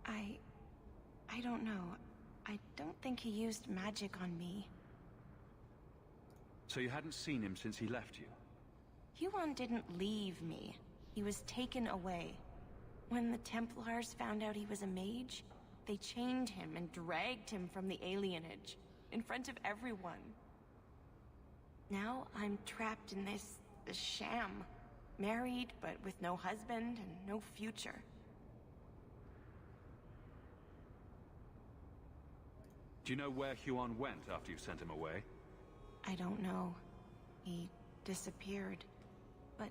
I don't know. I don't think he used magic on me. So you hadn't seen him since he left you? Huon didn't leave me. He was taken away. When the Templars found out he was a mage, they chained him and dragged him from the alienage, in front of everyone. Now I'm trapped in this sham. Married, but with no husband and no future. Do you know where Huon went after you sent him away? I don't know. He disappeared. But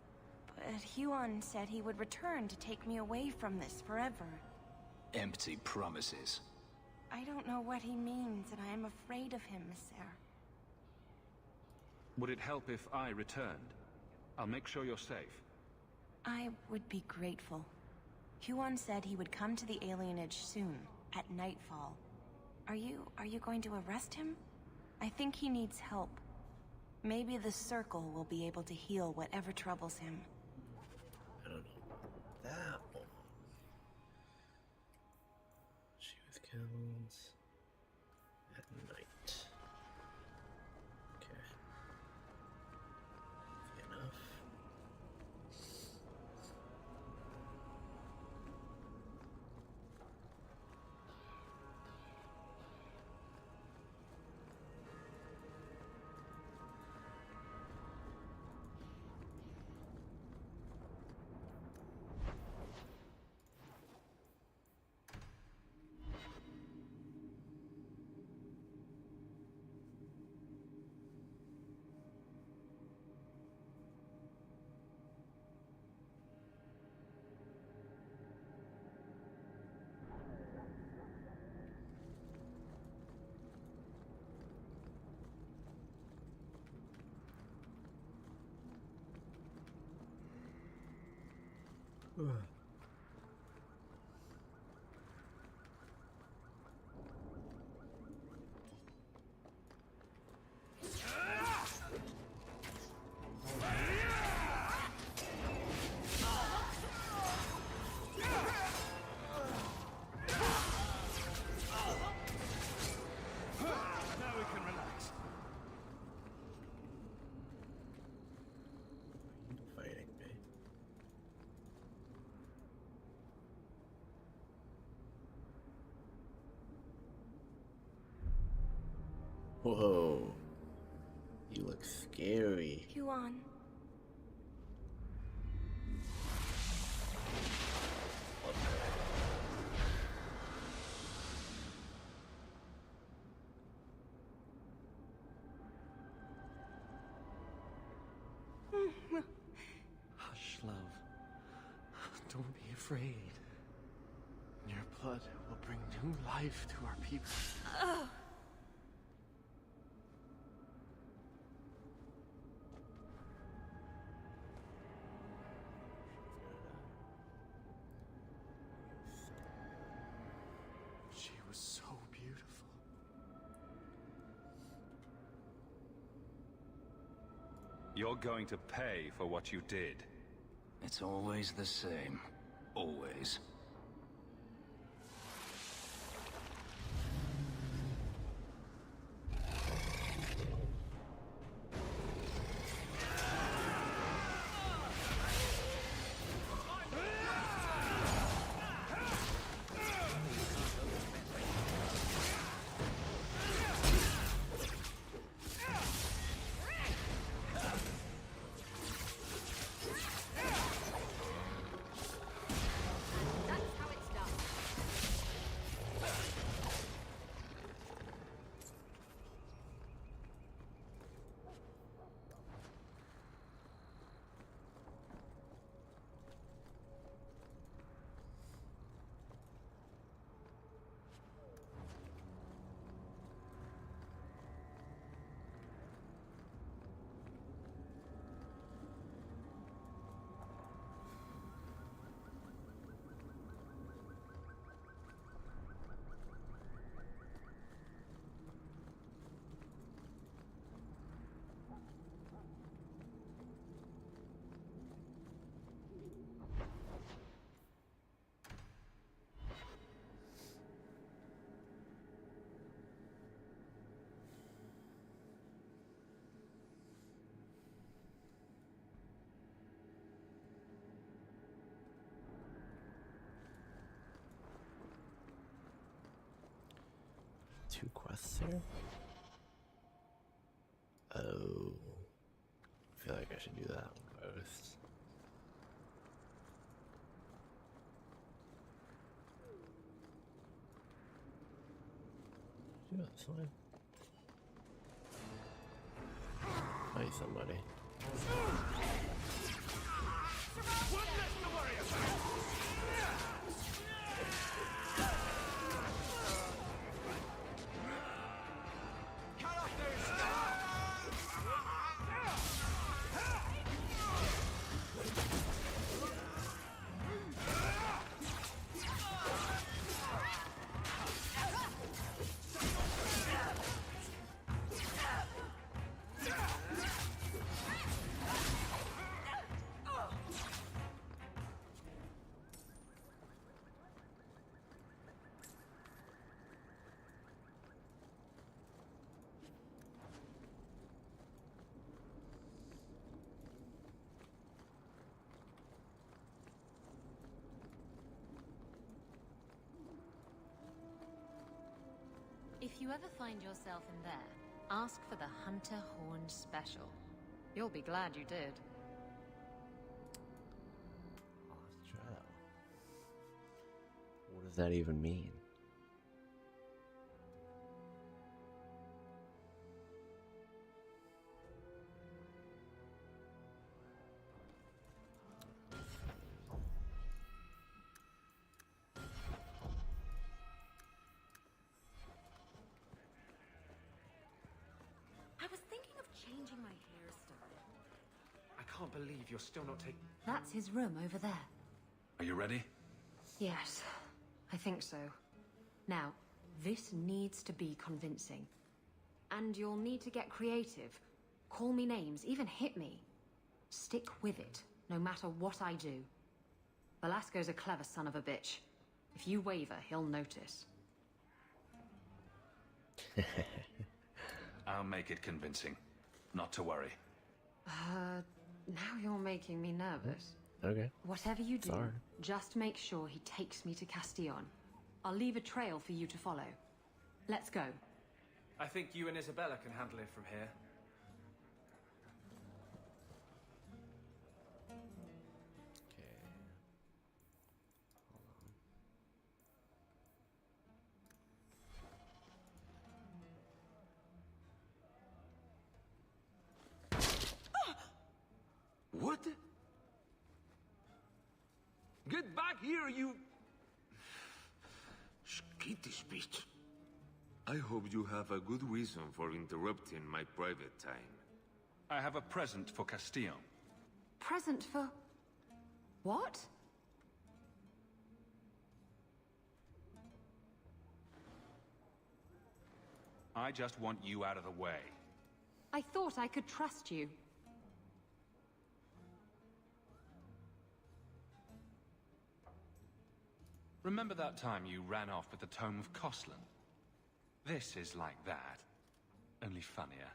Huon said he would return to take me away from this forever. Empty promises. I don't know what he means, and I am afraid of him, Sir. Would it help if I returned? I'll make sure you're safe. I would be grateful. Huon said he would come to the alienage soon, at nightfall. Are you going to arrest him? I think he needs help. Maybe the Circle will be able to heal whatever troubles him. I don't know about that one. She was killed at night. Okay. Easy enough. Ugh. Now we can relax. Fighting me. Whoa. You look scary. Huon. Hush, love. Don't be afraid. Your blood will bring new life to our people. She was so beautiful. You're going to pay for what you did. It's always the same. Always. Two quests here? Oh. I feel like I should do that one first. Yeah, that's fine. Fight somebody. One less to worry about! Cut off their If you ever find yourself in there, ask for the Hunter Horn Special. You'll be glad you did. Lost trail. What does that even mean? I was thinking of changing my hairstyle. I can't believe you're still not taking... That's his room over there. Are you ready? Yes, I think so. Now, this needs to be convincing. And you'll need to get creative. Call me names, even hit me. Stick with it, no matter what I do. Velasco's a clever son of a bitch. If you waver, he'll notice. I'll make it convincing. Not to worry. Now you're making me nervous. Okay. Whatever you do, Sorry. just make sure he takes me to Castillon. I'll leave a trail for you to follow. Let's go. I think you and Isabella can handle it from here. What? Get back here, you... skittish bitch. I hope you have a good reason for interrupting my private time. I have a present for Castillon. Present for... what? I just want you out of the way. I thought I could trust you. Remember that time you ran off with the Tome of Koslan? This is like that, only funnier.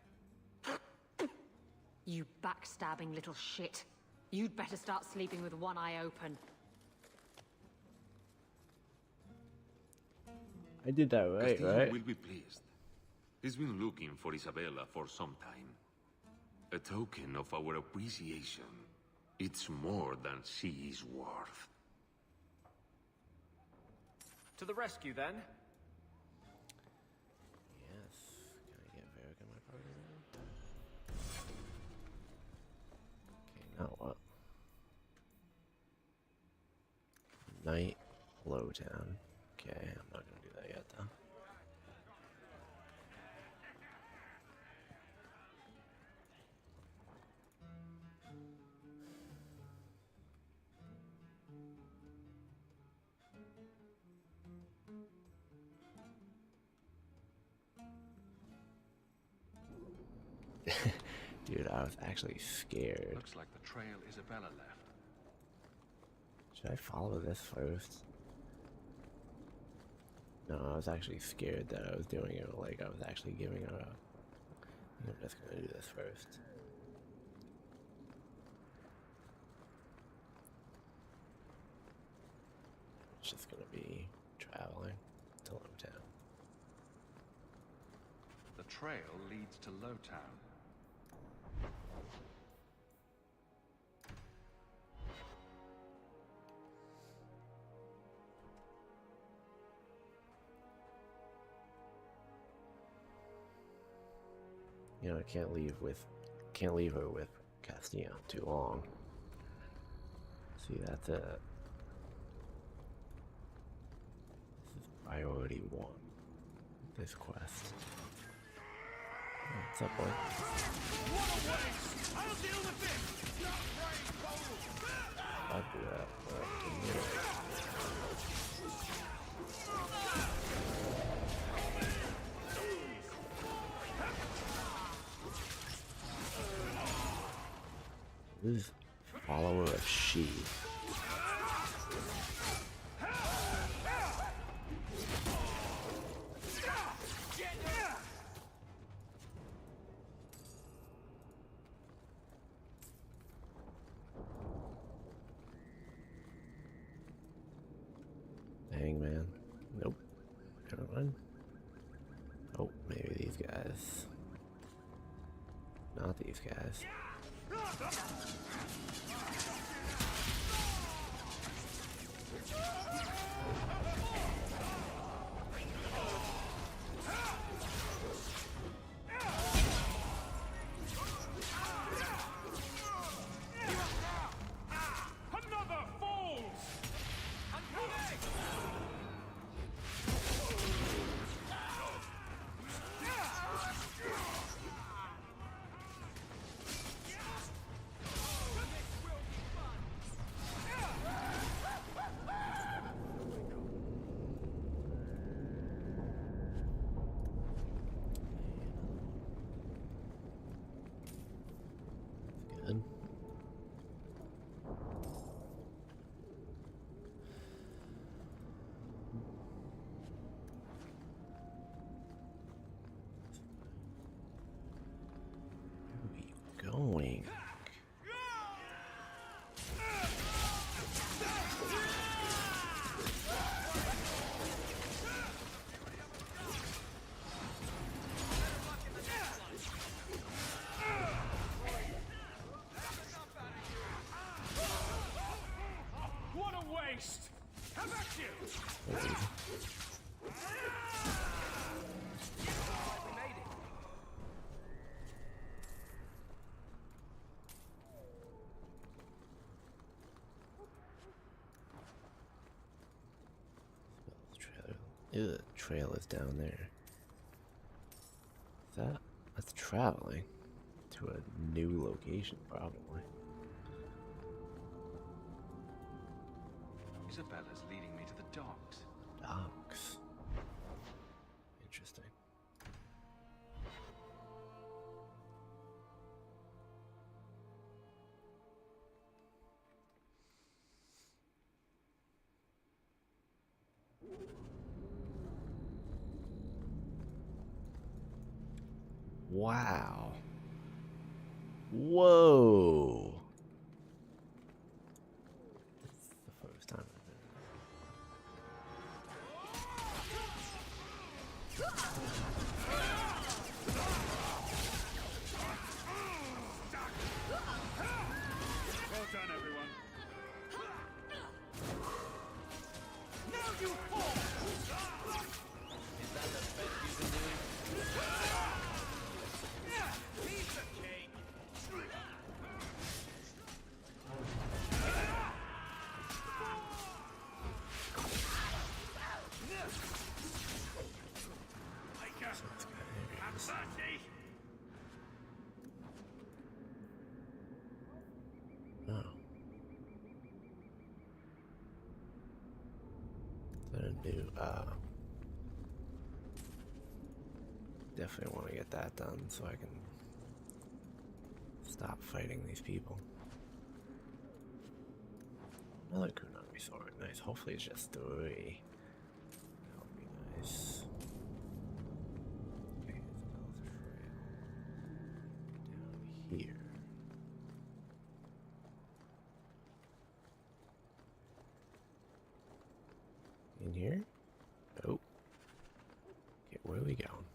You backstabbing little shit. You'd better start sleeping with one eye open. I did that right, Castillo right? will be pleased. He's been looking for Isabella for some time. A token of our appreciation. It's more than she is worth. To the rescue, then. Yes. Can I get Varric in my party now? Okay, now what? Night Lowtown. Okay, I'm not gonna do that yet though. Dude, I was actually scared. Looks like the trail Isabella left. Should I follow this first? No, I was actually scared that I was doing it like I was actually giving her up. I'm just gonna do this first. It's just gonna be traveling to Lowtown. The trail leads to Lowtown. You know, I can't leave her with Castilla too long. See, that's it. This is priority 1. This quest. Oh, what's up, boy? I'll deal with this. I'll do that. This is follower of she. Hangman. Nope. Never mind. Oh, maybe these guys. Not these guys. Another falls. I'm coming. Good. Where are we going? What a waste. How about you? Ew, the trail is down there. That's traveling to a new location, probably. Isabella's leading me to the docks. Docks. Interesting. Wow. Whoa. This is the first time I've been. Well done, everyone. Now you fall. Is that the best you can do? Piece of cake. Oh. Gonna do, definitely want to get that done so I can stop fighting these people. Another Kunami sword. Nice. Hopefully it's just 3. That would be nice. Okay, Isabel's trail. Down here. In here? Oh. Okay, where are we going?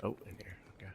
Oh, in here. Okay.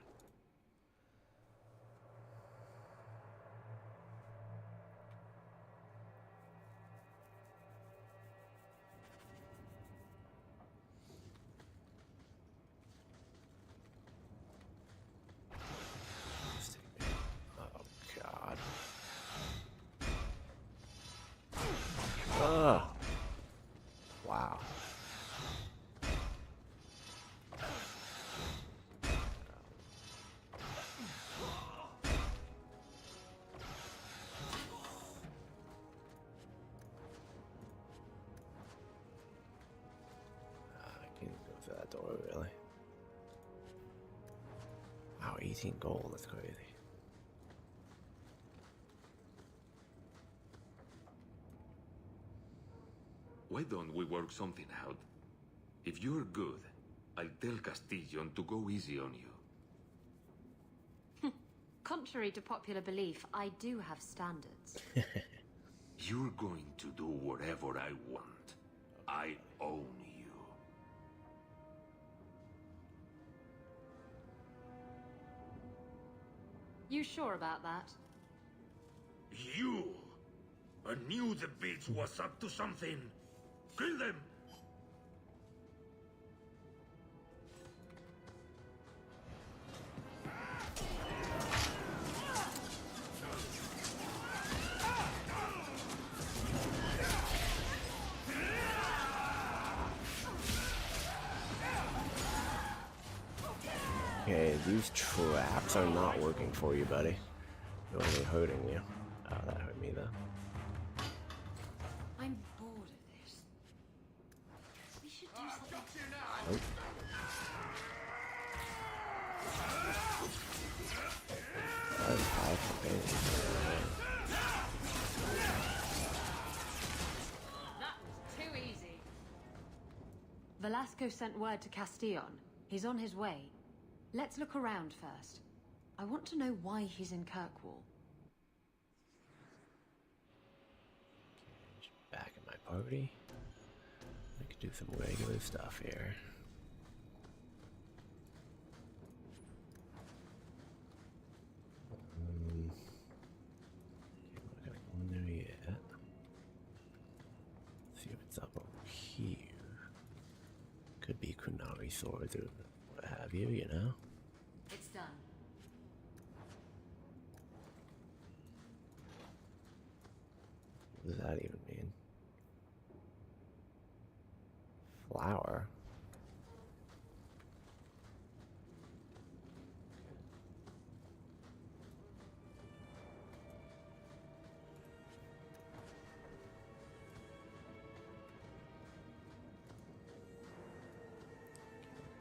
that door, really. Wow, 18 gold, that's crazy. Why don't we work something out? If you're good, I'll tell Castillon to go easy on you. Contrary to popular belief, I do have standards. You're going to do whatever I want. I own you. You sure about that? You! I knew the bitch was up to something. Kill them! Okay, these traps are not working for you, buddy. They're only hurting you. Oh, that hurt me, though. I'm bored of this. We should do something. Nope. That was powerful, That was too easy. Velasco sent word to Castillon. He's on his way. Let's look around first. I want to know why he's in Kirkwall. Back in my party. I could do some regular stuff here. Okay, we're not gonna go in there yet. See what's up over here. Could be Kunari swords or what have you, you know? It's done. What does that even mean? Flower?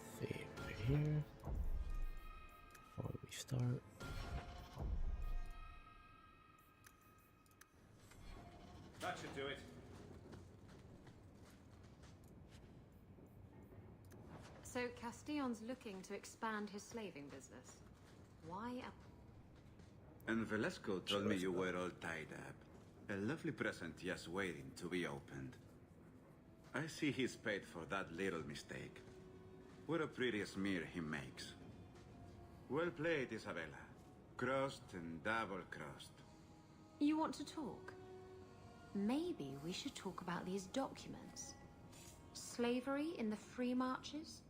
Let's see, right here. Before we start. That should do it. So Castillon's looking to expand his slaving business. Why And Velasco told me you were all tied up. A lovely present just waiting to be opened. I see he's paid for that little mistake. What a pretty smear he makes. Well played, Isabella. Crossed and double-crossed. You want to talk? Maybe we should talk about these documents. Slavery in the free marches?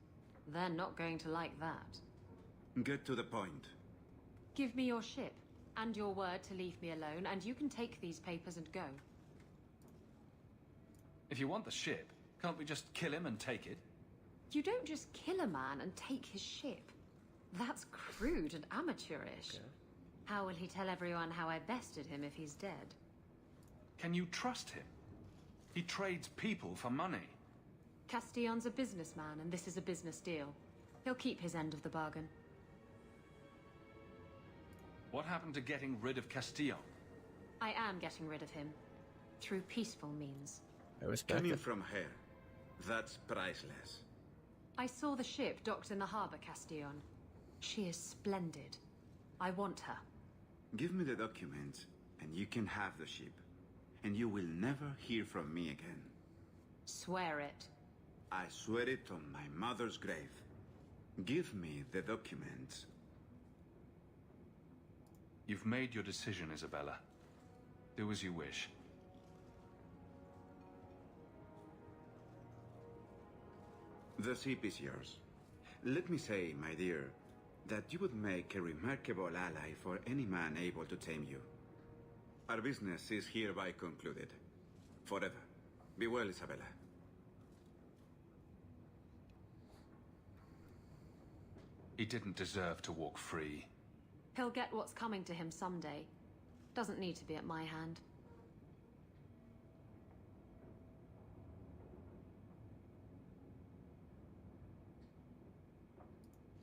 They're not going to like that. Get to the point. Give me your ship, and your word to leave me alone, and you can take these papers and go. If you want the ship, can't we just kill him and take it? You don't just kill a man and take his ship. That's crude and amateurish. Okay. How will he tell everyone how I bested him if he's dead? Can you trust him? He trades people for money. Castillon's a businessman, and this is a business deal. He'll keep his end of the bargain. What happened to getting rid of Castillon? I am getting rid of him. Through peaceful means. I respect Coming it. from her, that's priceless. I saw the ship docked in the harbor, Castillon. She is splendid. I want her. Give me the documents, and you can have the ship. And you will never hear from me again. Swear it. I swear it on my mother's grave. Give me the documents. You've made your decision, Isabella. Do as you wish. The ship is yours. Let me say, my dear, that you would make a remarkable ally for any man able to tame you. Our business is hereby concluded. Forever. Be well, Isabella. He didn't deserve to walk free. He'll get what's coming to him someday. Doesn't need to be at my hand.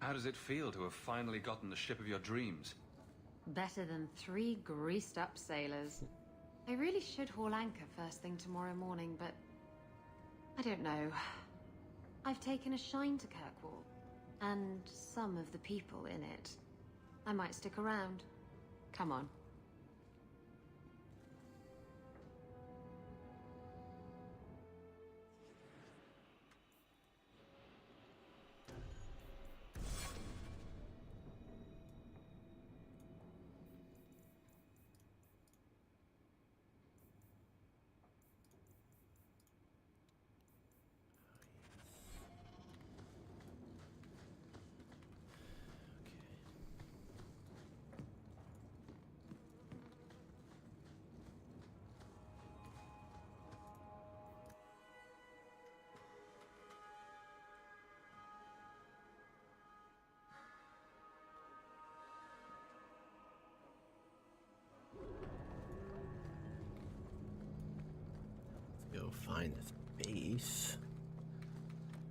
How does it feel to have finally gotten the ship of your dreams? Better than 3 greased-up sailors. I really should haul anchor first thing tomorrow morning, but I don't know. I've taken a shine to Kirkwall, and some of the people in it. I might stick around. Come on. Go find this base.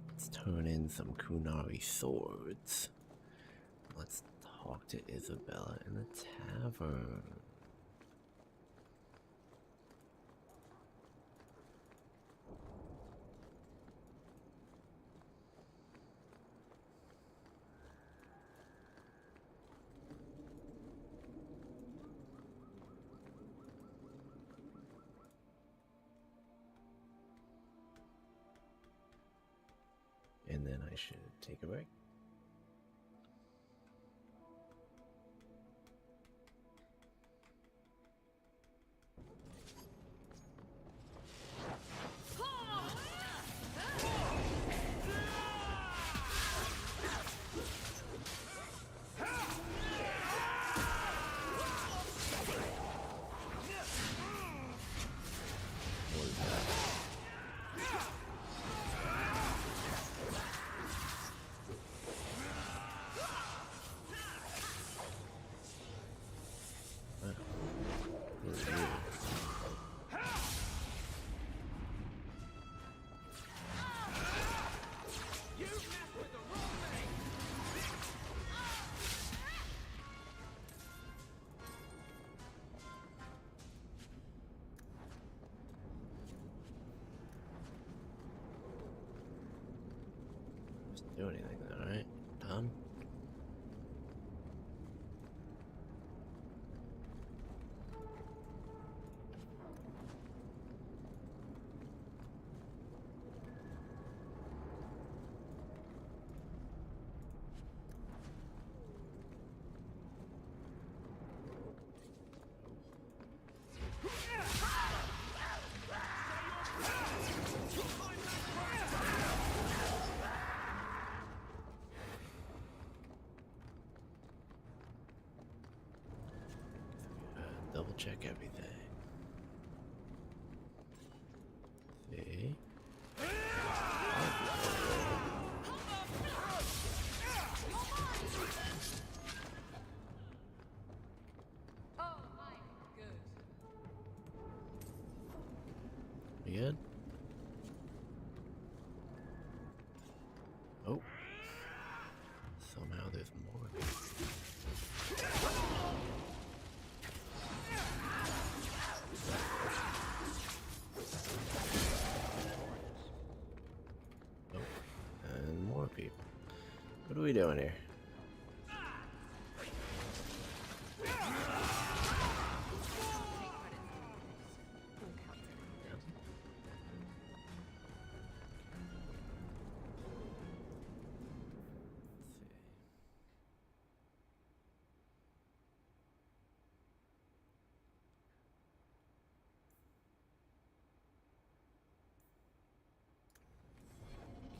Let's turn in some Kunari swords. Let's talk to Isabella in the tavern. And then I should take a break. Do anything, alright? Done? Double check everything. See? We good? Oh. Somehow there's more. People. What are we doing here?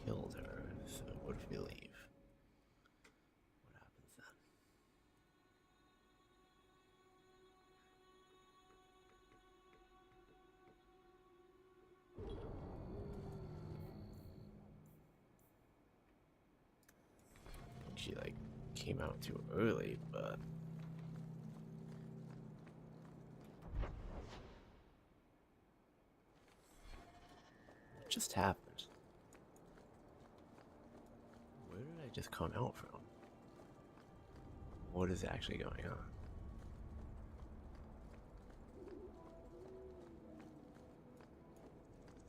Killed her, so what if we leave? What happens then? She like came out too early, but what just happened? Where did I just come out from? What is actually going on?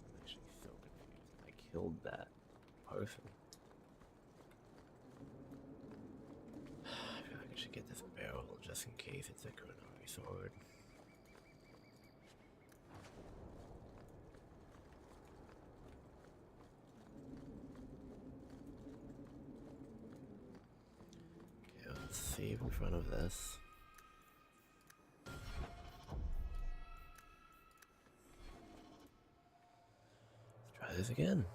I'm actually so confused. I killed that person. I feel like I should get this barrel just in case it's a Kunomi sword. Okay, let's save in front of this. Let's try this again.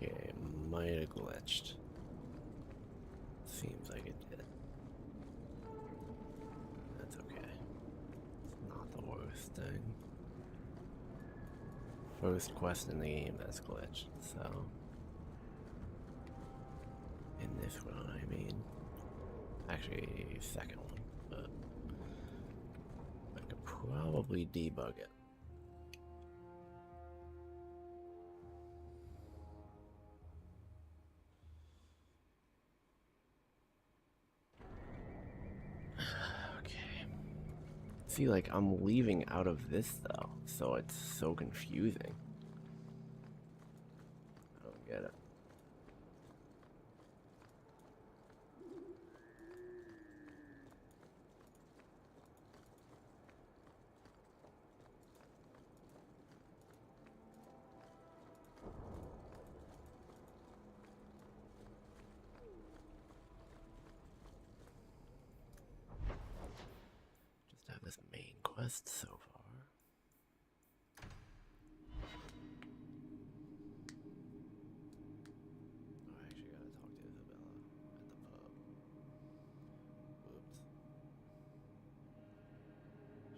Okay, might have glitched. Seems like it did. That's okay. It's not the worst thing. First quest in the game that's glitched, so. In this one, I mean. Actually, second one, but. I could probably debug it. See, like, I'm leaving out of this though, so it's so confusing. I don't get it. Just have this main quest so far. Oh, I actually gotta talk to Isabella at the pub. Whoops. Should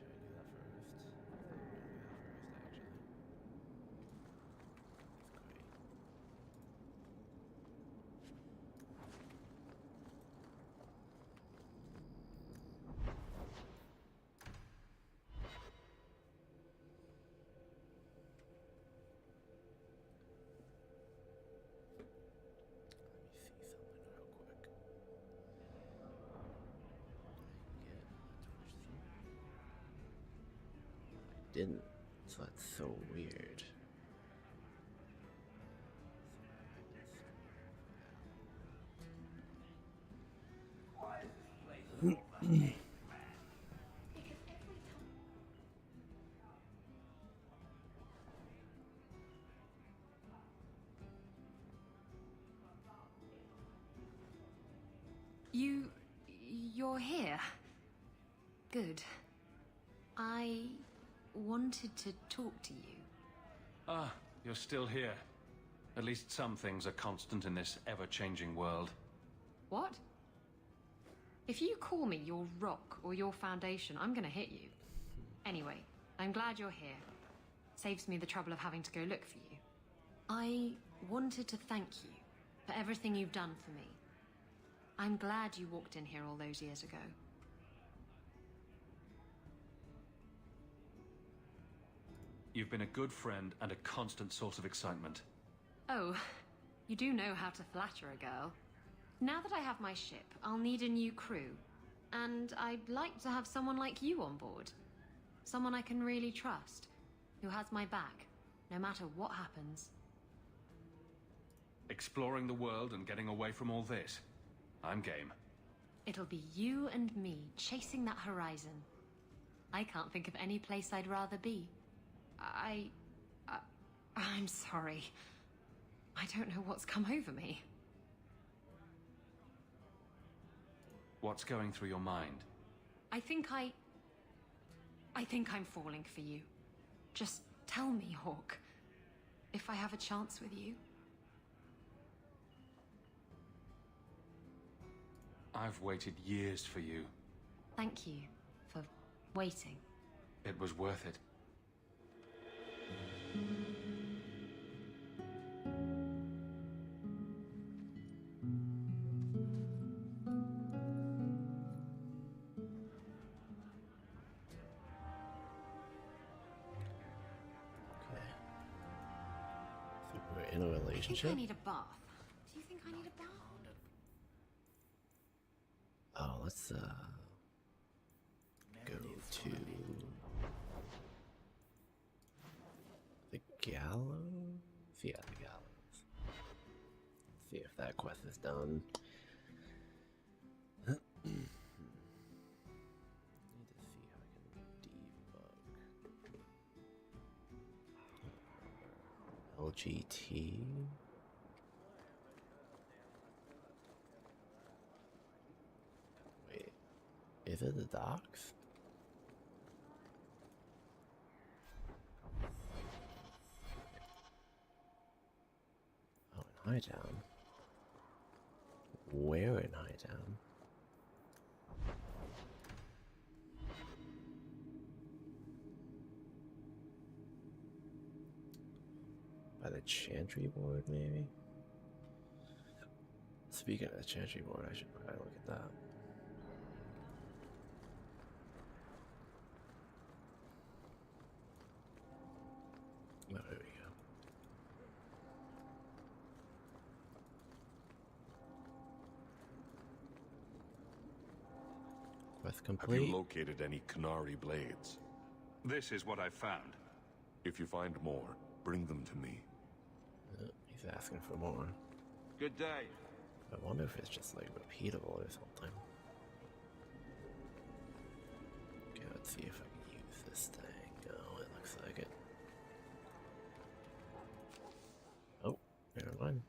I do that first? I think I'm gonna do that first, actually. That's great. Didn't, so that's so weird. You're here. Good. I wanted to talk to you. Ah, you're still here. At least some things are constant in this ever-changing world. What? If you call me your rock or your foundation, I'm gonna hit you. Anyway, I'm glad you're here. Saves me the trouble of having to go look for you. I wanted to thank you for everything you've done for me. I'm glad you walked in here all those years ago. You've been a good friend and a constant source of excitement. Oh, you do know how to flatter a girl. Now that I have my ship, I'll need a new crew. And I'd like to have someone like you on board. Someone I can really trust, who has my back, no matter what happens. Exploring the world and getting away from all this. I'm game. It'll be you and me chasing that horizon. I can't think of any place I'd rather be. I'm sorry. I don't know what's come over me. What's going through your mind? I think I'm falling for you. Just tell me, Hawke, if I have a chance with you. I've waited years for you. Thank you for waiting. It was worth it. relationship? I need a bath. Do you think I need a bath? Oh, let's go to the gallows? Yeah, the gallows. See if that quest is done. Need to see how I can debug. LGT. Wait, is it the docks? Oh, in Hightown. Where in Hightown? By the Chantry board, maybe? Speaking of the Chantry board, I should probably look at that. Oh, there we go. Quest complete. Have you located any Canary blades? This is what I've found. If you find more, bring them to me. He's asking for more. Good day. I wonder if it's just like repeatable or something. Okay, let's see if I can use this thing. Oh, it looks like it. Oh, never mind.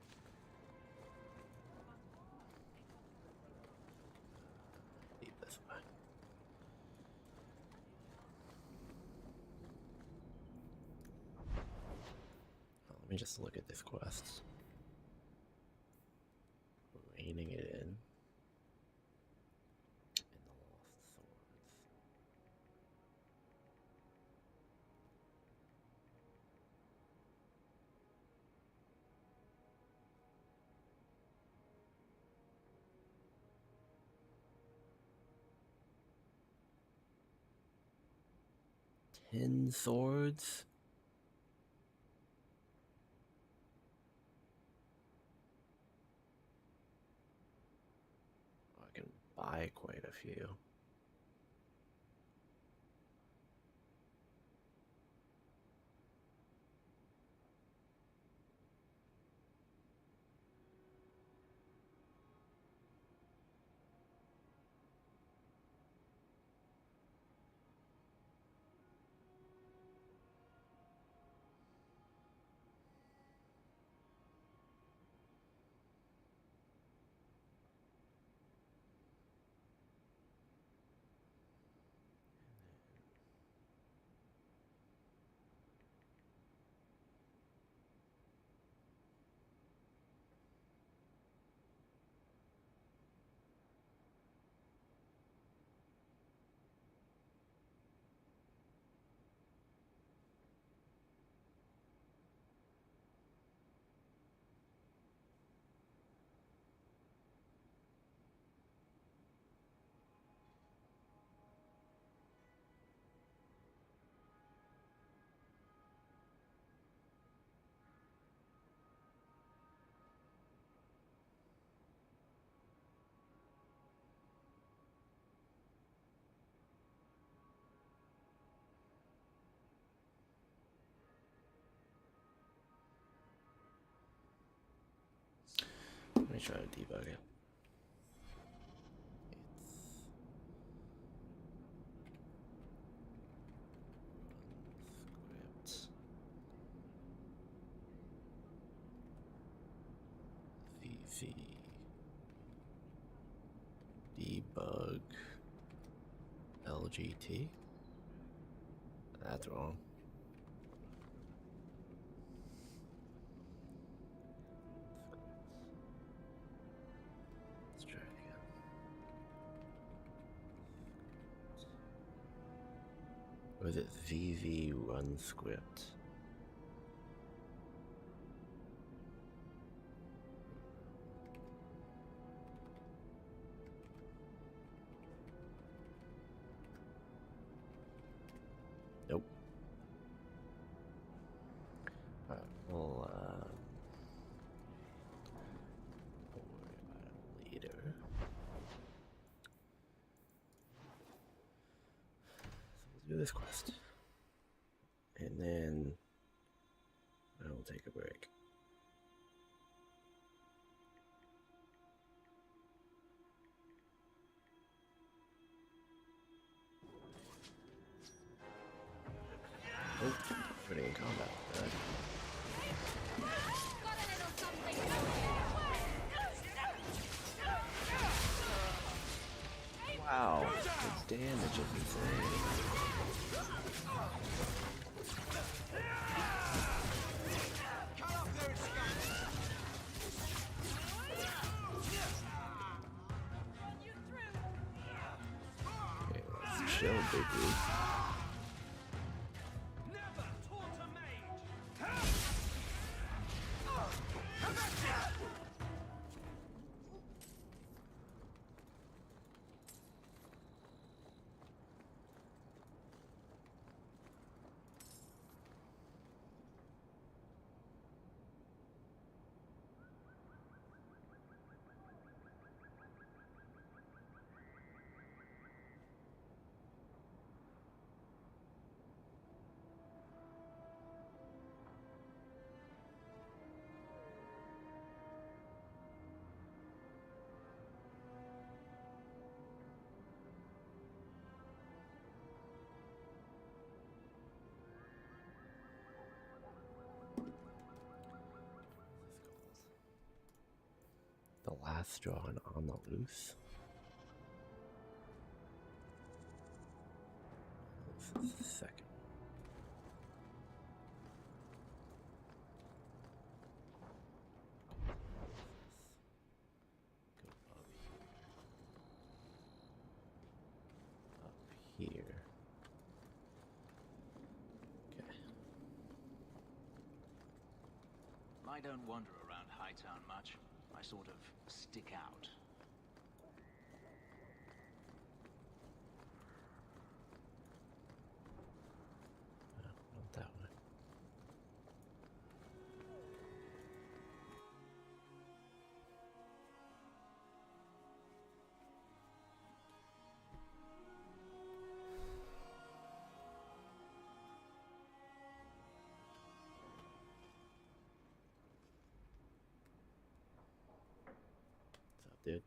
Leave this way. Oh, let me just look at this quest. Reining it in. And the lost swords. Ten swords? I can buy quite a few. Let me try to debug it. Script. VV. Debug. LGT. That's wrong. Let's try it again. Or is it VV run script? Nope. Alright, well, do this quest. And then I will take a break. Oh, pretty in combat. Right. Wow, the damage is insane. Okay, let's chill, big dude. The last straw and on the loose. This is the second. Up here. Okay. I don't wander around Hightown much. I sort of stick out. Not that way. What's up, dude?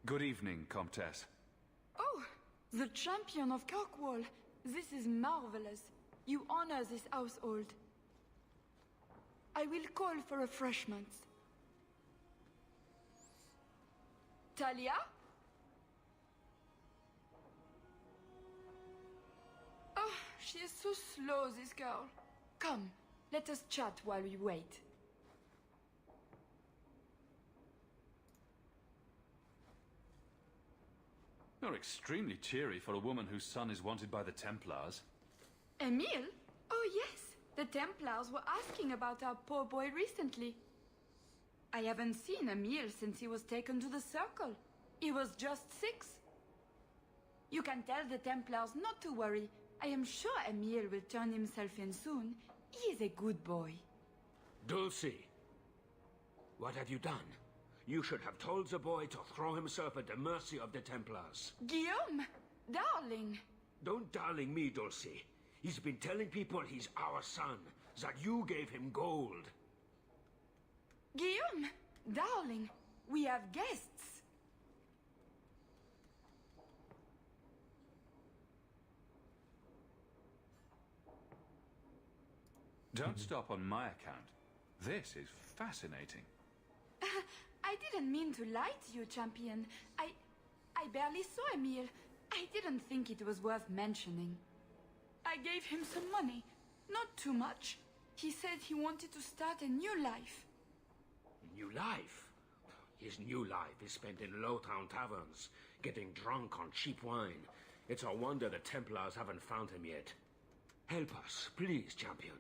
Good evening, Comtesse. Oh, the champion of Kirkwall. This is marvelous. You honor this household. I will call for refreshments. Talia? Oh, she is so slow, this girl. Come, let us chat while we wait. You're extremely cheery for a woman whose son is wanted by the Templars. Emile? Oh yes, the Templars were asking about our poor boy recently. I haven't seen Emile since he was taken to the Circle. He was just 6. You can tell the Templars not to worry. I am sure Emile will turn himself in soon. He is a good boy. Dulcie, what have you done? You should have told the boy to throw himself at the mercy of the Templars. Guillaume, darling. Don't darling me, Dulcie. He's been telling people he's our son, that you gave him gold. Guillaume, darling, we have guests. Don't stop on my account. This is fascinating. I didn't mean to lie to you, champion. I barely saw Emile. I didn't think it was worth mentioning. I gave him some money. Not too much. He said he wanted to start a new life. New life? His new life is spent in low-town taverns, getting drunk on cheap wine. It's a wonder the Templars haven't found him yet. Help us, please, champion.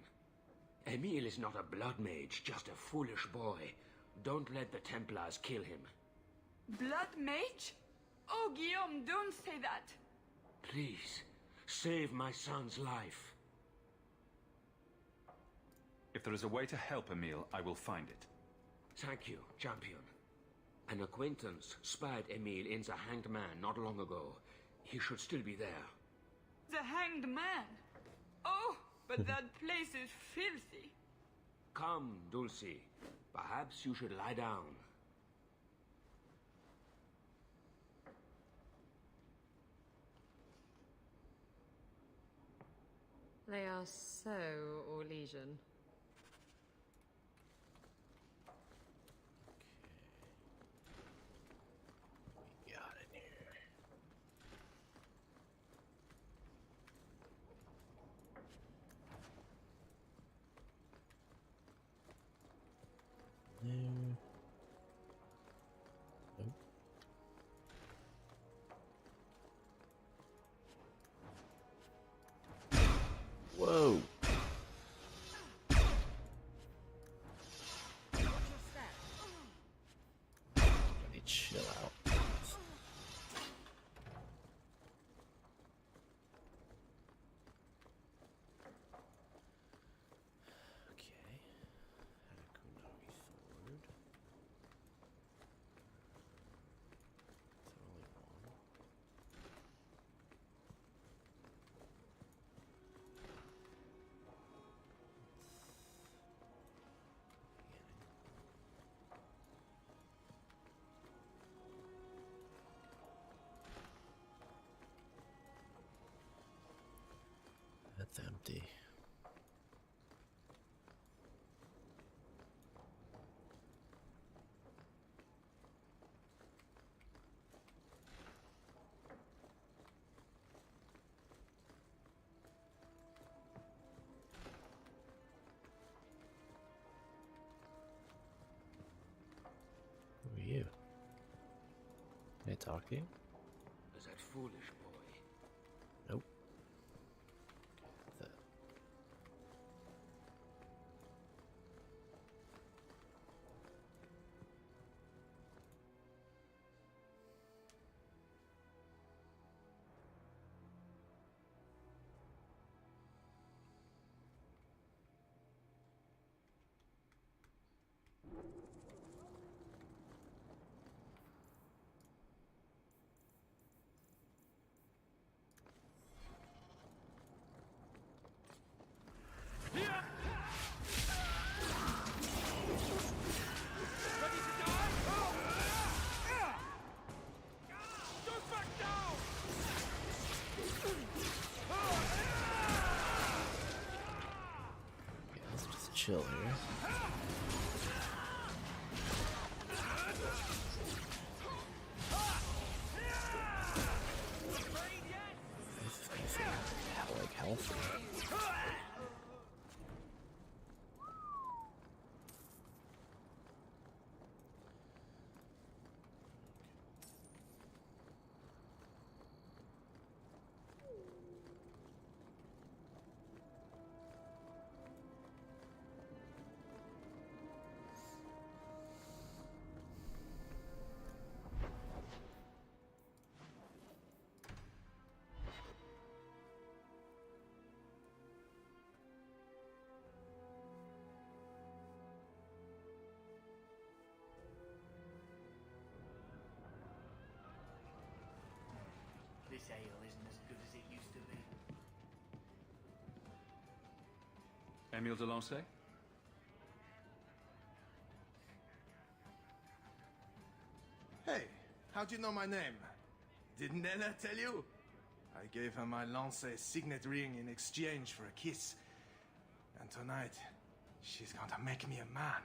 Emile is not a blood mage, just a foolish boy. Don't let the Templars kill him. Blood mage? Oh, Guillaume, don't say that. Please, save my son's life. If there is a way to help Emile, I will find it. Thank you, champion. An acquaintance spied Emile in the Hanged Man not long ago. He should still be there. The Hanged Man? Oh, but that place is filthy. Come, Dulcie. Perhaps you should lie down. They are so Orlesian. We got in here. There. Nope. Whoa. Let me chill out. Okay. Had a kunai sword. It's only one. That's empty. Who are you? Can I talk to you? Is that foolish boy? Nope. Okay, let's just chill here. This is gonna feel like healthy. This ale isn't as good as it used to be. Emile de Lancey? Hey, how'd you know my name? Didn't Ella tell you? I gave her my Lancey signet ring in exchange for a kiss. And tonight, she's going to make me a man.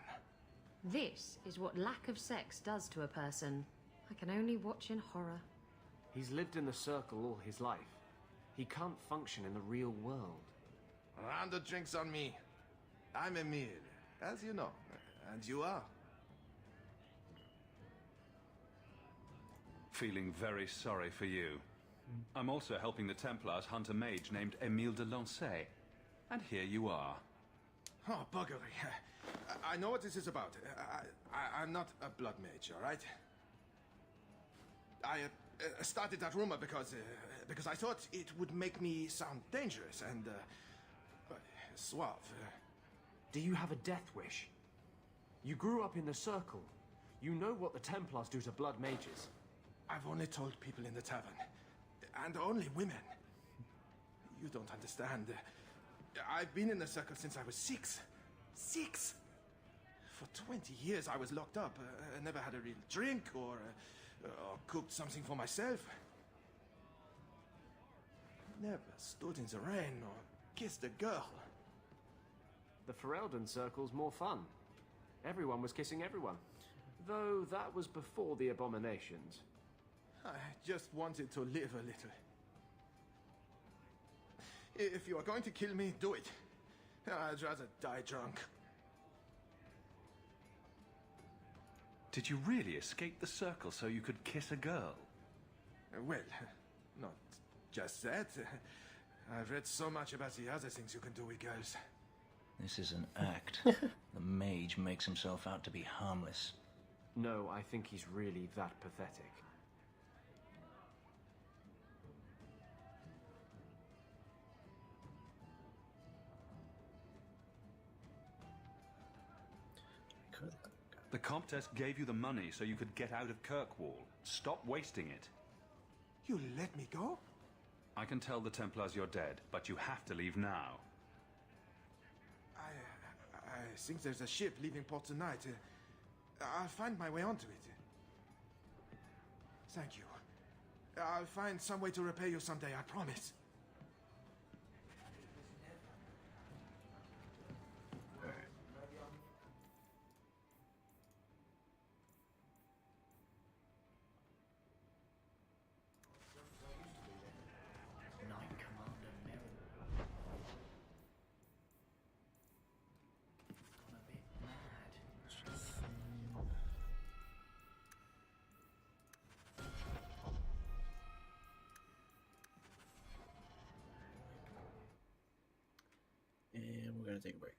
This is what lack of sex does to a person. I can only watch in horror. He's lived in the circle all his life. He can't function in the real world. Round of drinks on me. I'm Emile, as you know. And you are? Feeling very sorry for you. I'm also helping the Templars hunt a mage named Emile de Lancey. And here you are. Oh, buggery. I know what this is about. I'm not a blood mage, all right? I started that rumor because I thought it would make me sound dangerous and suave. Do you have a death wish? You grew up in the circle. You know what the Templars do to blood mages. I've only told people in the tavern. And only women. You don't understand. I've been in the circle since I was 6. 6! For 20 years I was locked up. I never had a real drink or cooked something for myself. Never stood in the rain or kissed a girl. The Ferelden circle's more fun. Everyone was kissing everyone. Though that was before the abominations. I just wanted to live a little. If you are going to kill me, do it. I'd rather die drunk. Did you really escape the circle so you could kiss a girl? Well, not just that. I've read so much about the other things you can do with girls. This is an act. The mage makes himself out to be harmless. No, I think he's really that pathetic. The Comtesse gave you the money so you could get out of Kirkwall. Stop wasting it. You let me go? I can tell the Templars you're dead, but you have to leave now. I think there's a ship leaving port tonight. I'll find my way onto it. Thank you. I'll find some way to repay you someday, I promise. And we're gonna take a break.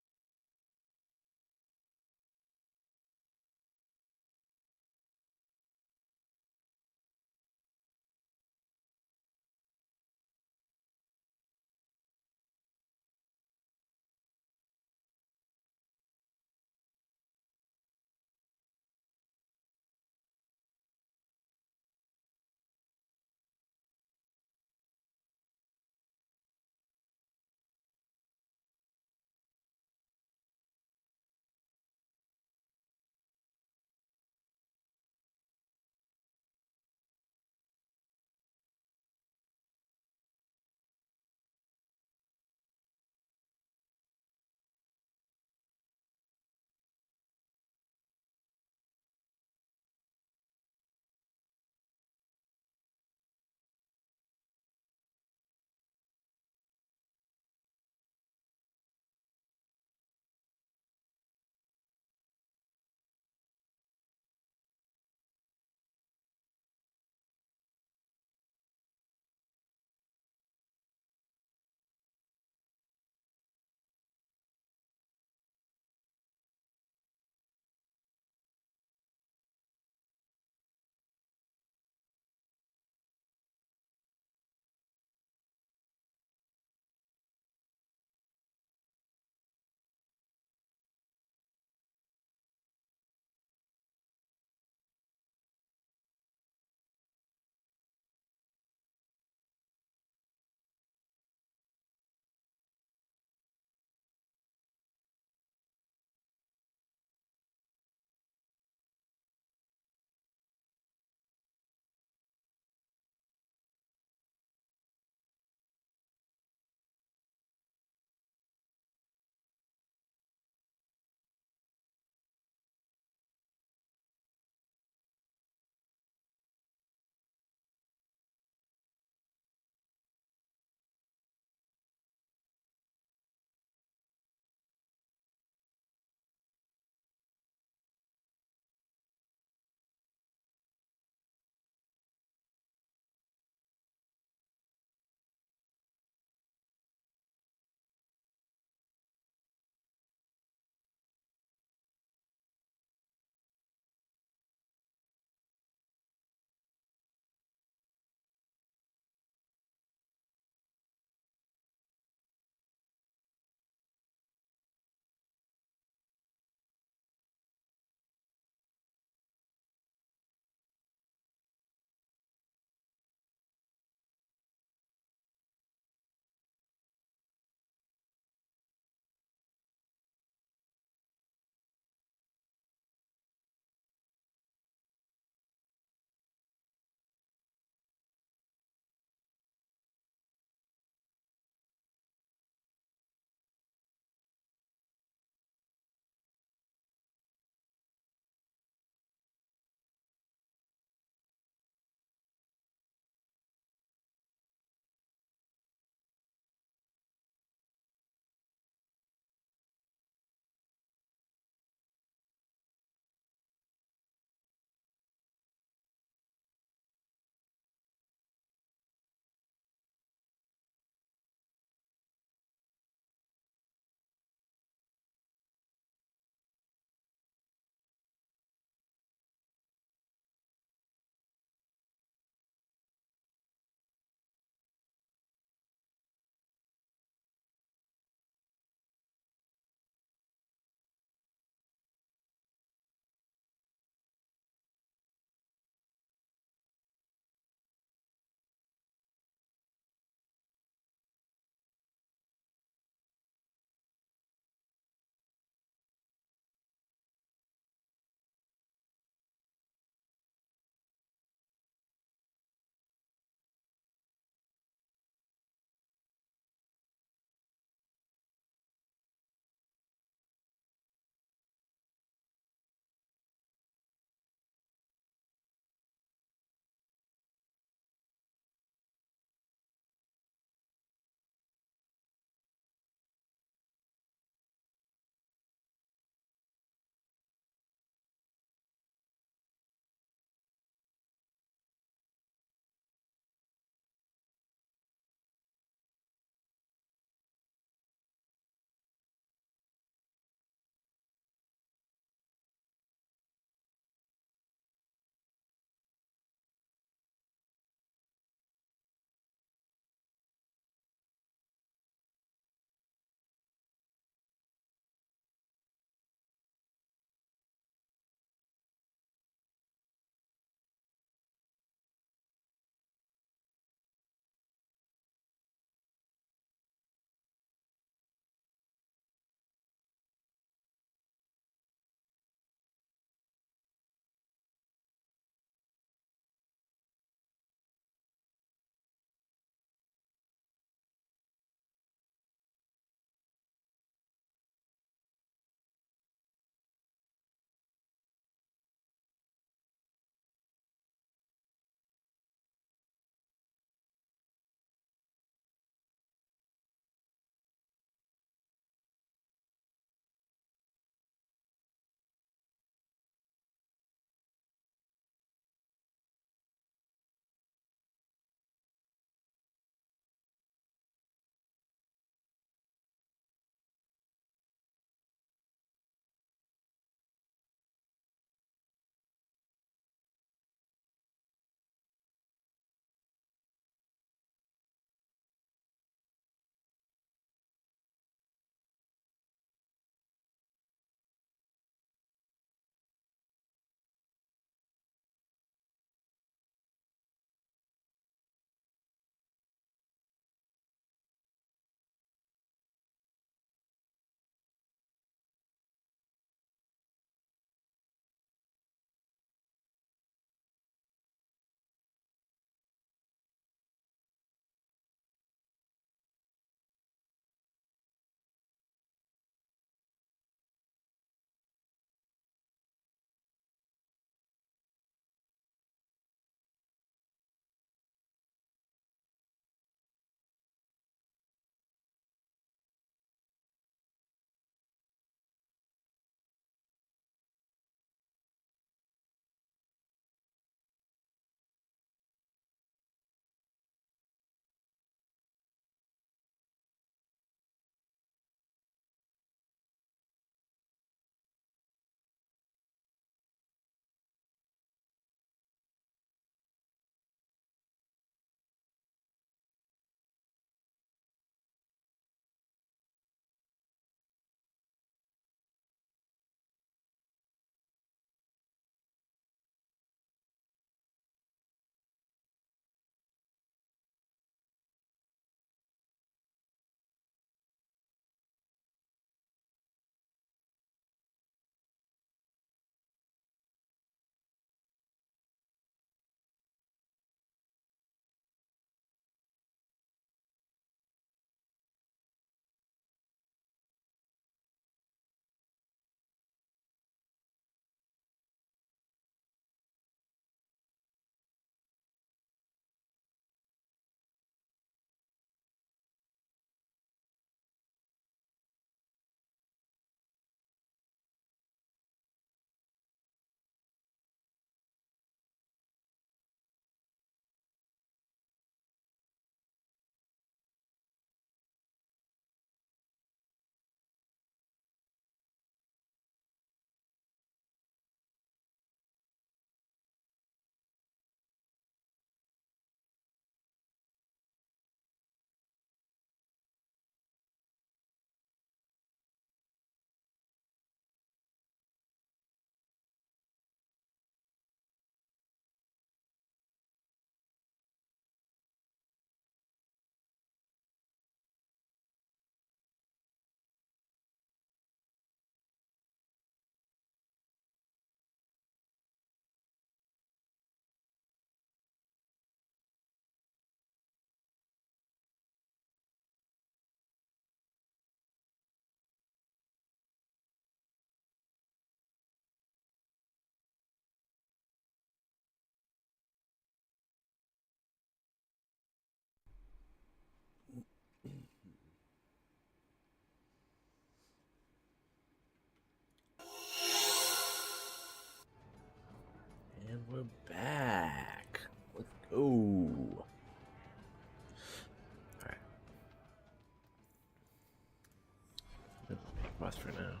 quest for now.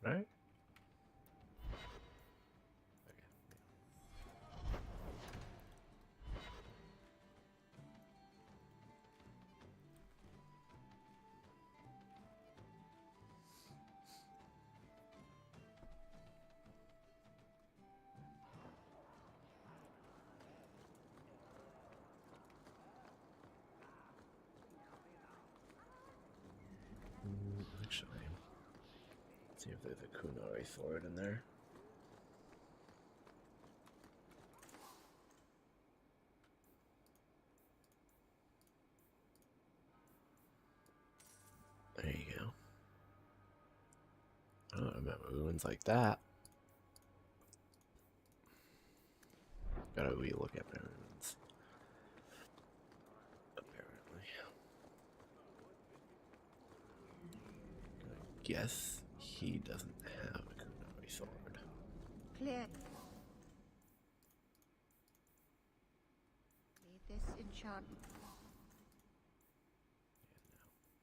Right? Actually, let's see if there's a kunai sword in there. There you go. I don't remember ruins like that. Gotta relook at my ruins. Apparently. I guess he doesn't have a kunai sword. Clear. Leave this enchantment.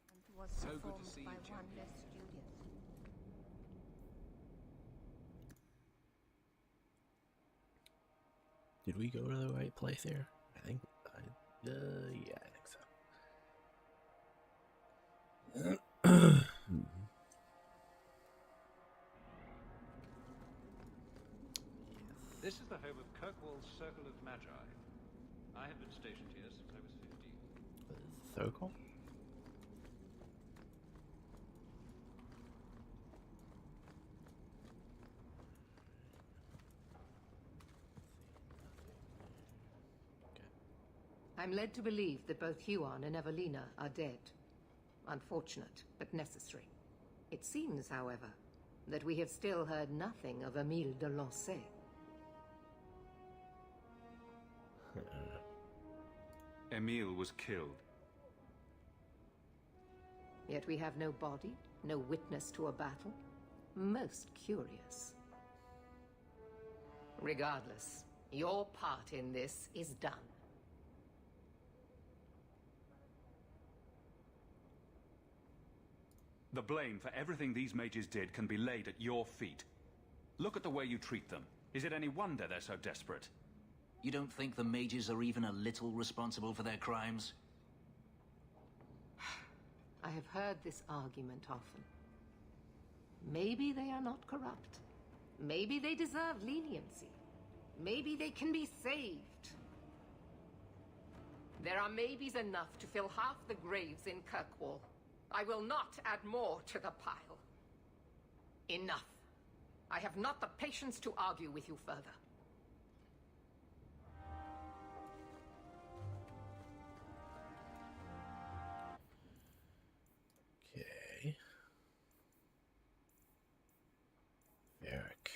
And was So good to performed see you, by one champion. less studious. Did we go to the right place here? I think, yeah, I think so. This is the home of Kirkwall's Circle of Magi. I have been stationed here since I was 15. Circle? I'm led to believe that both Huon and Evelina are dead. Unfortunate, but necessary. It seems, however, that we have still heard nothing of Emile de Lancey. Emile was killed. Yet we have no body, no witness to a battle. Most curious. Regardless, your part in this is done. The blame for everything these mages did can be laid at your feet. Look at the way you treat them. Is it any wonder they're so desperate? You don't think the mages are even a little responsible for their crimes? I have heard this argument often. Maybe they are not corrupt. Maybe they deserve leniency. Maybe they can be saved. There are maybes enough to fill half the graves in Kirkwall. I will not add more to the pile. Enough. I have not the patience to argue with you further. Okay. Eric.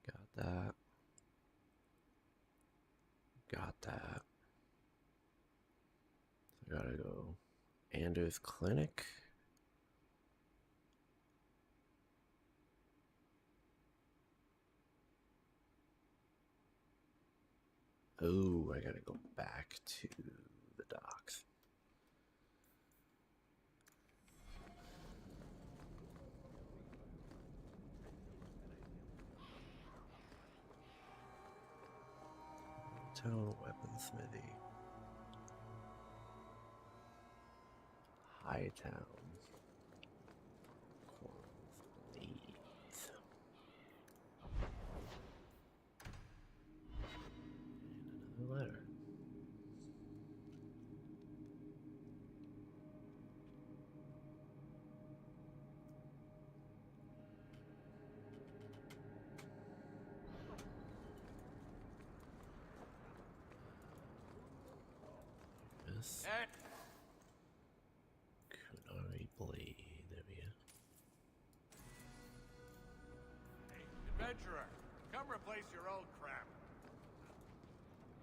Got that. Got that. So I gotta go. Anders Clinic. Oh, I gotta go back to the docks. Town weaponsmithy. Hightown. Corals Blades. this. Kunari blade. There we go. Adventurer, come replace your old crap.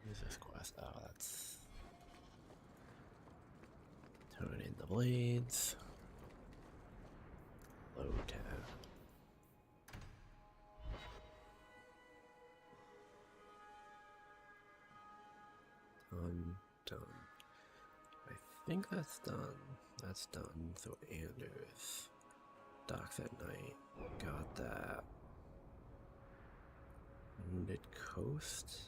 Where's this quest? Oh, that's turn in the blades. Low tab. Done. I think that's done. That's done. So Anders. Docks at night. Got that. Wounded Coast.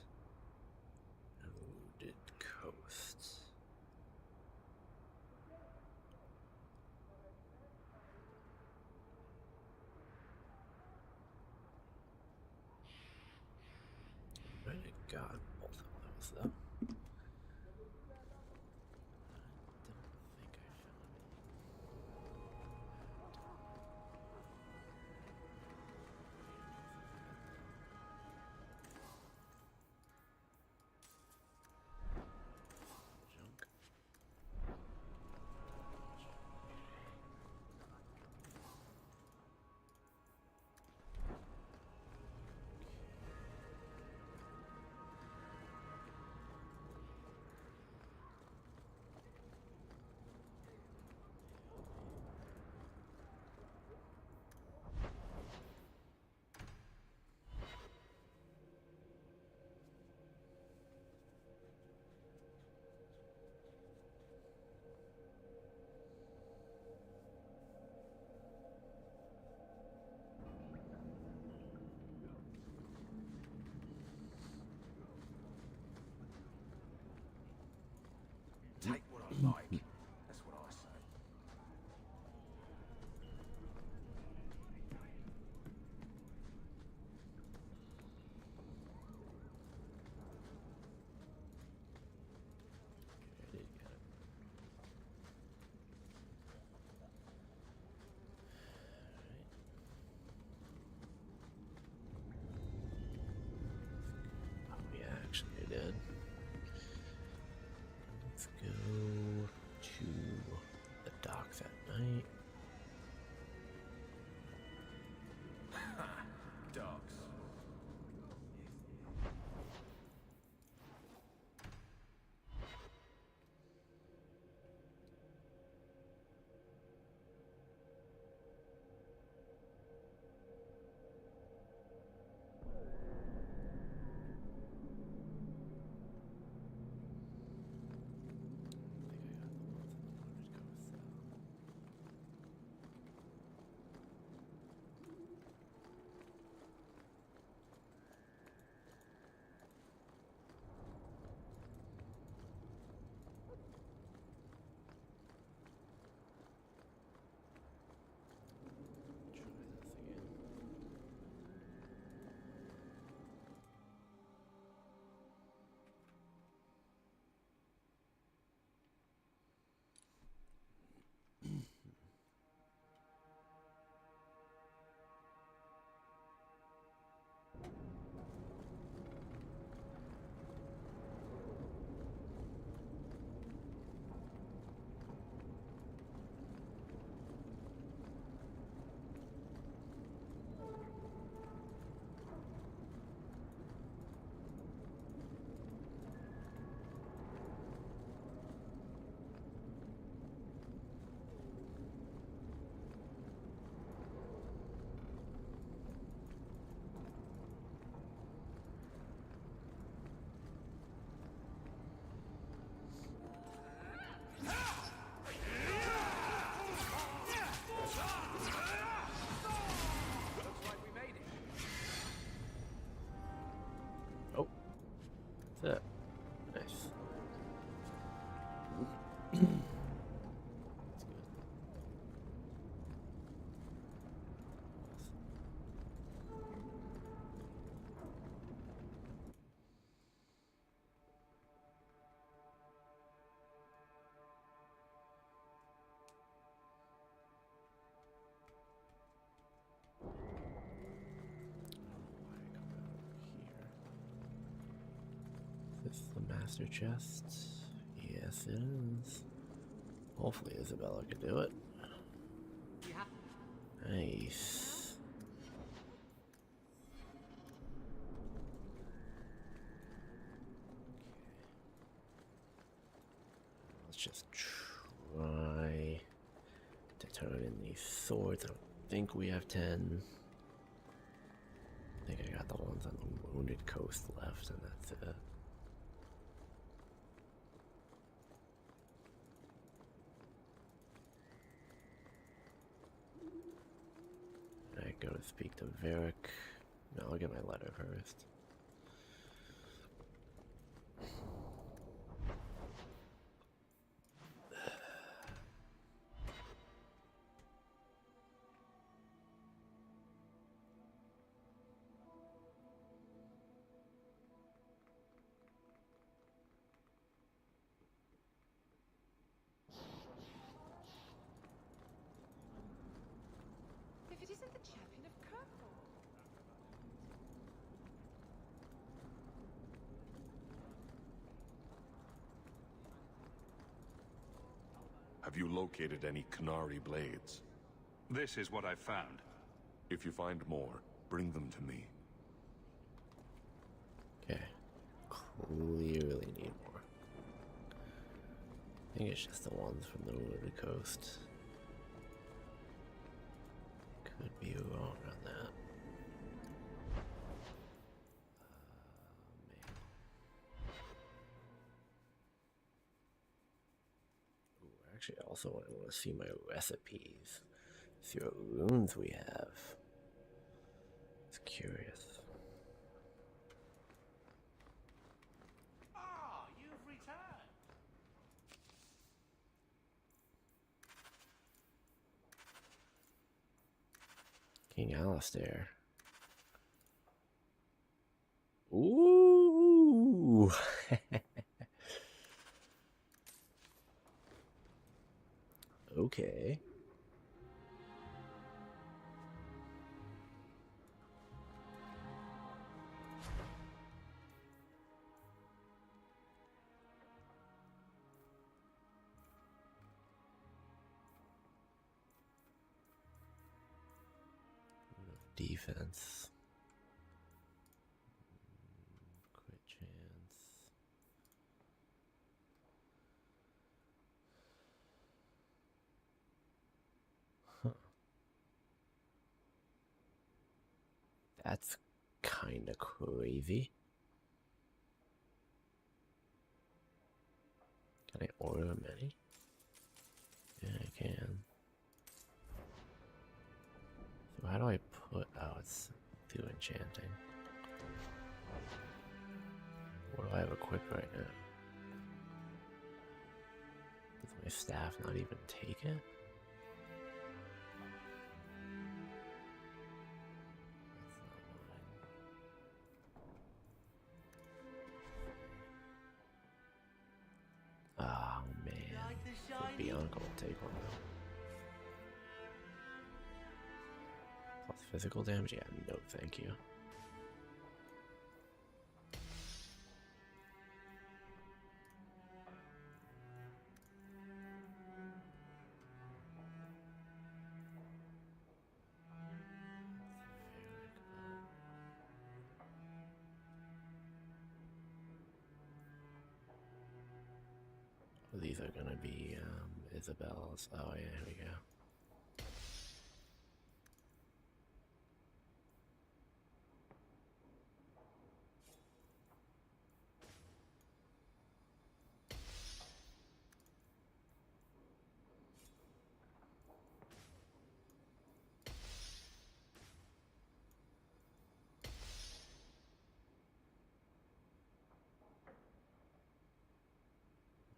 Wounded Coast. Might have got both of those though. Take what I like. That's what I say. Oh, we actually did. Let's go to the docks at night. Dogs. That's it. Nice. Is this the master chest? Yeah. Yes, it is. Hopefully Isabella can do it. Nice. Let's just try to turn in these swords. I don't think we have 10. I think I got the ones on the Wounded Coast left, and that's it. I go to speak to Varric. No, I'll get my letter first. If it isn't the champion of Kirkwall. Have you located any Canary blades? This is what I've found. If you find more, bring them to me. Okay. Clearly need more. I think it's just the ones from the Wounded Coast. Could be wrong on that. Ooh, actually, I also want to see my recipes. See what runes we have. It's curious. Ah, you've returned. King Alistair. Ooh. Okay. Defense. Crit chance. Huh. That's kind of crazy. Can I order many? Yeah, I can. So how do I put... Oh, it's through enchanting. What do I have equipped right now? Does my staff not even take it? Oh man, the Bianca will take one though. Plus physical damage? Yeah, no thank you. These are gonna be Isabel's. Oh yeah, here we go.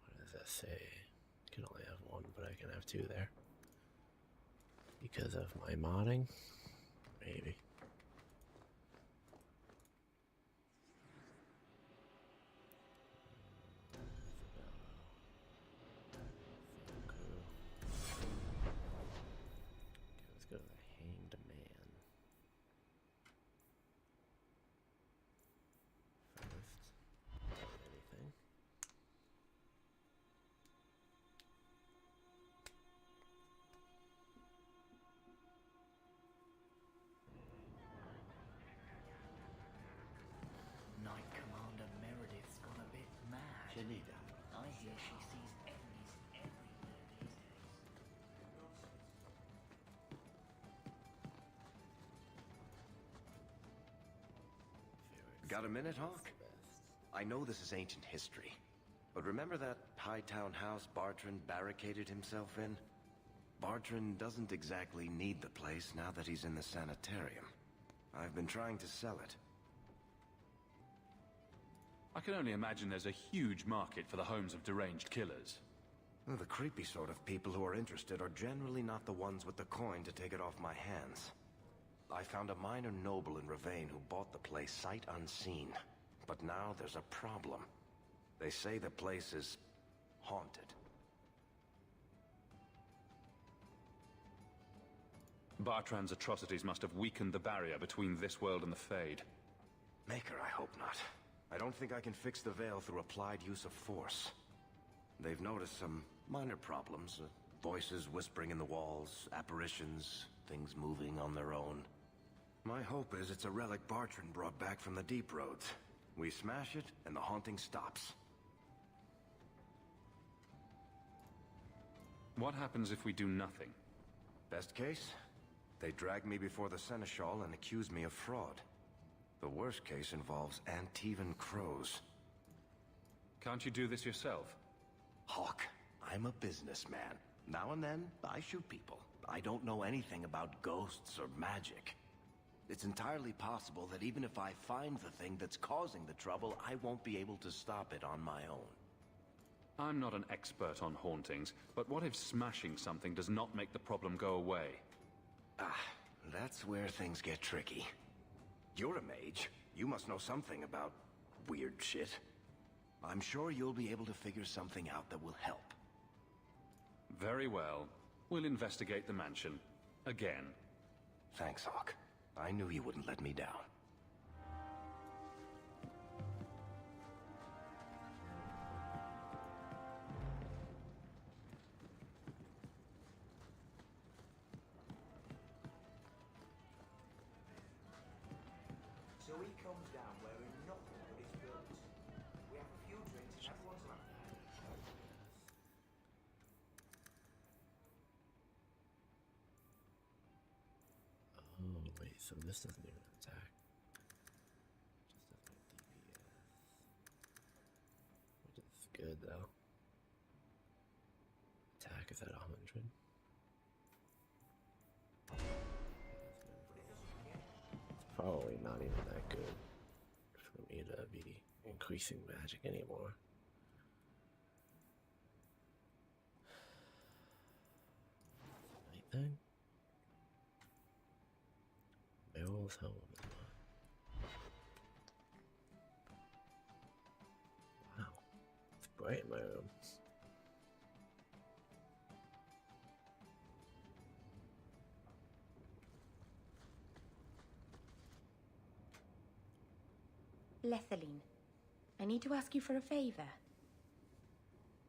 What does that say? I can only have one, but I can have two there. Because of my modding? Maybe. Let's go to the Hanged Man. First, anything. Got a minute, Hawke? I know this is ancient history, but remember that Hightown house Bartrand barricaded himself in? Bartrand doesn't exactly need the place now that he's in the sanitarium. I've been trying to sell it. I can only imagine there's a huge market for the homes of deranged killers. Well, the creepy sort of people who are interested are generally not the ones with the coin to take it off my hands. I found a minor noble in Ravane who bought the place sight unseen. But now there's a problem. They say the place is haunted. Bartrand's atrocities must have weakened the barrier between this world and the Fade. Maker, I hope not. I don't think I can fix the veil through applied use of force. They've noticed some minor problems. Voices whispering in the walls, apparitions, things moving on their own. My hope is it's a relic Bartrand brought back from the Deep Roads. We smash it, and the haunting stops. What happens if we do nothing? Best case? They drag me before the Seneschal and accuse me of fraud. The worst case involves Antivan crows. Can't you do this yourself? Hawke, I'm a businessman. Now and then, I shoot people. I don't know anything about ghosts or magic. It's entirely possible that even if I find the thing that's causing the trouble, I won't be able to stop it on my own. I'm not an expert on hauntings, but what if smashing something does not make the problem go away? Ah, that's where things get tricky. You're a mage. You must know something about weird shit. I'm sure you'll be able to figure something out that will help. Very well. We'll investigate the mansion. Again. Thanks, Hawke. I knew you wouldn't let me down. So he comes down wearing nothing but his boots. We have a few drinks and everyone's laughing. Oh, wait, so this doesn't even attack. Just does my DPS. Which is good, though. Attack is at 100. It's probably not even that good for me to be increasing magic anymore. Anything? Meryl's home is mine. Wow. It's bright in my room. Lethaline, I need to ask you for a favor.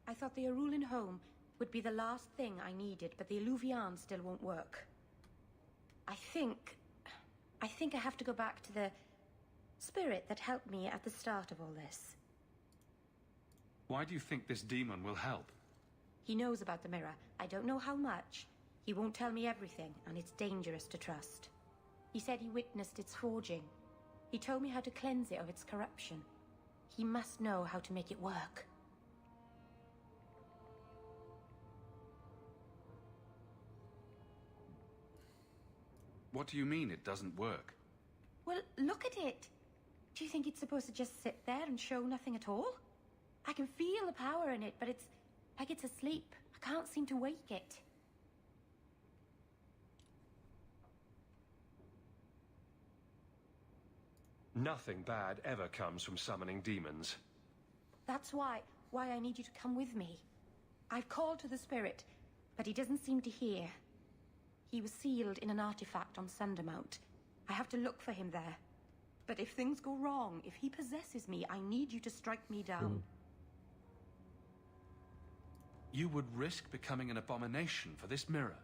I thought the Arulin home would be the last thing I needed, but the Illuvian still won't work. I think I have to go back to the spirit that helped me at the start of all this. Why do you think this demon will help? He knows about the mirror. I don't know how much. He won't tell me everything, and it's dangerous to trust. He said he witnessed its forging. He told me how to cleanse it of its corruption. He must know how to make it work. What do you mean it doesn't work? Well, look at it. Do you think it's supposed to just sit there and show nothing at all? I can feel the power in it, but it's like it's asleep. I can't seem to wake it. Nothing bad ever comes from summoning demons. That's why I need you to come with me. I've called to the spirit, but he doesn't seem to hear. He was sealed in an artifact on Sundermount. I have to look for him there. But if things go wrong, if he possesses me, I need you to strike me down. You would risk becoming an abomination for this mirror.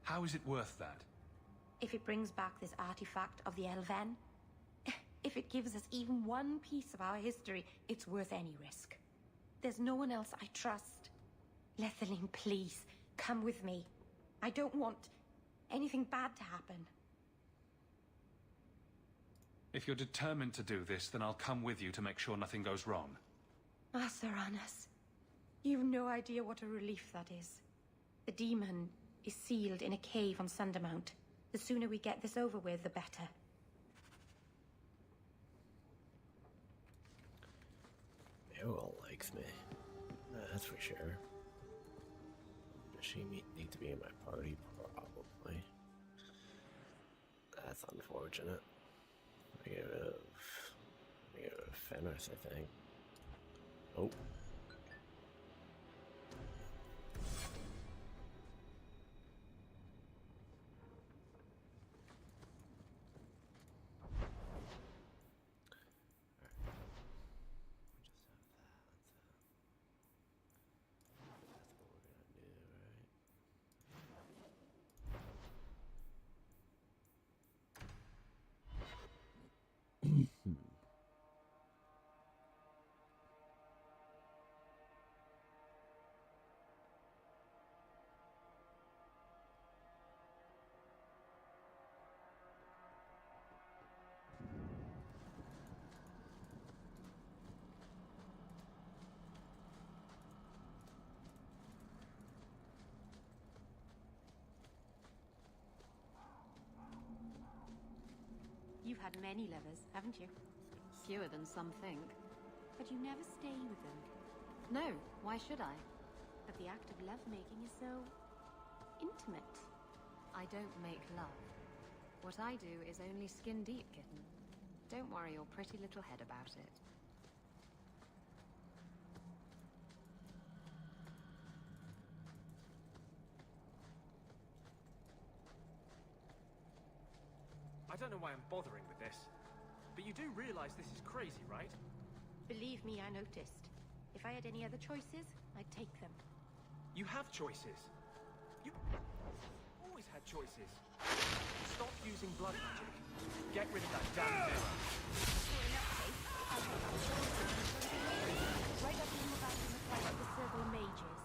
How is it worth that? If it brings back this artifact of the Elven, if it gives us even one piece of our history, it's worth any risk. There's no one else I trust. Lethaline, please, come with me. I don't want anything bad to happen. If you're determined to do this, then I'll come with you to make sure nothing goes wrong. Ah, Saranas. You've no idea what a relief that is. The demon is sealed in a cave on Sundermount. The sooner we get this over with, the better. Errol likes me. That's for sure. Does she need to be in my party? Probably. That's unfortunate. I get rid of Fenris, I think. Oh. You've had many lovers, haven't you? Fewer than some think. But you never stay with them. No, why should I? But the act of lovemaking is so intimate. I don't make love. What I do is only skin deep, kitten. Don't worry your pretty little head about it. I don't know why I'm bothering with this, but you do realize this is crazy, right? Believe me, I noticed. If I had any other choices, I'd take them. You have choices. You always had choices. Stop using blood magic. Get rid of that damn mirror. Right after you abandoned the fight with the Circle of Mages.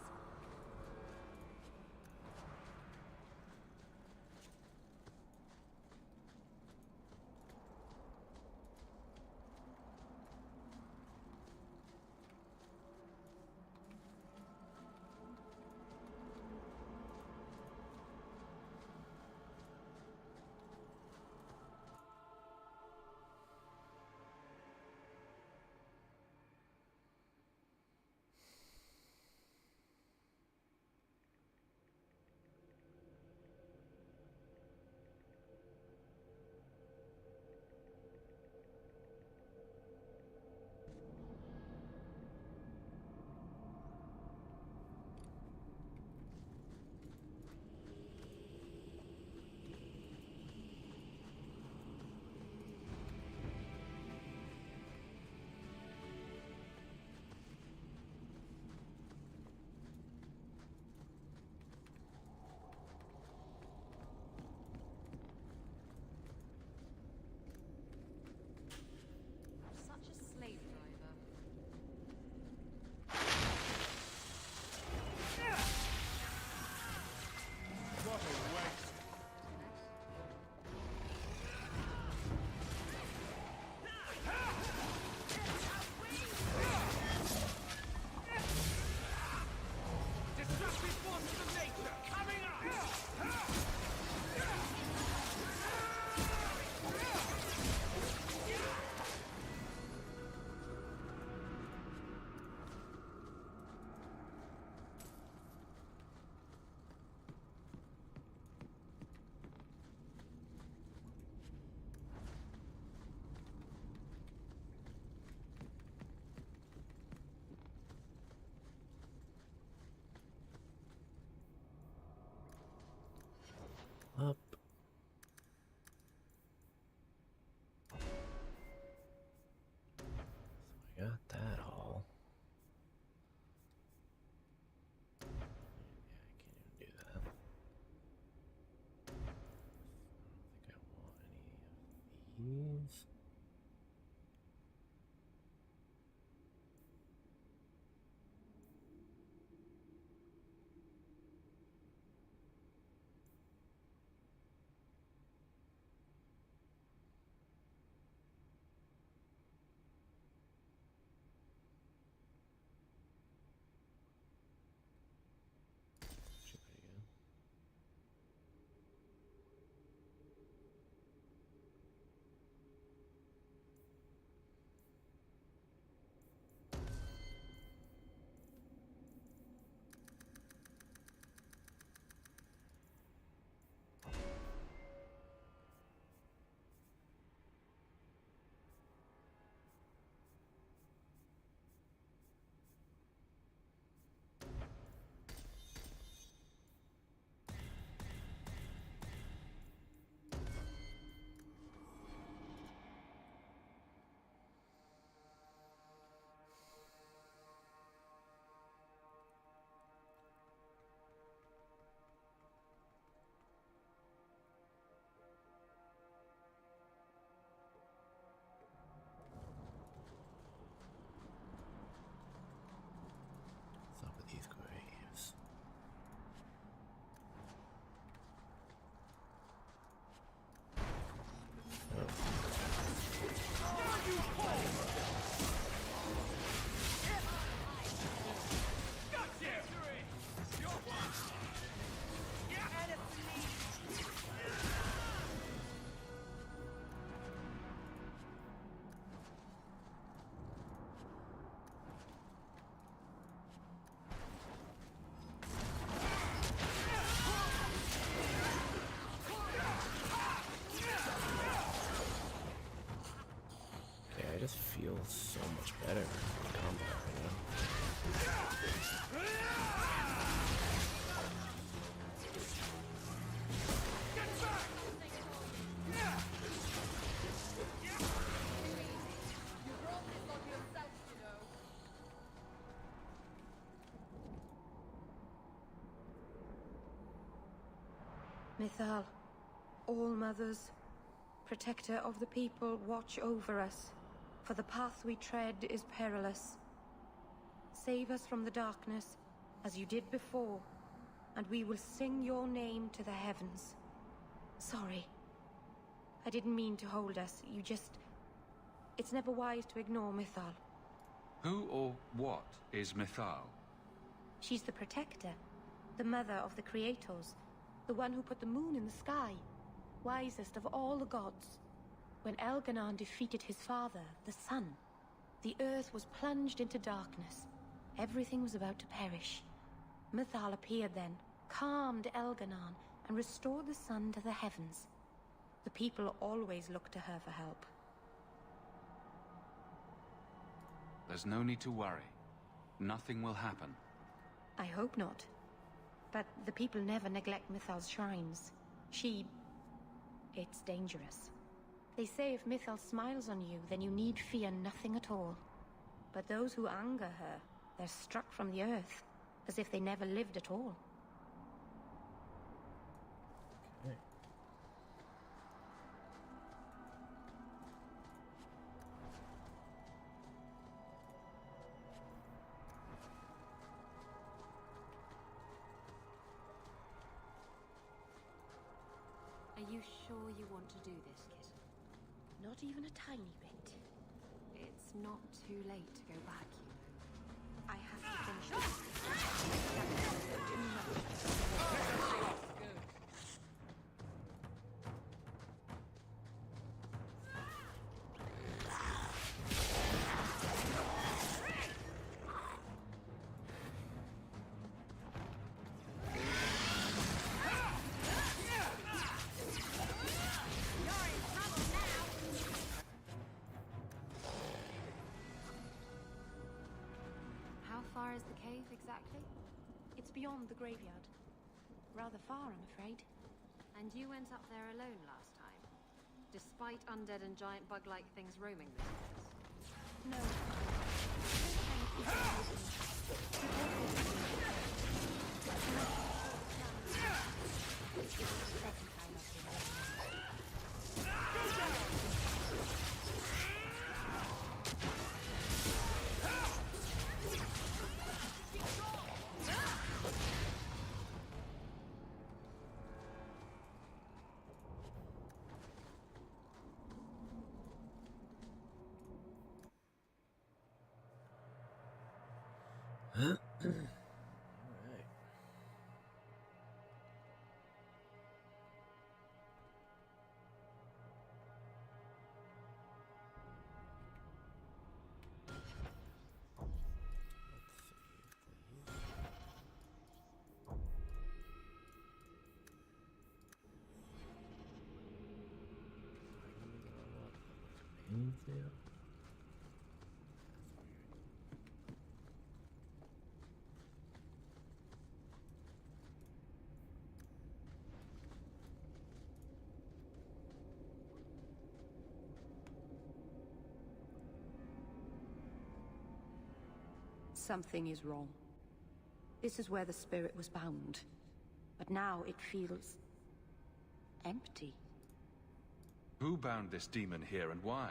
Such a slave driver. What a waste. Destructive forces of nature coming up! Up. So I got that all. Yeah, I can't even do that. I don't think I want any of these. just feel so much better in combat right now. Mythal, All-Mothers, protector of the people, watch over us, for the path we tread is perilous. Save us from the darkness, as you did before, and we will sing your name to the heavens. Sorry. I didn't mean to hold us, you just... It's never wise to ignore Mythal. Who or what is Mythal? She's the protector, the mother of the creators, the one who put the moon in the sky, wisest of all the gods. When Elganon defeated his father, the sun, the earth was plunged into darkness. Everything was about to perish. Mythal appeared then, calmed Elganon, and restored the sun to the heavens. The people always looked to her for help. There's no need to worry. Nothing will happen. I hope not. But the people never neglect Mythal's shrines. It's dangerous. They say if Mythal smiles on you, then you need fear nothing at all. But those who anger her, they're struck from the earth, as if they never lived at all. Okay. Are you sure you want to do this, kid? Not even a tiny bit. It's not too late to go back, you know. I have to finish this. How far is the cave exactly? It's beyond the graveyard. Rather far, I'm afraid. And you went up there alone last time, despite undead and giant bug-like things roaming the place? No. Alright. There. Something is wrong. This is where the spirit was bound. But now it feels... empty. Who bound this demon here and why?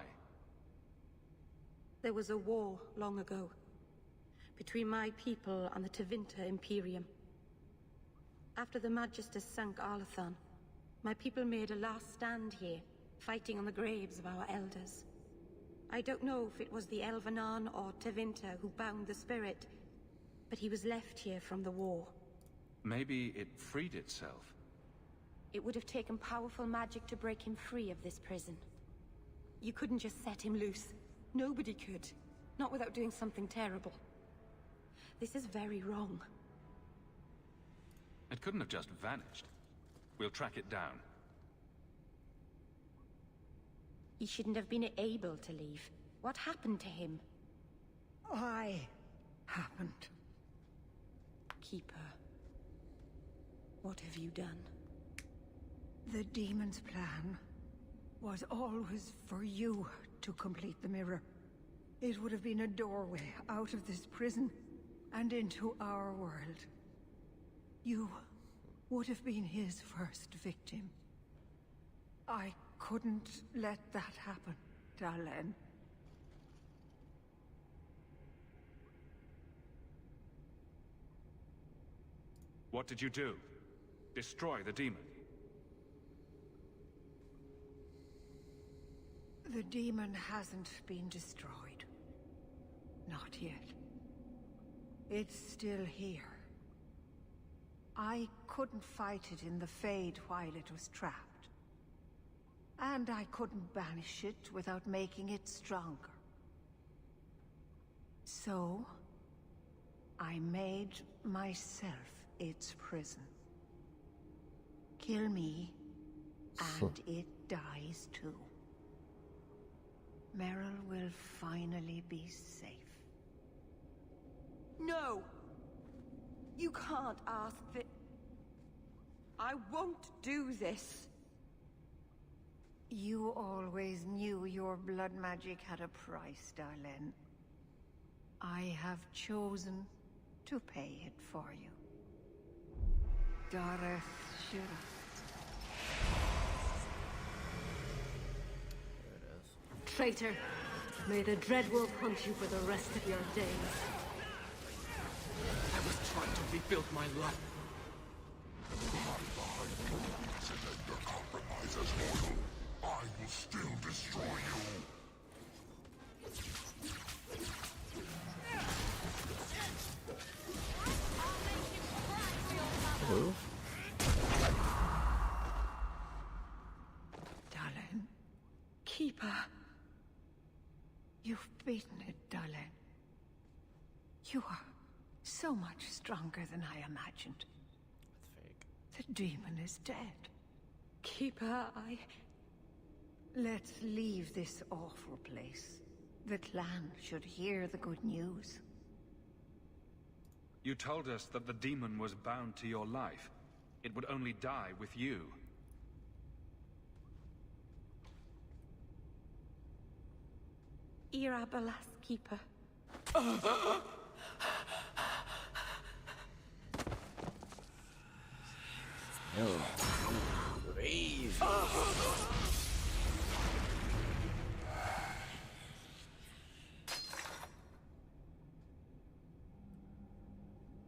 There was a war long ago. Between my people and the Tevinter Imperium. After the Magisters sank Arlathan, my people made a last stand here, fighting on the graves of our elders. I don't know if it was the Elvenan or Tevinter who bound the spirit, but he was left here from the war. Maybe it freed itself. It would have taken powerful magic to break him free of this prison. You couldn't just set him loose. Nobody could. Not without doing something terrible. This is very wrong. It couldn't have just vanished. We'll track it down. He shouldn't have been able to leave. What happened to him? I happened. Keeper. What have you done? The demon's plan was always for you to complete the mirror. It would have been a doorway out of this prison and into our world. You would have been his first victim. I couldn't let that happen, Dalen. What did you do? Destroy the demon? The demon hasn't been destroyed. Not yet. It's still here. I couldn't fight it in the Fade while it was trapped. And I couldn't banish it without making it stronger. So, I made myself its prison. Kill me, and it dies too. Meryl will finally be safe. No! You can't ask that. I won't do this. You always knew your blood magic had a price, Darlene. I have chosen to pay it for you. Dareth Shira. Traitor, may the Dreadwolf hunt you for the rest of your days. I was trying to rebuild my life. Compromise as mortal. I will still destroy you. Hello? Darlene. Keeper. You've beaten it, Darlene. You are so much stronger than I imagined. That's The fake. demon is dead. Keeper, Let's leave this awful place. The clan should hear the good news. You told us that the demon was bound to your life. It would only die with you. Irabelas, Keeper. Crazy.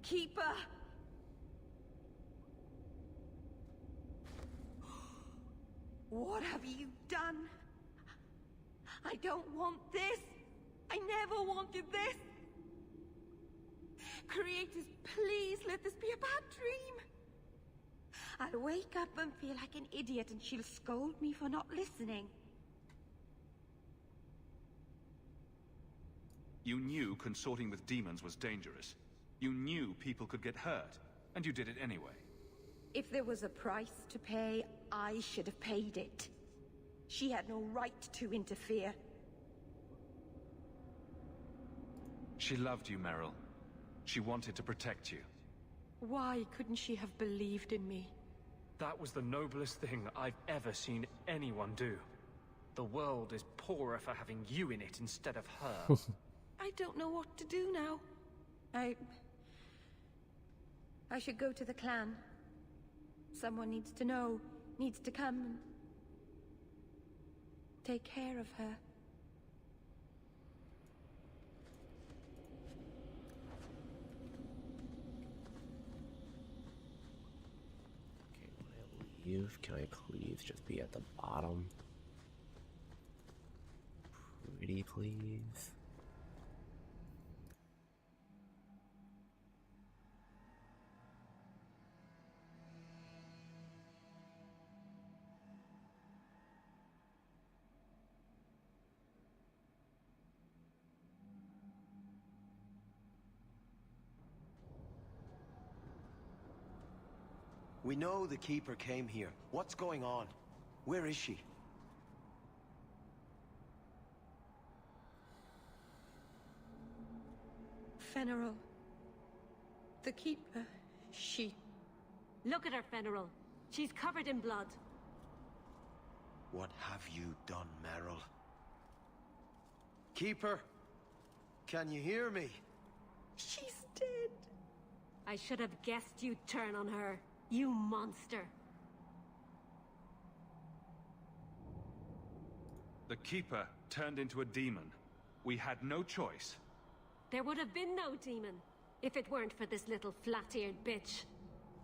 Keeper! What have you done? I don't want this! I never wanted this! Creators, please let this be a bad dream! I'll wake up and feel like an idiot and she'll scold me for not listening. You knew consorting with demons was dangerous. You knew people could get hurt, and you did it anyway. If there was a price to pay, I should have paid it. She had no right to interfere. She loved you, Meryl. She wanted to protect you. Why couldn't she have believed in me? That was the noblest thing I've ever seen anyone do. The world is poorer for having you in it instead of her. I don't know what to do now. I should go to the clan. Someone needs to know, needs to come and take care of her. Okay, when I leave, can I please just be at the bottom? Pretty please. We know the Keeper came here. What's going on? Where is she? Fenneral. The Keeper. She... Look at her, Fenneral. She's covered in blood. What have you done, Merrill? Keeper? Can you hear me? She's dead. I should have guessed you'd turn on her. You monster. The Keeper turned into a demon. We had no choice. There would have been no demon if it weren't for this little flat-eared bitch.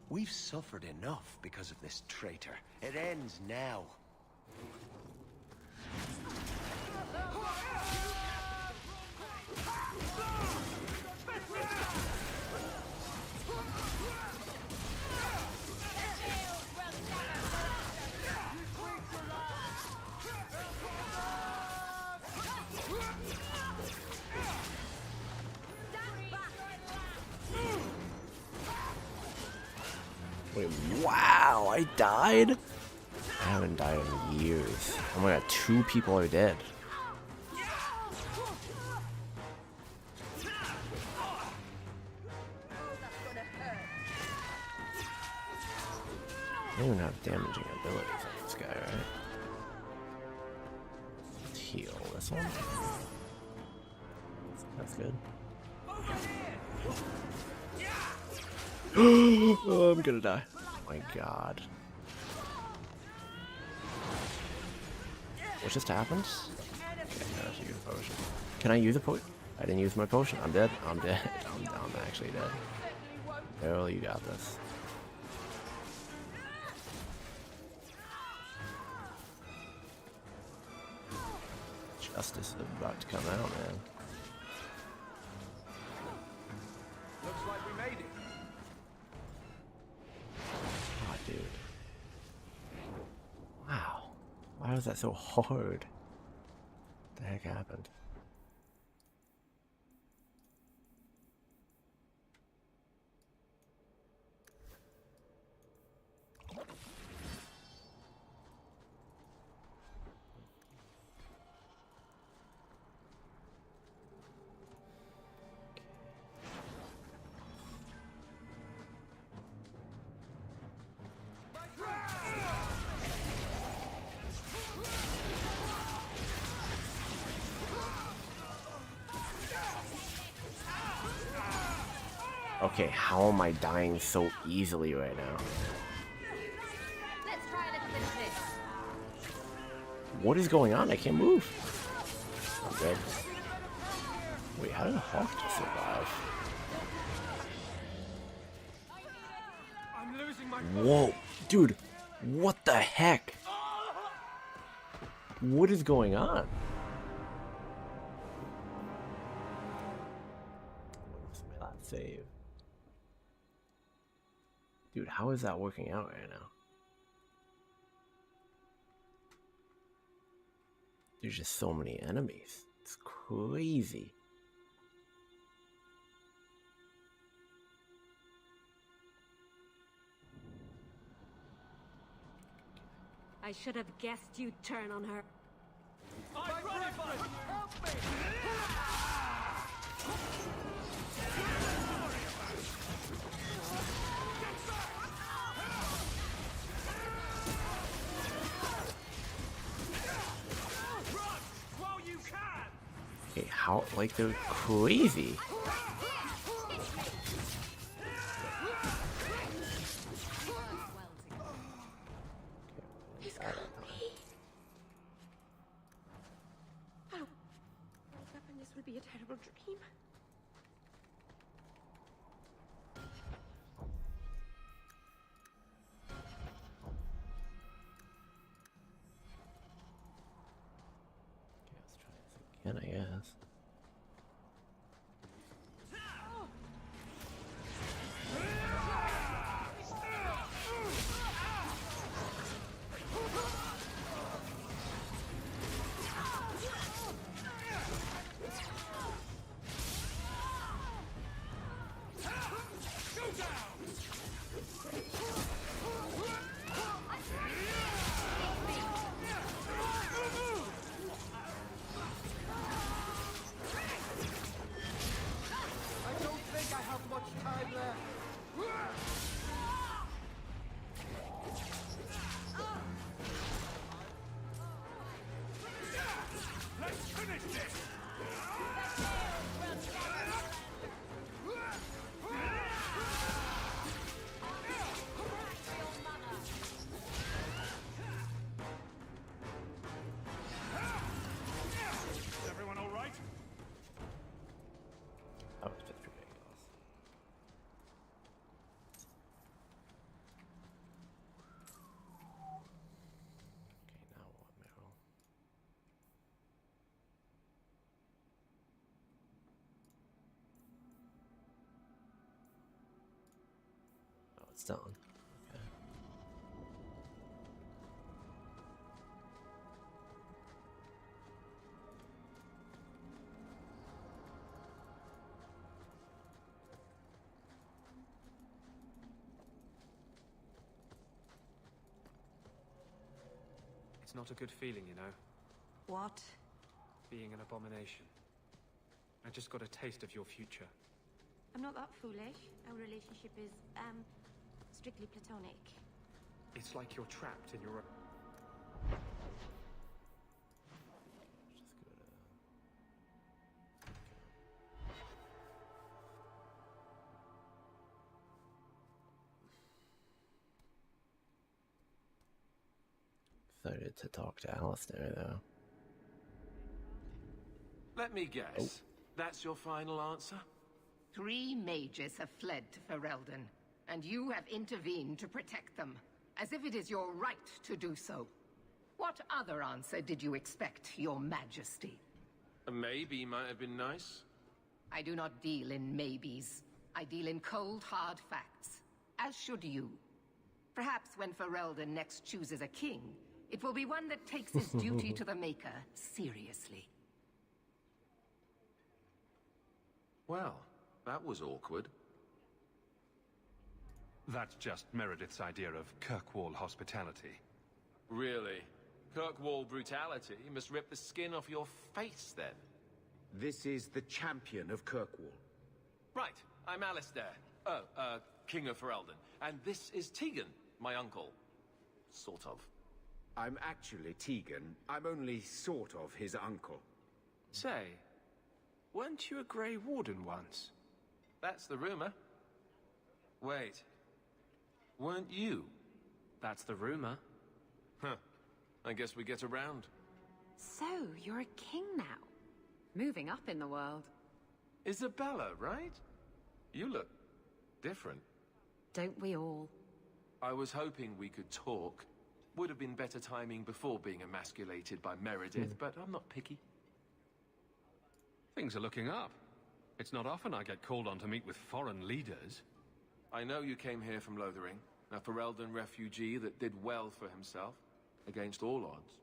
We've suffered enough because of this traitor. It ends now. Wait, wow, I died? I haven't died in years. Oh my god, 2 people are dead. I don't even have damaging abilities on this guy, right? Let's heal this one. That's good. Oh, I'm gonna die. Oh my god. What just happened? Okay, no, I should use a potion. Can I use a potion? I didn't use my potion. I'm dead. I'm dead. I'm actually dead. Errol, you got this. Justice is about to come out, man. Looks like we made it. Oh, dude. Wow. Why was that so hard? What the heck happened? Okay, how am I dying so easily right now? Let's try a little bit of this. What is going on? I can't move. I'm dead. Wait, how did Hawke just survive? I'm losing my... Whoa, dude, what the heck? What is going on? Not save. Dude, how is that working out right now? There's just so many enemies. It's crazy. I should have guessed you'd turn on her. I'm running for it! Help me! Okay, how, like, they're crazy. He's got me. Oh, wake up and this will be a terrible dream. Again, I guess. Stone. Okay. It's not a good feeling, you know, What? being an abomination. I just got a taste of your future. I'm not that foolish. Our relationship is, strictly platonic. It's like you're trapped in your... Excited to talk to Alistair, though. Let me guess. That's your final answer? 3 mages have fled to Ferelden, and you have intervened to protect them, as if it is your right to do so. What other answer did you expect, your majesty? A maybe might have been nice. I do not deal in maybes. I deal in cold, hard facts. As should you. Perhaps when Ferelden next chooses a king, it will be one that takes his duty to the Maker seriously. Well, that was awkward. That's just Meredith's idea of Kirkwall hospitality. Really? Kirkwall brutality must rip the skin off your face, then. This is the champion of Kirkwall. Right, I'm Alistair. King of Ferelden. And this is Tegan, my uncle. Sort of. I'm actually Tegan. I'm only sort of his uncle. Say, weren't you a Grey Warden once? That's the rumor. Wait. Weren't you? That's the rumor. Huh. I guess we get around. So, you're a king now. Moving up in the world. Isabella, right? You look different. Don't we all? I was hoping we could talk. Would have been better timing before being emasculated by Meredith, but I'm not picky. Things are looking up. It's not often I get called on to meet with foreign leaders. I know you came here from Lothering, a Ferelden refugee that did well for himself, against all odds.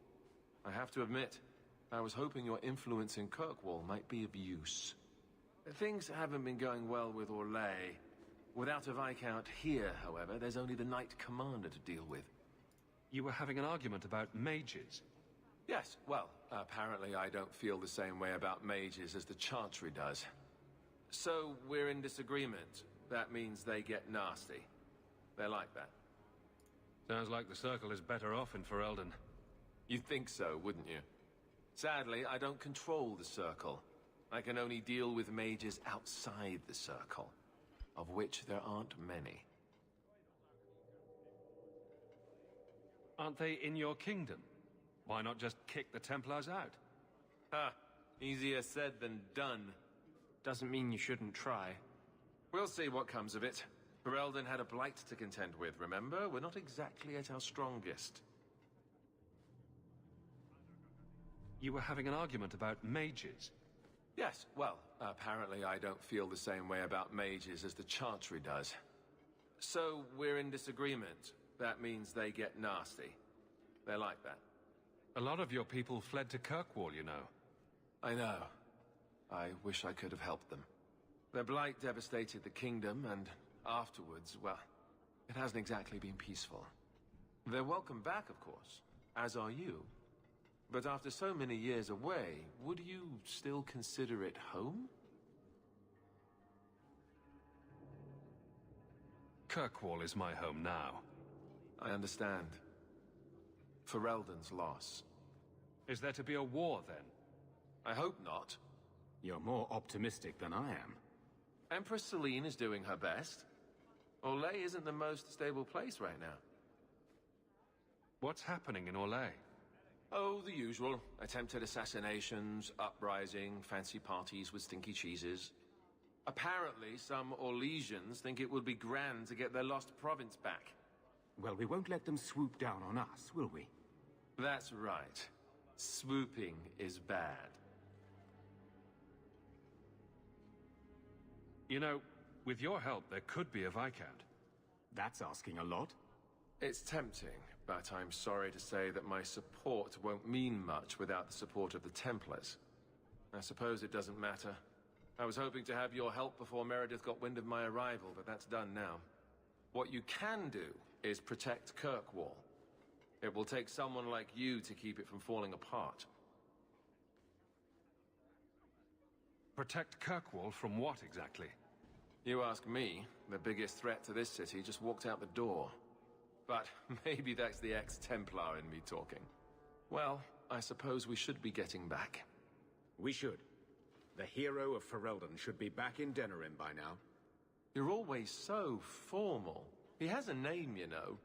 I have to admit, I was hoping your influence in Kirkwall might be of use. Things haven't been going well with Orlais. Without a Viscount here, however, there's only the Knight Commander to deal with. You were having an argument about mages. Yes, well, apparently I don't feel the same way about mages as the Chantry does. So, we're in disagreement. That means they get nasty. They're like that. Sounds like the Circle is better off in Ferelden. You'd think so, wouldn't you? Sadly, I don't control the Circle. I can only deal with mages outside the Circle, of which there aren't many. Aren't they in your kingdom? Why not just kick the Templars out? Ha! Easier said than done. Doesn't mean you shouldn't try. We'll see what comes of it. Ferelden had a blight to contend with, remember? We're not exactly at our strongest. You were having an argument about mages. Yes, well, apparently I don't feel the same way about mages as the Chantry does. So, we're in disagreement. That means they get nasty. They're like that. A lot of your people fled to Kirkwall, you know. I know. I wish I could have helped them. Their blight devastated the kingdom, and afterwards, well, it hasn't exactly been peaceful. They're welcome back, of course, as are you. But after so many years away, would you still consider it home? Kirkwall is my home now. I understand. Ferelden's loss. Is there to be a war, then? I hope not. You're more optimistic than I am. Empress Celine is doing her best. Orlais isn't the most stable place right now. What's happening in Orlais? Oh, the usual. Attempted assassinations, uprising, fancy parties with stinky cheeses. Apparently, some Orlesians think it would be grand to get their lost province back. Well, we won't let them swoop down on us, will we? That's right. Swooping is bad. You know, with your help, there could be a Viscount. That's asking a lot. It's tempting, but I'm sorry to say that my support won't mean much without the support of the Templars. I suppose it doesn't matter. I was hoping to have your help before Meredith got wind of my arrival, but that's done now. What you can do is protect Kirkwall. It will take someone like you to keep it from falling apart. Protect Kirkwall from what exactly? You ask me, the biggest threat to this city just walked out the door. But maybe that's the ex-Templar in me talking. Well, I suppose we should be getting back. We should. The hero of Ferelden should be back in Denerim by now. You're always so formal. He has a name, you know.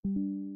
you